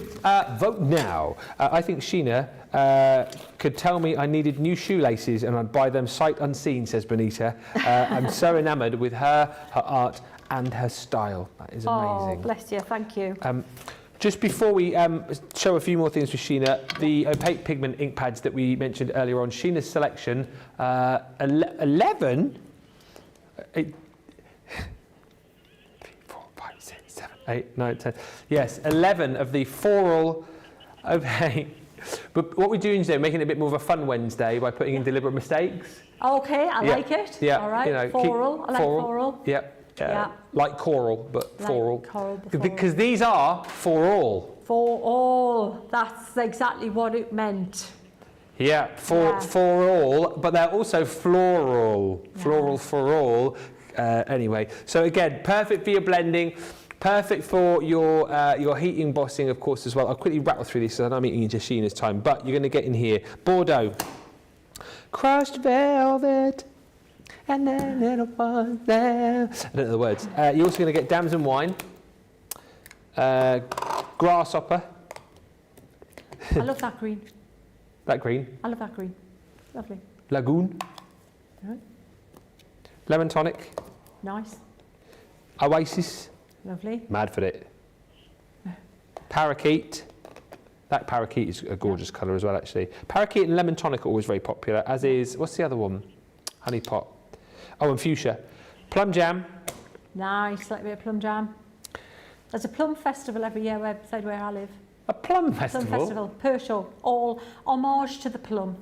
Vote now. I think Sheena could tell me I needed new shoelaces and I'd buy them sight unseen, says Bonita. I'm so enamoured with her art and her style. That is amazing. Oh, bless you. Thank you. Just before we show a few more things with Sheena, the opaque pigment ink pads that we mentioned earlier on, Sheena's selection, 11? 8, 9, 10. Yes, 11 of the floral opaque. But what we're doing today, making it a bit more of a fun Wednesday by putting in deliberate mistakes. Okay, I like it. Yeah, All right, you know, floral. I like floral. Yep. Yeah. Like coral, but Like floral. coral, but Because these are for all. For all. That's exactly what it meant. Yeah, for all, but they're also floral. Yeah. Floral for all. Anyway, so again, perfect for your blending. Perfect for your heat embossing, of course, as well. I'll quickly rattle through these, so I'm eating into Sheena's time, but you're going to get in here. Bordeaux, crushed velvet, and then little one there. I don't know the words. You're also going to get damson wine, grasshopper. I love that green. That green. I love that green. Lovely. Lagoon. Right. Lemon tonic. Nice. Oasis. Lovely. Mad for it. Parakeet. That parakeet is a gorgeous colour as well, actually. Parakeet and lemon tonic are always very popular, as is, what's the other one? Honey pot. Oh, and fuchsia. Plum jam. Nice, like a bit of plum jam. There's a plum festival every year outside where I live. A plum festival? Plum festival, Pershore, all homage to the plum.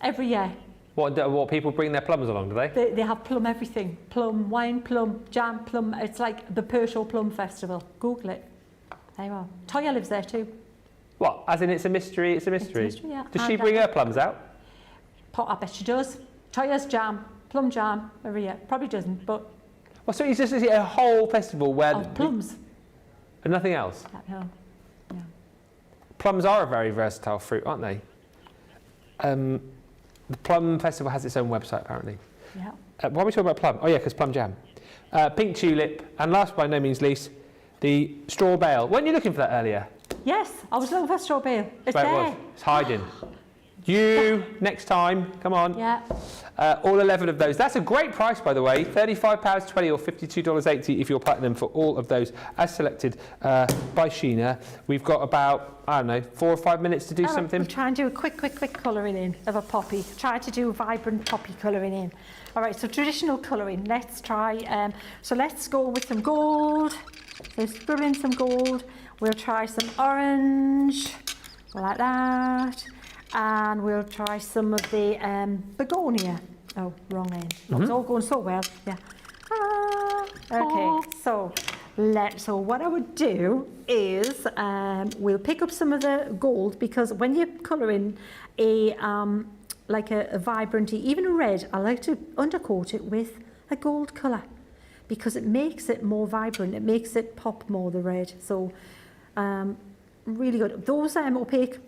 Every year. What people bring their plums along, do they? They have plum everything. Plum, wine, plum, jam, plum. It's like the Pershore Plum Festival. Google it. There you are. Toya lives there too. What? As in it's a mystery? It's a mystery? It's a mystery, yeah. Does she bring her plums out? I bet she does. Toya's jam, plum jam every year. Probably doesn't, but... Well, so it's just a whole festival where... Of plums. And nothing else? No. Yeah. Plums are a very versatile fruit, aren't they? The Plum Festival has its own website, apparently. Yeah. Why are we talking about plum? Oh, yeah, because plum jam. Pink tulip, and last by no means least, the straw bale. Weren't you looking for that earlier? Yes, I was looking for straw bale. It's Where there. it was. It's hiding. You, next time, come on. Yeah. All 11 of those. That's a great price, by the way. £35.20 or $52.80 if you're platinum for all of those, as selected by Sheena. We've got about, I don't know, 4 or 5 minutes to do something. We'll try and do a quick colouring in of a poppy. Try to do vibrant poppy colouring in. All right, so traditional colouring. Let's try, so let's go with some gold. So sprinkle in some gold. We'll try some orange, like that. And we'll try some of the begonia. Oh, wrong end. It's all going so well. Yeah. Okay. So what I would do is we'll pick up some of the gold, because when you're colouring a vibrant, even a red, I like to undercoat it with a gold colour, because it makes it more vibrant. It makes it pop more, the red. So really good. Those opaque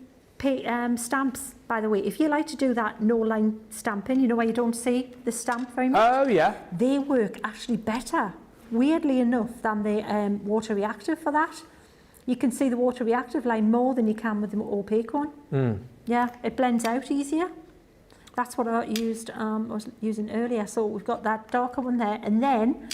stamps, by the way, if you like to do that no-line stamping, you know where you don't see the stamp very much? Oh, yeah. They work actually better, weirdly enough, than the water reactive for that. You can see the water reactive line more than you can with the opaque one. Yeah, it blends out easier. That's what I was using earlier. So we've got that darker one there, and then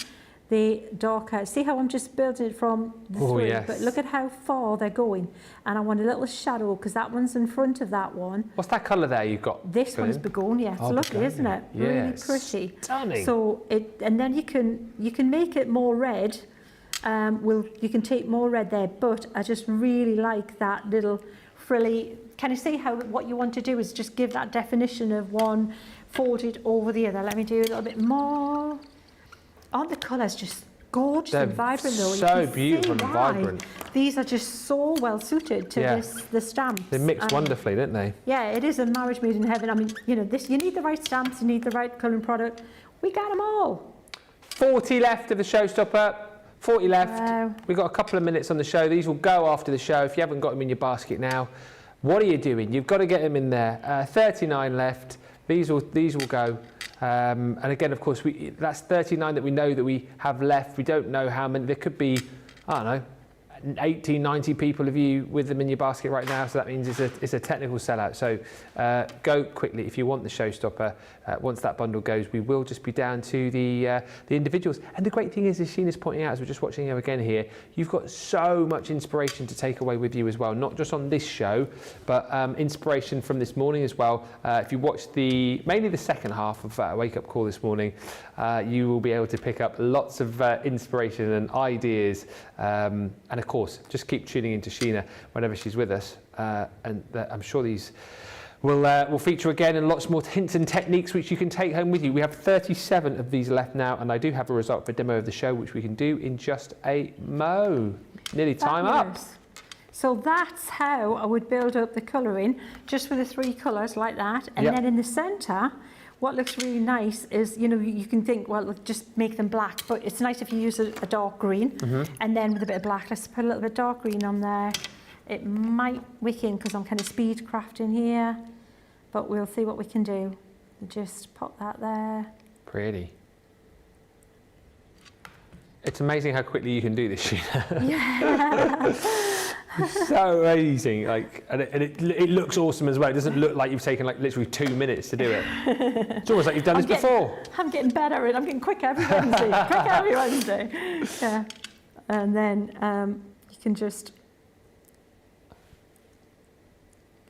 the darker. See how I'm just building it from the three, yes. But look at how far they're going. And I want a little shadow, because that one's in front of that one. What's that colour there you've got? This one's begonia. It's lovely, isn't it? Yeah, really pretty. Stunning. So and then you can make it more red. You can take more red there, but I just really like that little frilly. Can you see how what you want to do is just give that definition of one folded over the other? Let me do a little bit more. Aren't the colours just gorgeous and vibrant though? So beautiful and vibrant. These are just so well suited to the stamps. They mix wonderfully, don't they? Yeah, it is a marriage made in heaven. I mean, you know, this, you need the right stamps, you need the right colouring product. We got them all. 40 left of the showstopper. 40 left. Wow. We've got a couple of minutes on the show. These will go after the show. If you haven't got them in your basket now, what are you doing? You've got to get them in there. 39 left. These will go. And again, of course, that's 39 that we know that we have left. We don't know how many. There could be, I don't know, 80, 90 people of you with them in your basket right now. So that means it's a technical sellout. So go quickly if you want the showstopper. Once that bundle goes, we will just be down to the individuals. And the great thing is, as Sheena's pointing out, as we're just watching her again here, you've got so much inspiration to take away with you as well. Not just on this show, but inspiration from this morning as well. If you watch mainly the second half of Wake Up Call this morning, you will be able to pick up lots of inspiration and ideas. And of course, just keep tuning into Sheena whenever she's with us. And I'm sure these will feature again, and lots more hints and techniques which you can take home with you. We have 37 of these left now, and I do have a result for a demo of the show, which we can do in just a mo. Nearly time up. So that's how I would build up the colouring, just with the 3 colours like that. And then in the centre, what looks really nice is, you know, you can think, well, just make them black, but it's nice if you use a dark green. And then with a bit of black, let's put a little bit of dark green on there. It might wick in because I'm kind of speed crafting here, but we'll see what we can do. Just pop that there. Pretty. It's amazing how quickly you can do this, Sheena. Yeah. It's so amazing, like, and it looks awesome as well. It doesn't look like you've taken like literally 2 minutes to do it. It's almost like you've done this before. I'm getting better and I'm getting quicker every Wednesday. Quicker every Wednesday. Yeah. And then you can just,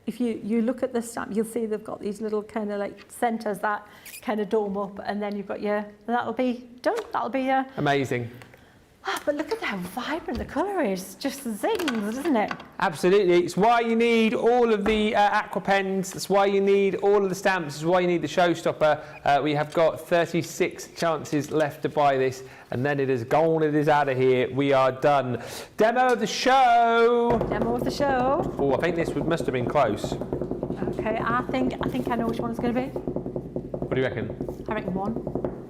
if you look at the stamp, you'll see they've got these little kind of like centres that kind of dome up, and then you've got that'll be done. That'll be amazing. Oh, but look at how vibrant the colour is. Just zings, isn't it? Absolutely. It's why you need all of the aqua pens. That's why you need all of the stamps. It's why you need the showstopper. We have got 36 chances left to buy this, and then it is gone. It is out of here. We are done. Demo of the show. Demo of the show. Oh, I think this must have been close. Okay, I think I know which one it's going to be. What do you reckon? I reckon 1.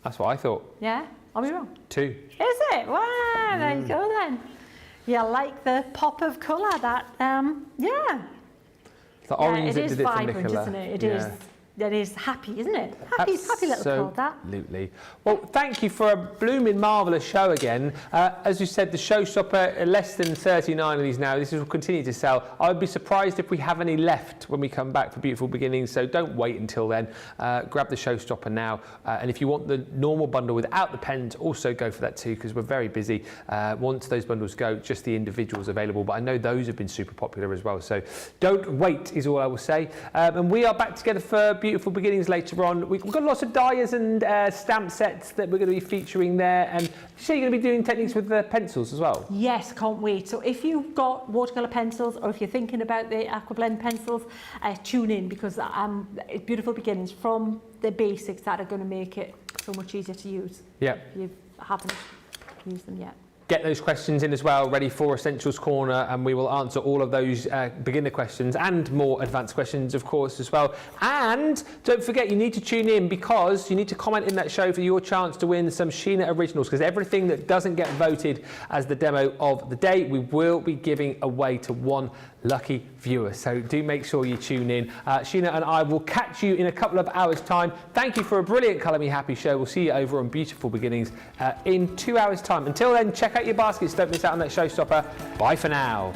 That's what I thought. Yeah? I'll be wrong. 2. Is it? Wow, there you go then. Yeah, like the pop of colour that, yeah. The orange that it is did it for vibrant, Nicola. isn't it? It is happy, isn't it? Happy little card, that. Absolutely. Well, thank you for a blooming marvellous show again. As you said, the showstopper, less than 39 of these now. This will continue to sell. I would be surprised if we have any left when we come back for Beautiful Beginnings, so don't wait until then. Grab the showstopper now. And if you want the normal bundle without the pens, also go for that too, because we're very busy. Once those bundles go, just the individuals available. But I know those have been super popular as well. So don't wait is all I will say. And we are back together for Beautiful Beginnings later on. We've got lots of dies and stamp sets that we're going to be featuring there, and so you're going to be doing techniques with the pencils as well. Yes, can't wait. So if you've got watercolour pencils, or if you're thinking about the aqua blend pencils, tune in, because Beautiful Beginnings, from the basics that are going to make it so much easier to use. Yeah. If you haven't used them yet. Get those questions in as well, ready for Essentials Corner, and we will answer all of those beginner questions and more advanced questions, of course, as well. And don't forget, you need to tune in, because you need to comment in that show for your chance to win some Sheena Originals, because everything that doesn't get voted as the demo of the day, we will be giving away to one lucky viewer. So do make sure you tune in. Sheena and I will catch you in a couple of hours' time. Thank you for a brilliant Colour Me Happy show. We'll see you over on Beautiful Beginnings in 2 hours' time. Until then, check out your baskets. Don't miss out on that showstopper. Bye for now.